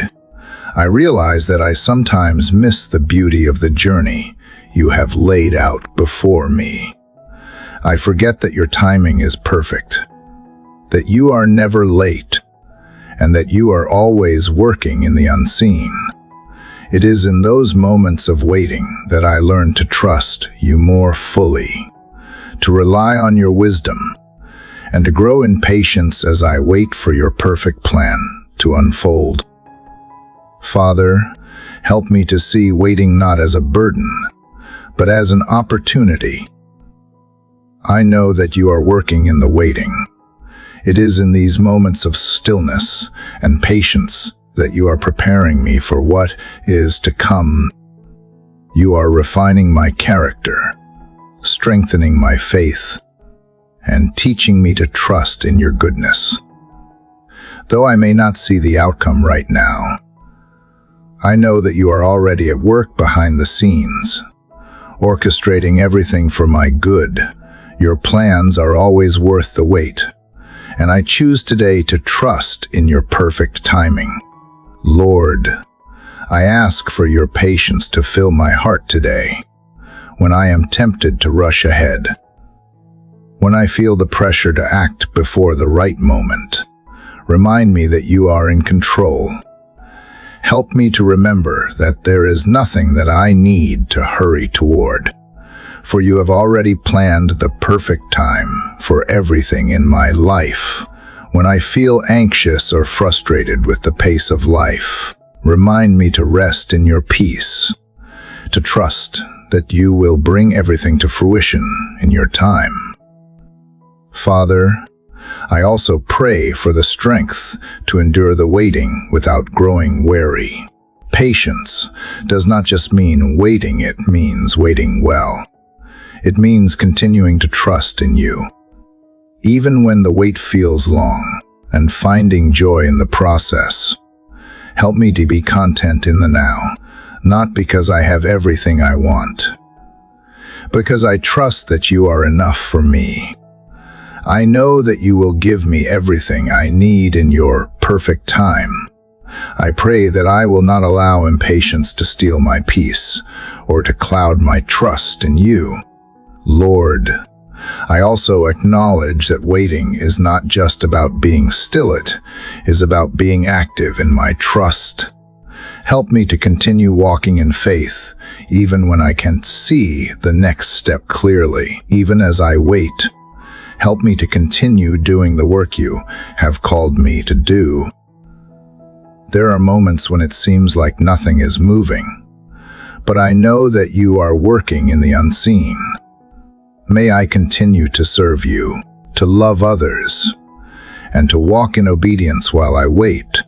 I realize that I sometimes miss the beauty of the journey you have laid out before me. I forget that your timing is perfect, that you are never late, and that you are always working in the unseen. It is in those moments of waiting that I learn to trust you more fully, to rely on your wisdom, and to grow in patience as I wait for your perfect plan to unfold. Father, help me to see waiting not as a burden, but as an opportunity. I know that you are working in the waiting, It is in these moments of stillness and patience that you are preparing me for what is to come. You are refining my character, strengthening my faith, and teaching me to trust in your goodness. Though I may not see the outcome right now, I know that you are already at work behind the scenes, orchestrating everything for my good. Your plans are always worth the wait, and I choose today to trust in your perfect timing. Lord, I ask for your patience to fill my heart today, when I am tempted to rush ahead, when I feel the pressure to act before the right moment. Remind me that you are in control. Help me to remember that there is nothing that I need to hurry toward, for you have already planned the perfect time for everything in my life. When I feel anxious or frustrated with the pace of life, remind me to rest in your peace, to trust that you will bring everything to fruition in your time. Father, I also pray for the strength to endure the waiting without growing weary. Patience does not just mean waiting, it means waiting well. It means continuing to trust in you, even when the wait feels long, and finding joy in the process. Help me to be content in the now, not because I have everything I want, because I trust that you are enough for me. I know that you will give me everything I need in your perfect time. I pray that I will not allow impatience to steal my peace or to cloud my trust in you. Lord, I also acknowledge that waiting is not just about being still, it is about being active in my trust. Help me to continue walking in faith, even when I can't see the next step clearly. Even as I wait, help me to continue doing the work you have called me to do. There are moments when it seems like nothing is moving, but I know that you are working in the unseen. May I continue to serve you, to love others, and to walk in obedience while I wait.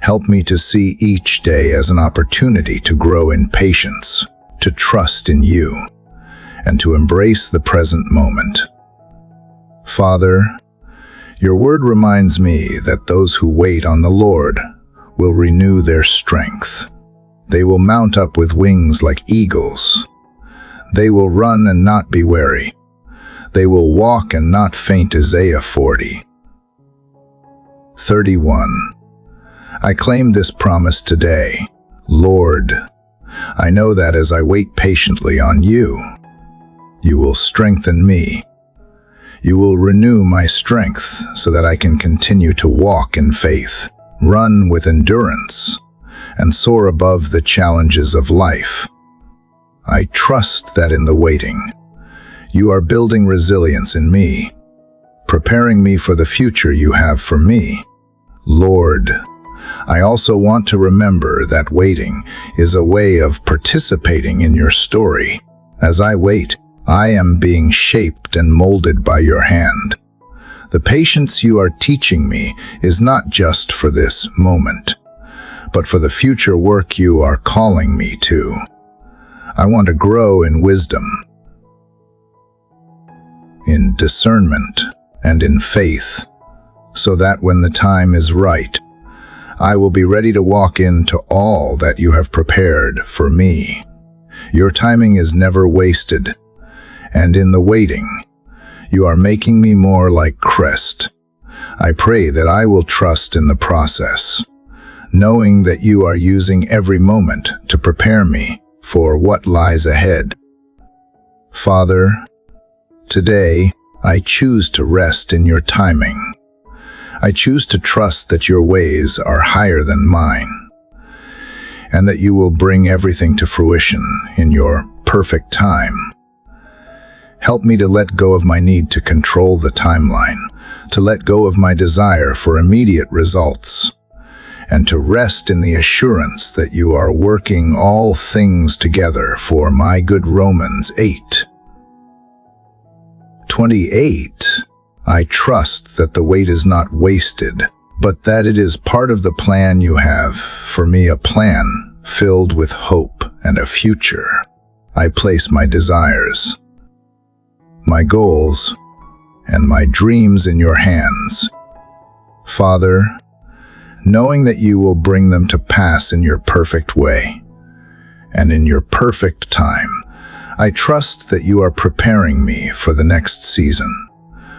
Help me to see each day as an opportunity to grow in patience, to trust in you, and to embrace the present moment. Father, your word reminds me that those who wait on the Lord will renew their strength. They will mount up with wings like eagles. They will run and not be weary. They will walk and not faint. Isaiah 40:31. I claim this promise today. Lord, I know that as I wait patiently on you, you will strengthen me. You will renew my strength so that I can continue to walk in faith, run with endurance, and soar above the challenges of life. I trust that in the waiting, you are building resilience in me, preparing me for the future you have for me. Lord, I also want to remember that waiting is a way of participating in your story. As I wait, I am being shaped and molded by your hand. The patience you are teaching me is not just for this moment, but for the future work you are calling me to. I want to grow in wisdom, in discernment, and in faith, so that when the time is right, I will be ready to walk into all that you have prepared for me. Your timing is never wasted, and in the waiting, you are making me more like Christ. I pray that I will trust in the process, knowing that you are using every moment to prepare me for what lies ahead. Father, today I choose to rest in your timing. I choose to trust that your ways are higher than mine, and that you will bring everything to fruition in your perfect time. Help me to let go of my need to control the timeline, to let go of my desire for immediate results, and to rest in the assurance that you are working all things together for my good. Romans 8:28. I trust that the wait is not wasted, but that it is part of the plan you have for me, a plan filled with hope and a future. I place my desires, my goals, and my dreams in your hands. Father, knowing that you will bring them to pass in your perfect way and in your perfect time, I trust that you are preparing me for the next season,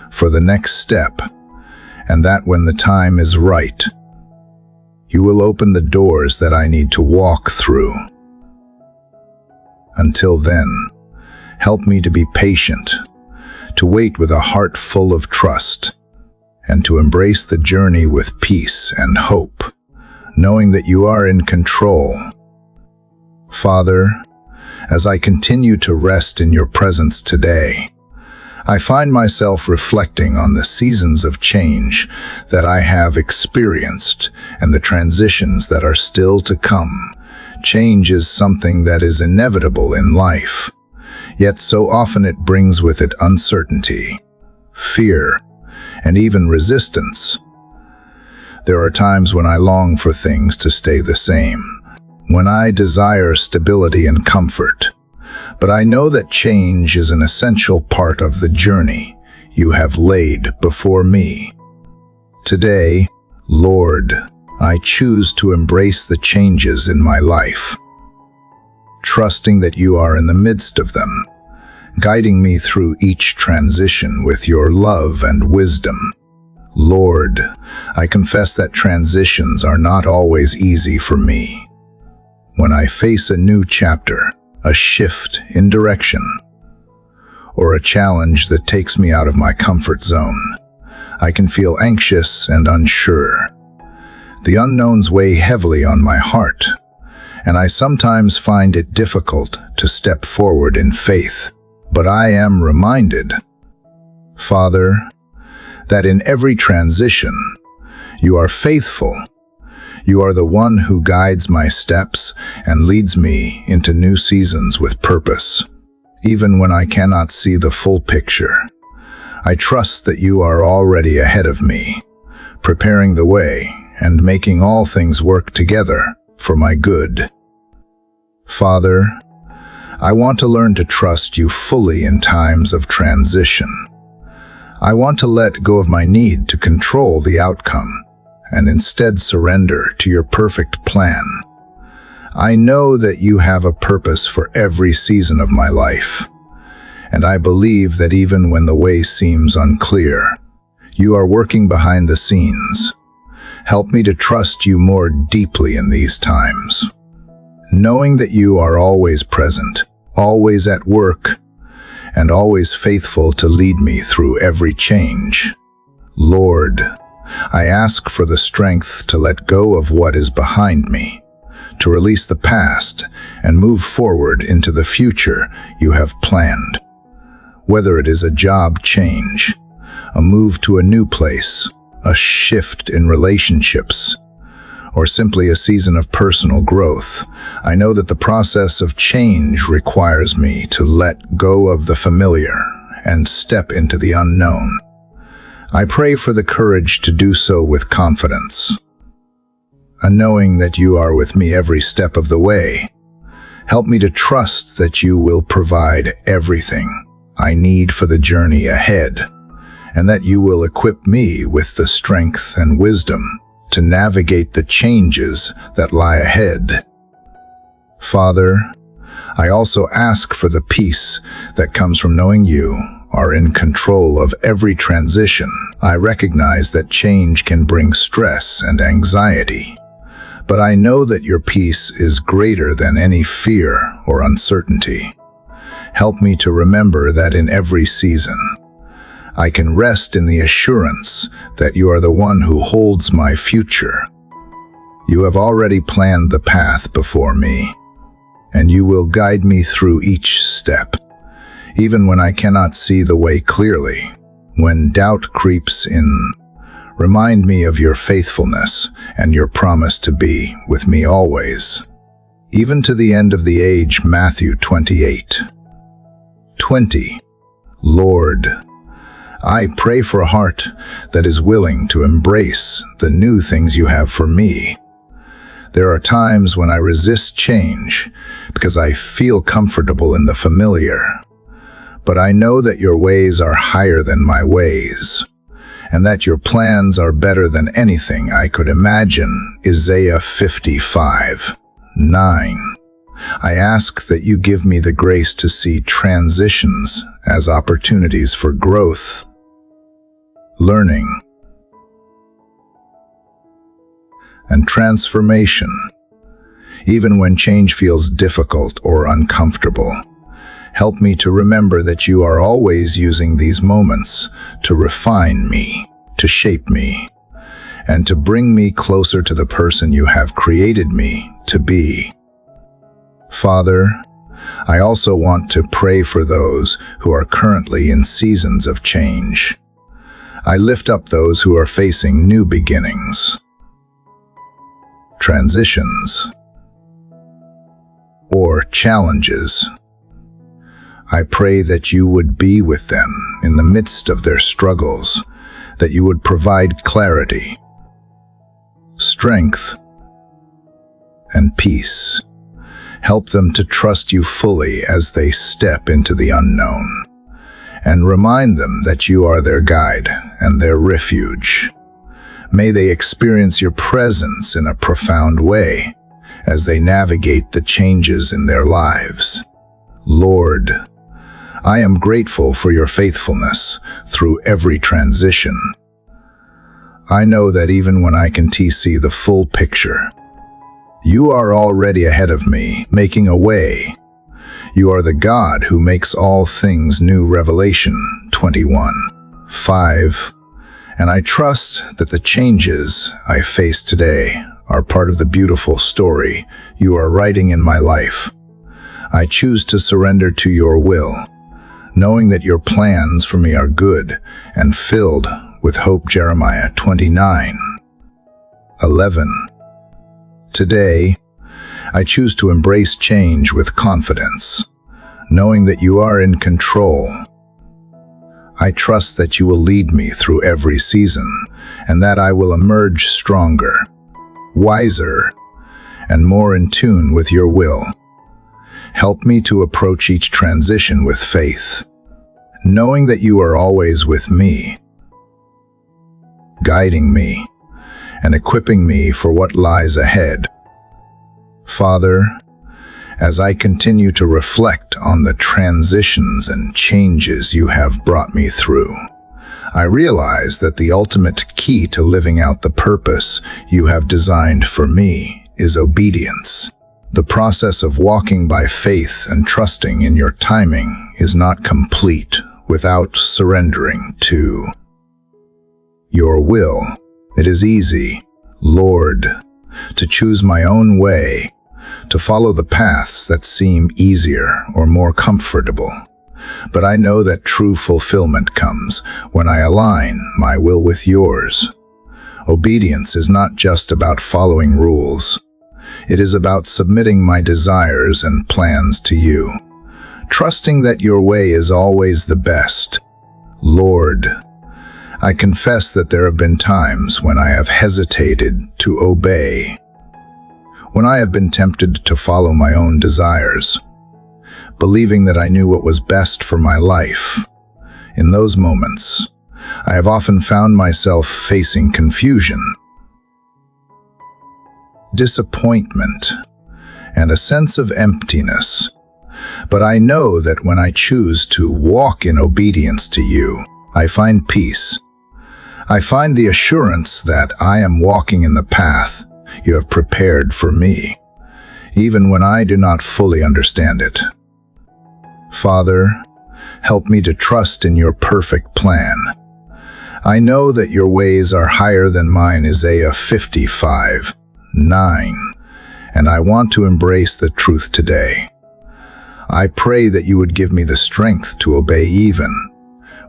for the next step, and that when the time is right, you will open the doors that I need to walk through. Until then, help me to be patient, to wait with a heart full of trust, and to embrace the journey with peace and hope, knowing that you are in control. Father, as I continue to rest in your presence today, I find myself reflecting on the seasons of change that I have experienced and the transitions that are still to come. Change is something that is inevitable in life, yet so often it brings with it uncertainty, fear, and even resistance. There are times when I long for things to stay the same, when I desire stability and comfort. But I know that change is an essential part of the journey you have laid before me. Today, Lord, I choose to embrace the changes in my life, trusting that you are in the midst of them, guiding me through each transition with your love and wisdom. Lord, I confess that transitions are not always easy for me. When I face a new chapter, a shift in direction, or a challenge that takes me out of my comfort zone, I can feel anxious and unsure. The unknowns weigh heavily on my heart, and I sometimes find it difficult to step forward in faith. But I am reminded, Father, that in every transition, you are faithful. You are the one who guides my steps and leads me into new seasons with purpose. Even when I cannot see the full picture, I trust that you are already ahead of me, preparing the way and making all things work together for my good. Father, I want to learn to trust you fully in times of transition. I want to let go of my need to control the outcome and instead surrender to your perfect plan. I know that you have a purpose for every season of my life, and I believe that even when the way seems unclear, you are working behind the scenes. Help me to trust you more deeply in these times, knowing that you are always present, always at work, and always faithful to lead me through every change. Lord, I ask for the strength to let go of what is behind me, to release the past and move forward into the future you have planned. Whether it is a job change, a move to a new place, a shift in relationships, or simply a season of personal growth, I know that the process of change requires me to let go of the familiar and step into the unknown. I pray for the courage to do so with confidence, a knowing that you are with me every step of the way. Help me to trust that you will provide everything I need for the journey ahead, and that you will equip me with the strength and wisdom to navigate the changes that lie ahead. Father, I also ask for the peace that comes from knowing you are in control of every transition. I recognize that change can bring stress and anxiety, but I know that your peace is greater than any fear or uncertainty. Help me to remember that in every season, I can rest in the assurance that you are the one who holds my future. You have already planned the path before me, and you will guide me through each step. Even when I cannot see the way clearly, when doubt creeps in, remind me of your faithfulness and your promise to be with me always, even to the end of the age. Matthew 28:20. Lord, I pray for a heart that is willing to embrace the new things you have for me. There are times when I resist change because I feel comfortable in the familiar. But I know that your ways are higher than my ways, and that your plans are better than anything I could imagine. Isaiah 55:9. I ask that you give me the grace to see transitions as opportunities for growth, learning, and transformation, even when change feels difficult or uncomfortable. Help me to remember that you are always using these moments to refine me, to shape me, and to bring me closer to the person you have created me to be. Father, I also want to pray for those who are currently in seasons of change. I lift up those who are facing new beginnings, transitions, or challenges. I pray that you would be with them in the midst of their struggles, that you would provide clarity, strength, and peace. Help them to trust you fully as they step into the unknown, and remind them that you are their guide and their refuge. May they experience your presence in a profound way as they navigate the changes in their lives. Lord, I am grateful for your faithfulness through every transition. I know that even when I can't see the full picture, you are already ahead of me, making a way. You are the God who makes all things new. Revelation 21:5. And I trust that the changes I face today are part of the beautiful story you are writing in my life. I choose to surrender to your will, knowing that your plans for me are good and filled with hope. Jeremiah 29:11. Today, I choose to embrace change with confidence, knowing that you are in control. I trust that you will lead me through every season, and that I will emerge stronger, wiser, and more in tune with your will. Help me to approach each transition with faith, knowing that you are always with me, guiding me, and equipping me for what lies ahead. Father, as I continue to reflect on the transitions and changes you have brought me through, I realize that the ultimate key to living out the purpose you have designed for me is obedience. The process of walking by faith and trusting in your timing is not complete without surrendering to your will. It is easy, Lord, to choose my own way, to follow the paths that seem easier or more comfortable. But I know that true fulfillment comes when I align my will with yours. Obedience is not just about following rules. It is about submitting my desires and plans to you, trusting that your way is always the best. Lord, I confess that there have been times when I have hesitated to obey, when I have been tempted to follow my own desires, believing that I knew what was best for my life. In those moments, I have often found myself facing confusion, disappointment, and a sense of emptiness. But I know that when I choose to walk in obedience to you, I find peace. I find the assurance that I am walking in the path you have prepared for me, even when I do not fully understand it. Father, help me to trust in your perfect plan. I know that your ways are higher than mine. Isaiah 55:9. And I want to embrace the truth today. I pray that you would give me the strength to obey even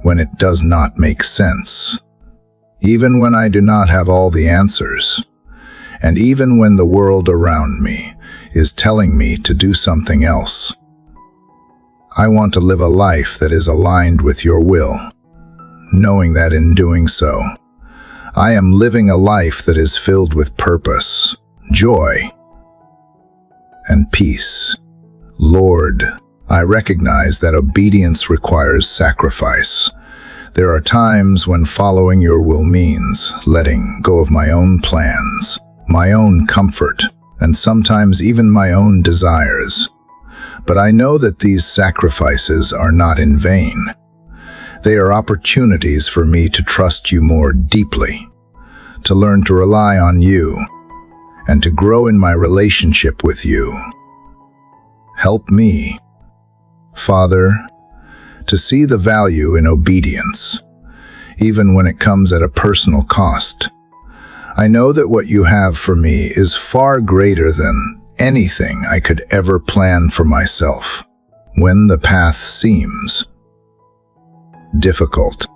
when it does not make sense, even when I do not have all the answers, and even when the world around me is telling me to do something else. I want to live a life that is aligned with your will, knowing that in doing so, I am living a life that is filled with purpose, joy, and peace. Lord, I recognize that obedience requires sacrifice. There are times when following your will means letting go of my own plans, my own comfort, and sometimes even my own desires. But I know that these sacrifices are not in vain. They are opportunities for me to trust you more deeply, to learn to rely on you, and to grow in my relationship with you. Help me, Father, to see the value in obedience, even when it comes at a personal cost. I know that what you have for me is far greater than anything I could ever plan for myself. When the path seems difficult,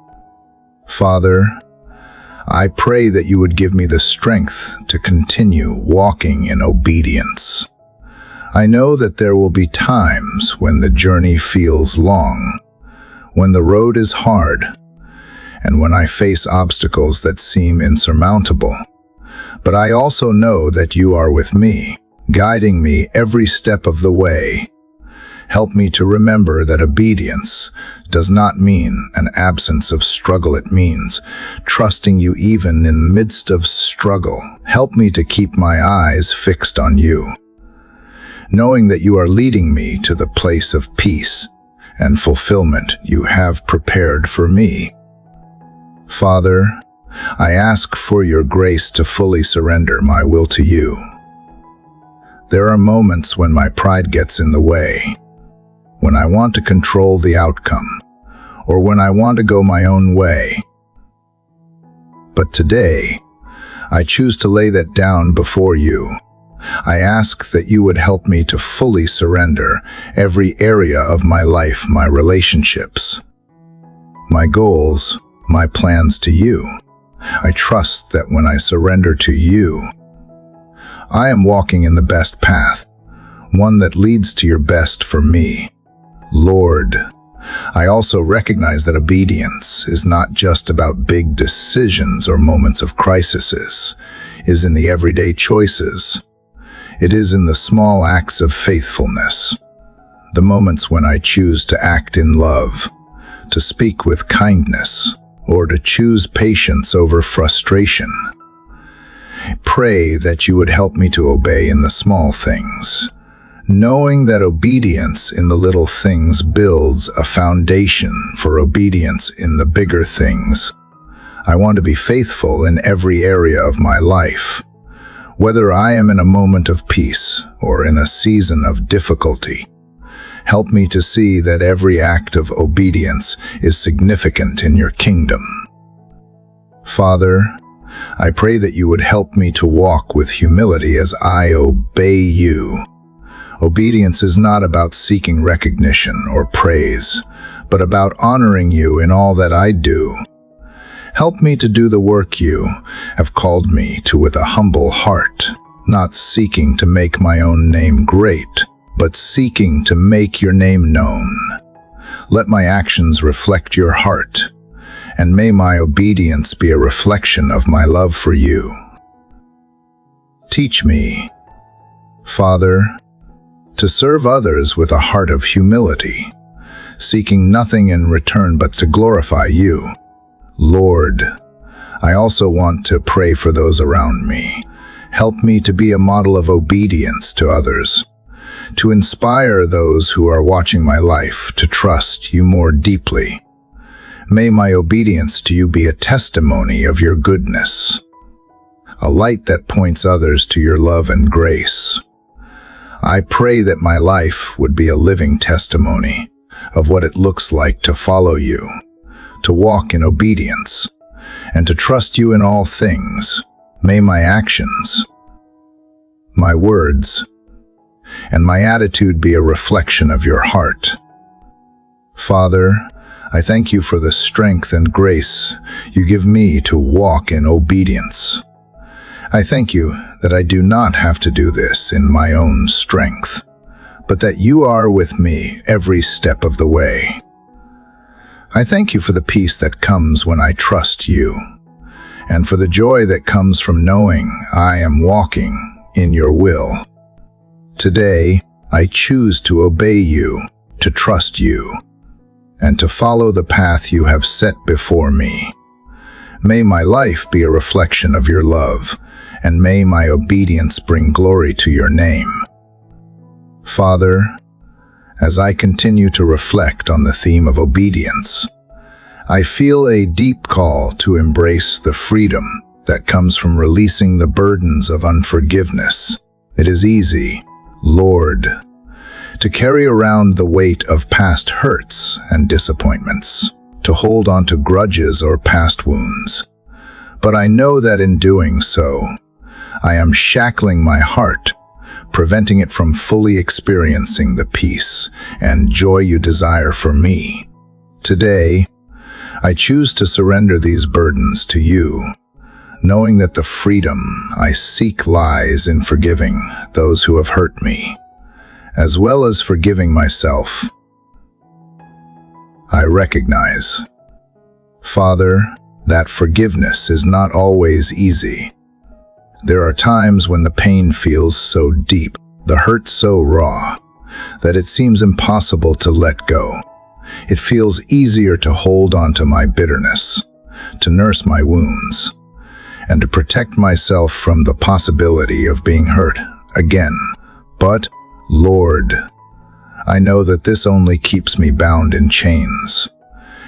Father, I pray that you would give me the strength to continue walking in obedience. I know that there will be times when the journey feels long, when the road is hard, and when I face obstacles that seem insurmountable. But I also know that you are with me, guiding me every step of the way. Help me to remember that obedience does not mean an absence of struggle. It means trusting you even in the midst of struggle. Help me to keep my eyes fixed on you, knowing that you are leading me to the place of peace and fulfillment you have prepared for me. Father, I ask for your grace to fully surrender my will to you. There are moments when my pride gets in the way, when I want to control the outcome, or when I want to go my own way. But today, I choose to lay that down before you. I ask that you would help me to fully surrender every area of my life, my relationships, my goals, my plans to you. I trust that when I surrender to you, I am walking in the best path, one that leads to your best for me. Lord, I also recognize that obedience is not just about big decisions or moments of crises. It is in the everyday choices. It is in the small acts of faithfulness, the moments when I choose to act in love, to speak with kindness, or to choose patience over frustration. Pray that you would help me to obey in the small things, knowing that obedience in the little things builds a foundation for obedience in the bigger things. I want to be faithful in every area of my life, whether I am in a moment of peace or in a season of difficulty. Help me to see that every act of obedience is significant in your kingdom. Father, I pray that you would help me to walk with humility as I obey you. Obedience is not about seeking recognition or praise, but about honoring you in all that I do. Help me to do the work you have called me to with a humble heart, not seeking to make my own name great, but seeking to make your name known. Let my actions reflect your heart, and may my obedience be a reflection of my love for you. Teach me, Father, to serve others with a heart of humility, seeking nothing in return but to glorify you. Lord, I also want to pray for those around me. Help me to be a model of obedience to others, to inspire those who are watching my life to trust you more deeply. May my obedience to you be a testimony of your goodness, a light that points others to your love and grace. I pray that my life would be a living testimony of what it looks like to follow you, to walk in obedience, and to trust you in all things. May my actions, my words, and my attitude be a reflection of your heart. Father, I thank you for the strength and grace you give me to walk in obedience. I thank you that I do not have to do this in my own strength, but that you are with me every step of the way. I thank you for the peace that comes when I trust you, and for the joy that comes from knowing I am walking in your will. Today, I choose to obey you, to trust you, and to follow the path you have set before me. May my life be a reflection of your love, and may my obedience bring glory to your name. Father, as I continue to reflect on the theme of obedience, I feel a deep call to embrace the freedom that comes from releasing the burdens of unforgiveness. It is easy, Lord, to carry around the weight of past hurts and disappointments, to hold on to grudges or past wounds. But I know that in doing so, I am shackling my heart, preventing it from fully experiencing the peace and joy you desire for me. Today, I choose to surrender these burdens to you, knowing that the freedom I seek lies in forgiving those who have hurt me, as well as forgiving myself. I recognize, Father, that forgiveness is not always easy. There are times when the pain feels so deep, the hurt so raw, that it seems impossible to let go. It feels easier to hold on to my bitterness, to nurse my wounds, and to protect myself from the possibility of being hurt again. But, Lord, I know that this only keeps me bound in chains,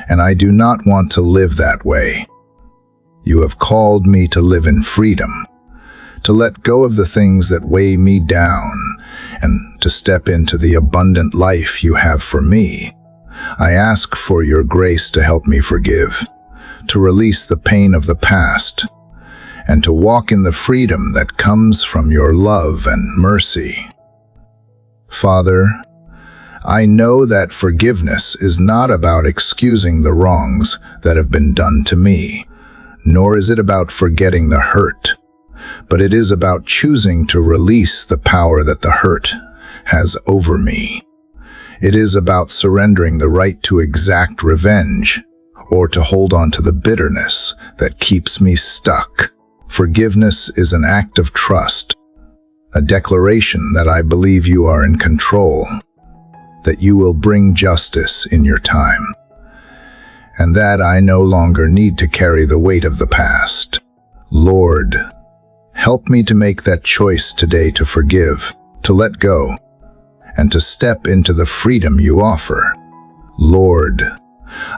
and I do not want to live that way. You have called me to live in freedom, to let go of the things that weigh me down, and to step into the abundant life you have for me. I ask for your grace to help me forgive, to release the pain of the past, and to walk in the freedom that comes from your love and mercy. Father, I know that forgiveness is not about excusing the wrongs that have been done to me, nor is it about forgetting the hurt, but it is about choosing to release the power that the hurt has over me. It is about surrendering the right to exact revenge, or to hold on to the bitterness that keeps me stuck. Forgiveness is an act of trust, a declaration that I believe you are in control, that you will bring justice in your time, and that I no longer need to carry the weight of the past. Lord, help me to make that choice today, to forgive, to let go, and to step into the freedom you offer. Lord,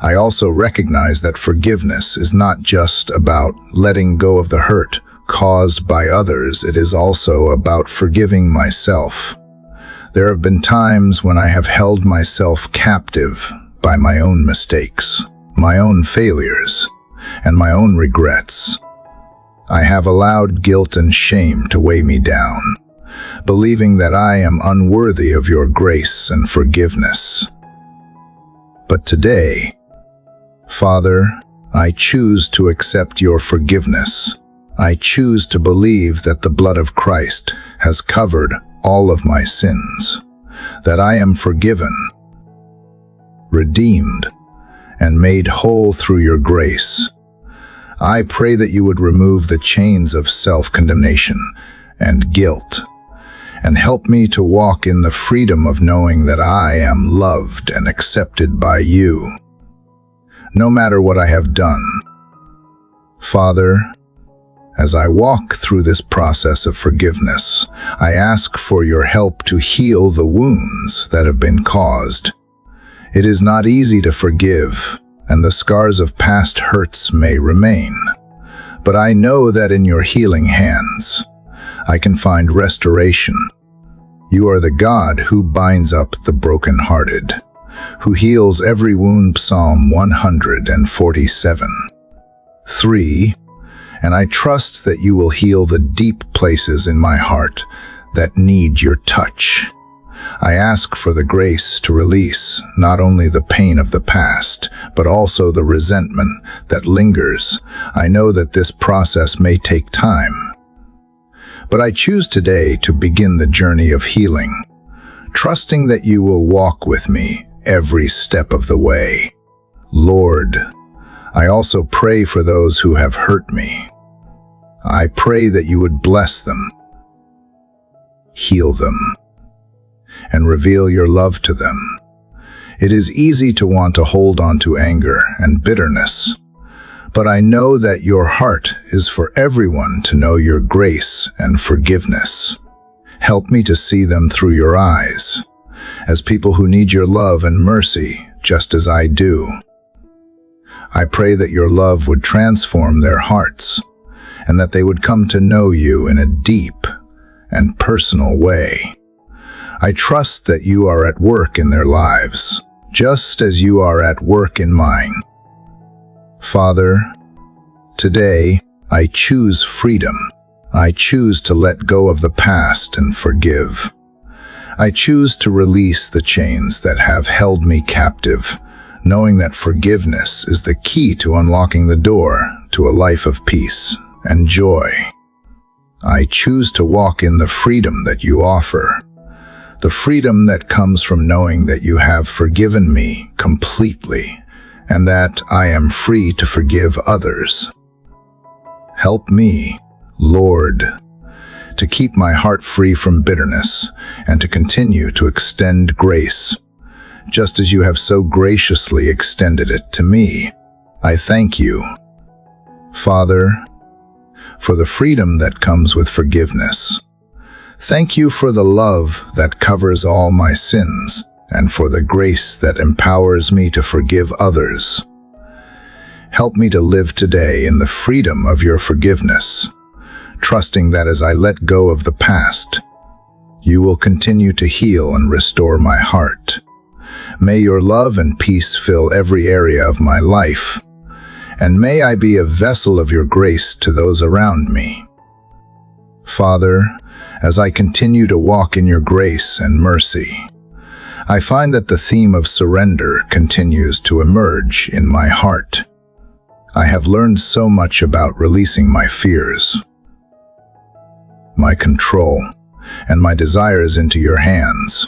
I also recognize that forgiveness is not just about letting go of the hurt caused by others. It is also about forgiving myself. There have been times when I have held myself captive by my own mistakes, my own failures, and my own regrets. I have allowed guilt and shame to weigh me down, believing that I am unworthy of your grace and forgiveness. But today, Father, I choose to accept your forgiveness. I choose to believe that the blood of Christ has covered all of my sins, that I am forgiven, redeemed, and made whole through your grace. I pray that you would remove the chains of self-condemnation and guilt, and help me to walk in the freedom of knowing that I am loved and accepted by you, no matter what I have done. Father, as I walk through this process of forgiveness, I ask for your help to heal the wounds that have been caused. It is not easy to forgive, and the scars of past hurts may remain, but I know that in your healing hands, I can find restoration. You are the God who binds up the brokenhearted, who heals every wound. Psalm 147:3. And I trust that you will heal the deep places in my heart that need your touch. I ask for the grace to release not only the pain of the past, but also the resentment that lingers. I know that this process may take time, but I choose today to begin the journey of healing, trusting that you will walk with me every step of the way. Lord, I also pray for those who have hurt me. I pray that you would bless them, heal them, and reveal your love to them. It is easy to want to hold on to anger and bitterness, but I know that your heart is for everyone to know your grace and forgiveness. Help me to see them through your eyes, as people who need your love and mercy, just as I do. I pray that your love would transform their hearts, and that they would come to know you in a deep and personal way. I trust that you are at work in their lives, just as you are at work in mine. Father, today I choose freedom. I choose to let go of the past and forgive. I choose to release the chains that have held me captive, knowing that forgiveness is the key to unlocking the door to a life of peace and joy. I choose to walk in the freedom that you offer, the freedom that comes from knowing that you have forgiven me completely and that I am free to forgive others. Help me, Lord, to keep my heart free from bitterness and to continue to extend grace, just as you have so graciously extended it to me. I thank you, Father, for the freedom that comes with forgiveness. Thank you for the love that covers all my sins and for the grace that empowers me to forgive others. Help me to live today in the freedom of your forgiveness, trusting that as I let go of the past, you will continue to heal and restore my heart. May your love and peace fill every area of my life, and may I be a vessel of your grace to those around me. Father, as I continue to walk in your grace and mercy, I find that the theme of surrender continues to emerge in my heart. I have learned so much about releasing my fears, my control, and my desires into your hands.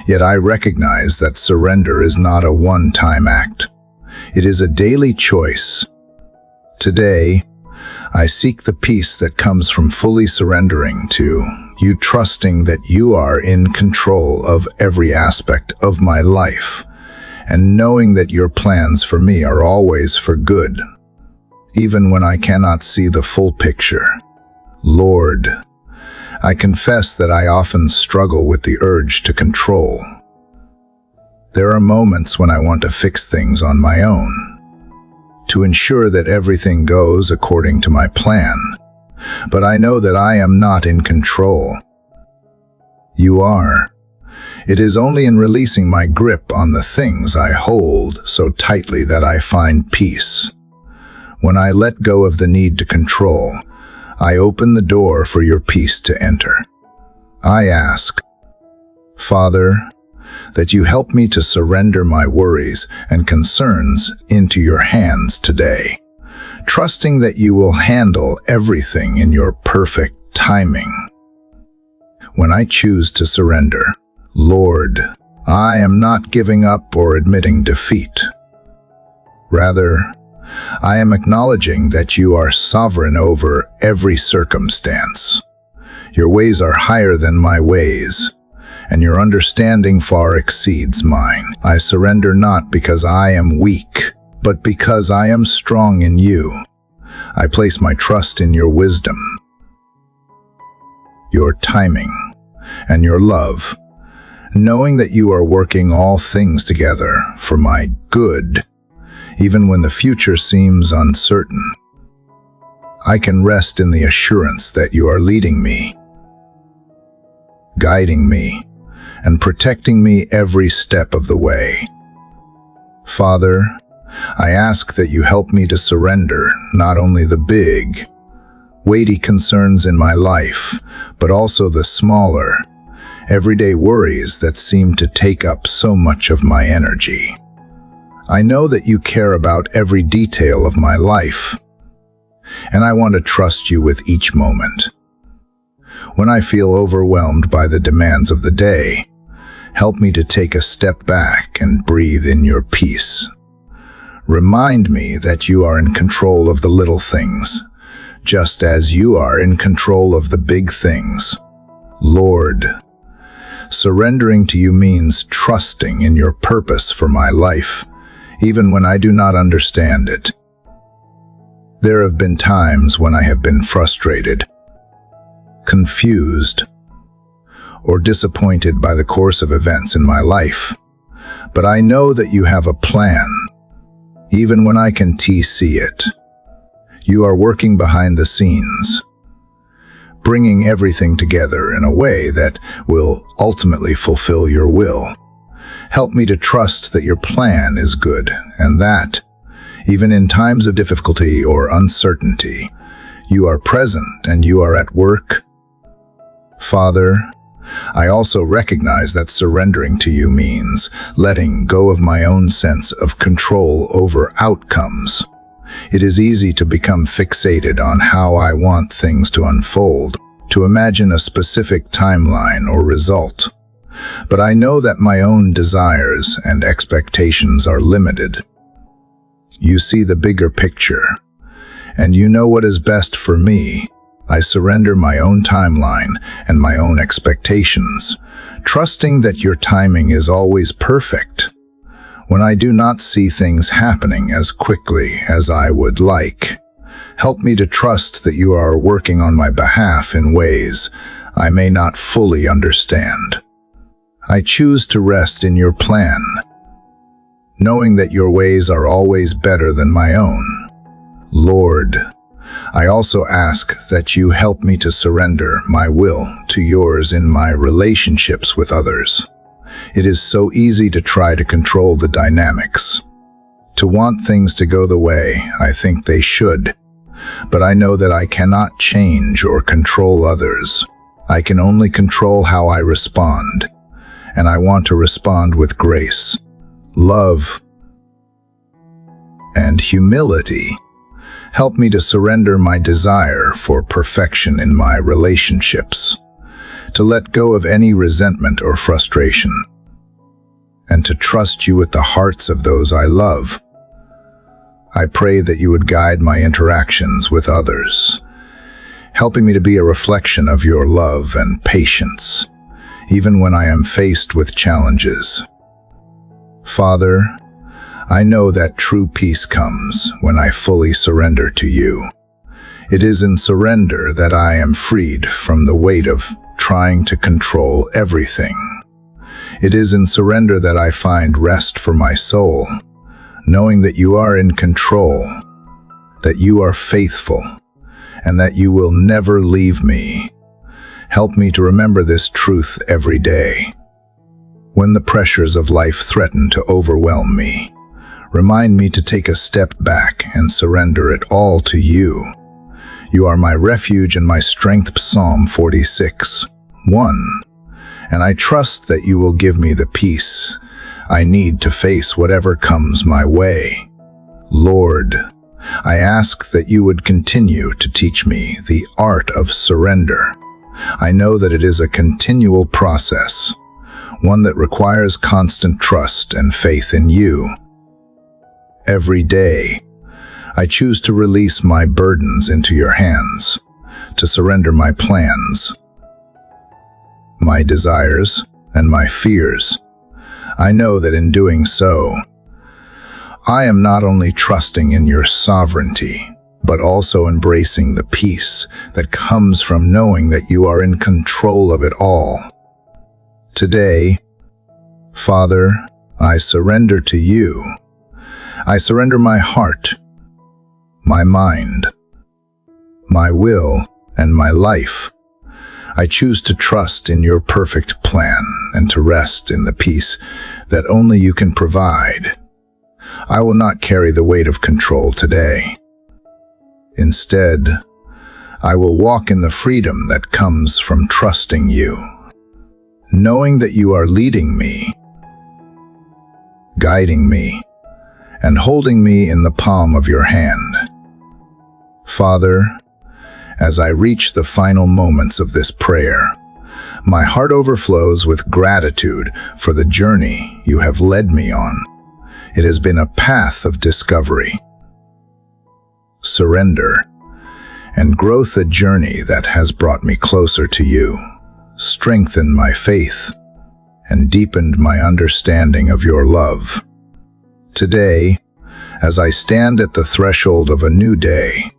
Yet I recognize that surrender is not a one-time act. It is a daily choice. Today, I seek the peace that comes from fully surrendering to you, trusting that you are in control of every aspect of my life, and knowing that your plans for me are always for good, even when I cannot see the full picture. Lord, I confess that I often struggle with the urge to control. There are moments when I want to fix things on my own, to ensure that everything goes according to my plan. But I know that I am not in control. You are. It is only in releasing my grip on the things I hold so tightly that I find peace. When I let go of the need to control, I open the door for your peace to enter. I ask, Father, that you help me to surrender my worries and concerns into your hands today, trusting that you will handle everything in your perfect timing. When I choose to surrender, Lord, I am not giving up or admitting defeat. Rather, I am acknowledging that you are sovereign over every circumstance. Your ways are higher than my ways, and your understanding far exceeds mine. I surrender not because I am weak, but because I am strong in you. I place my trust in your wisdom, your timing, and your love, knowing that you are working all things together for my good, even when the future seems uncertain. I can rest in the assurance that you are leading me, guiding me, and protecting me every step of the way. Father, I ask that you help me to surrender not only the big, weighty concerns in my life, but also the smaller, everyday worries that seem to take up so much of my energy. I know that you care about every detail of my life, and I want to trust you with each moment. When I feel overwhelmed by the demands of the day, help me to take a step back and breathe in your peace, Remind me that you are in control of the little things, just as you are in control of the big things. Lord, surrendering to you means trusting in your purpose for my life, even when I do not understand it. There have been times when I have been frustrated, confused, or disappointed by the course of events in my life. But I know that you have a plan, even when I can't see it. You are working behind the scenes, bringing everything together in a way that will ultimately fulfill your will. Help me to trust that your plan is good, and that, even in times of difficulty or uncertainty, you are present and you are at work. Father, I also recognize that surrendering to you means letting go of my own sense of control over outcomes. It is easy to become fixated on how I want things to unfold, to imagine a specific timeline or result. But I know that my own desires and expectations are limited. You see the bigger picture, and you know what is best for me. I surrender my own timeline and my own expectations, trusting that your timing is always perfect. When I do not see things happening as quickly as I would like, help me to trust that you are working on my behalf in ways I may not fully understand. I choose to rest in your plan, knowing that your ways are always better than my own. Lord, I also ask that you help me to surrender my will to yours in my relationships with others. It is so easy to try to control the dynamics, to want things to go the way I think they should. But I know that I cannot change or control others. I can only control how I respond, and I want to respond with grace, love, and humility. Help me to surrender my desire for perfection in my relationships, to let go of any resentment or frustration, and to trust you with the hearts of those I love. I pray that you would guide my interactions with others, helping me to be a reflection of your love and patience, even when I am faced with challenges. Father, I know that true peace comes when I fully surrender to you. It is in surrender that I am freed from the weight of trying to control everything. It is in surrender that I find rest for my soul, knowing that you are in control, that you are faithful, and that you will never leave me. Help me to remember this truth every day. When the pressures of life threaten to overwhelm me, remind me to take a step back and surrender it all to you. You are my refuge and my strength. Psalm 46:1. And I trust that you will give me the peace I need to face whatever comes my way. Lord, I ask that you would continue to teach me the art of surrender. I know that it is a continual process, one that requires constant trust and faith in you. Every day, I choose to release my burdens into your hands, to surrender my plans, my desires, and my fears. I know that in doing so, I am not only trusting in your sovereignty, but also embracing the peace that comes from knowing that you are in control of it all. Today, Father, I surrender to you. I surrender my heart, my mind, my will, and my life. I choose to trust in your perfect plan and to rest in the peace that only you can provide. I will not carry the weight of control today. Instead, I will walk in the freedom that comes from trusting you, knowing that you are leading me, guiding me, and holding me in the palm of your hand. Father, as I reach the final moments of this prayer, my heart overflows with gratitude for the journey you have led me on. It has been a path of discovery, surrender, and growth, a journey that has brought me closer to you, strengthened my faith, and deepened my understanding of your love. Today, as I stand at the threshold of a new day,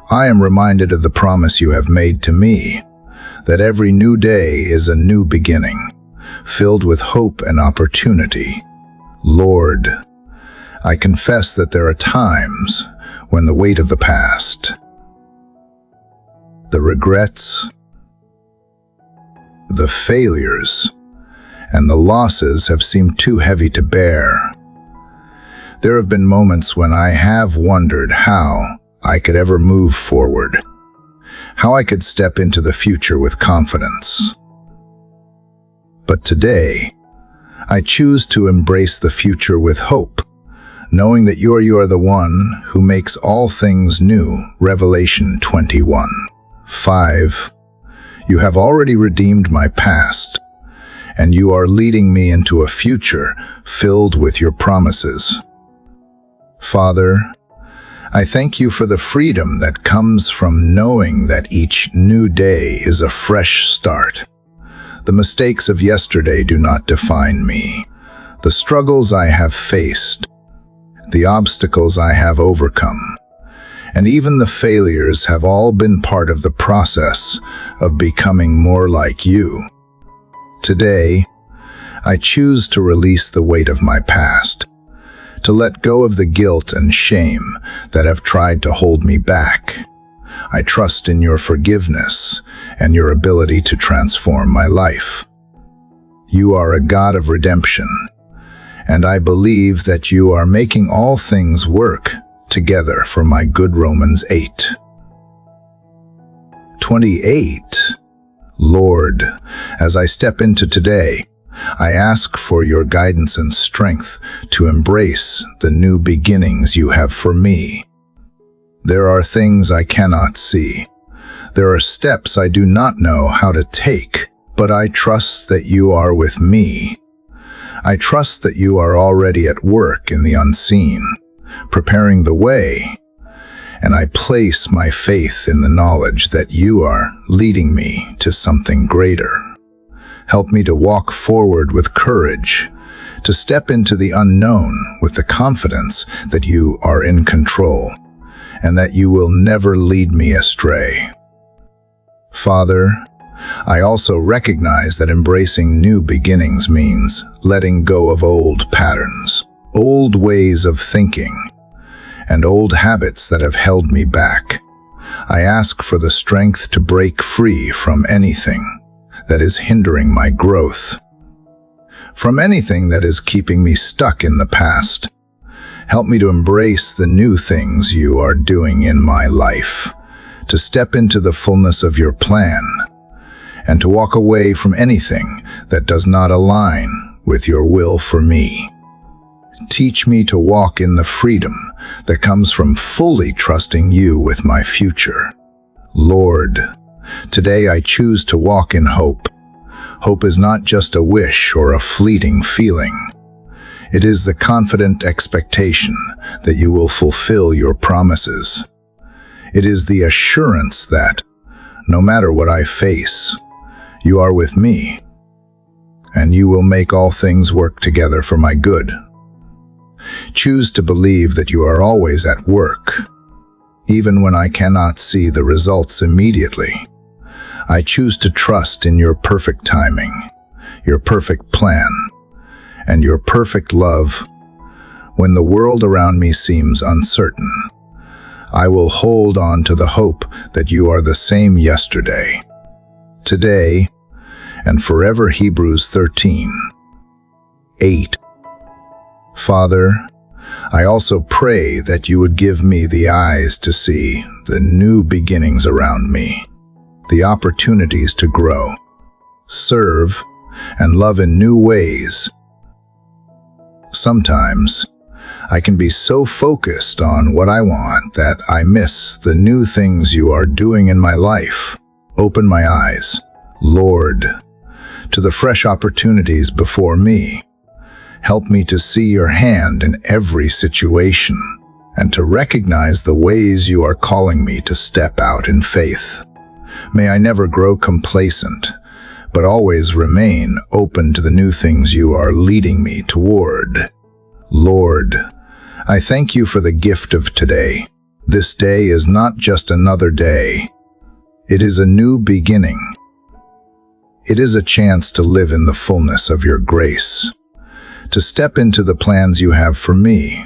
I am reminded of the promise you have made to me, that every new day is a new beginning, filled with hope and opportunity. Lord, I confess that there are times when the weight of the past, the regrets, the failures, and the losses have seemed too heavy to bear. There have been moments when I have wondered how I could ever move forward, how I could step into the future with confidence. But today, I choose to embrace the future with hope, knowing that you are the one who makes all things new. Revelation 21:5. You have already redeemed my past, and you are leading me into a future filled with your promises. Father, I thank you for the freedom that comes from knowing that each new day is a fresh start. The mistakes of yesterday do not define me. The struggles I have faced, the obstacles I have overcome, and even the failures have all been part of the process of becoming more like you. Today, I choose to release the weight of my past, to let go of the guilt and shame that have tried to hold me back. I trust in your forgiveness and your ability to transform my life. You are a God of redemption, and I believe that you are making all things work together for my good. Romans 8:28. Lord, as I step into today, I ask for your guidance and strength to embrace the new beginnings you have for me. There are things I cannot see. There are steps I do not know how to take, but I trust that you are with me. I trust that you are already at work in the unseen, preparing the way, and I place my faith in the knowledge that you are leading me to something greater. Help me to walk forward with courage, to step into the unknown with the confidence that you are in control, and that you will never lead me astray. Father, I also recognize that embracing new beginnings means letting go of old patterns, old ways of thinking, and old habits that have held me back. I ask for the strength to break free from anything that is hindering my growth, from anything that is keeping me stuck in the past. Help me to embrace the new things you are doing in my life, to step into the fullness of your plan, and to walk away from anything that does not align with your will for me. Teach me to walk in the freedom that comes from fully trusting you with my future. Lord, today I choose to walk in hope. Hope is not just a wish or a fleeting feeling. It is the confident expectation that you will fulfill your promises. It is the assurance that, no matter what I face, you are with me, and you will make all things work together for my good. Choose to believe that you are always at work, even when I cannot see the results immediately. I choose to trust in your perfect timing, your perfect plan, and your perfect love. When the world around me seems uncertain, I will hold on to the hope that you are the same yesterday, today, and forever. Hebrews 13:8. Father, I also pray that you would give me the eyes to see the new beginnings around me, the opportunities to grow, serve, and love in new ways. Sometimes, I can be so focused on what I want that I miss the new things you are doing in my life. Open my eyes, Lord, to the fresh opportunities before me. Help me to see your hand in every situation and to recognize the ways you are calling me to step out in faith. May I never grow complacent, but always remain open to the new things you are leading me toward. Lord, I thank you for the gift of today. This day is not just another day. It is a new beginning. It is a chance to live in the fullness of your grace, to step into the plans you have for me,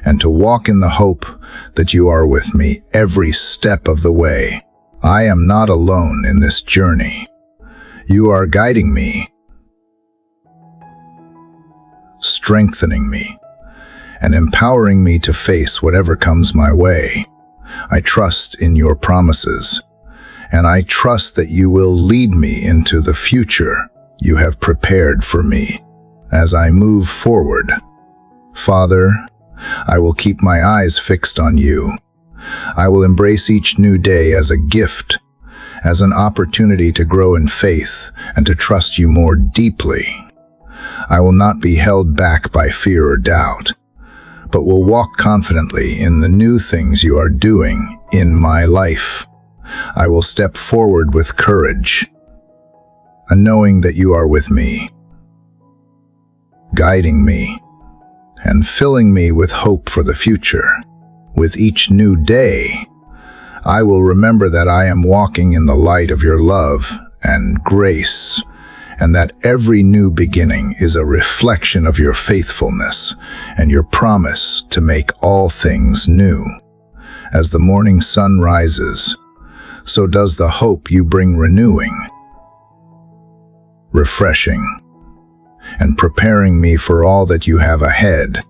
and to walk in the hope that you are with me every step of the way. I am not alone in this journey. You are guiding me, strengthening me, and empowering me to face whatever comes my way. I trust in your promises, and I trust that you will lead me into the future you have prepared for me as I move forward. Father, I will keep my eyes fixed on you. I will embrace each new day as a gift, as an opportunity to grow in faith and to trust you more deeply. I will not be held back by fear or doubt, but will walk confidently in the new things you are doing in my life. I will step forward with courage, a knowing that you are with me, guiding me, and filling me with hope for the future. With each new day, I will remember that I am walking in the light of your love and grace, and that every new beginning is a reflection of your faithfulness and your promise to make all things new. As the morning sun rises, so does the hope you bring, renewing, refreshing, and preparing me for all that you have ahead.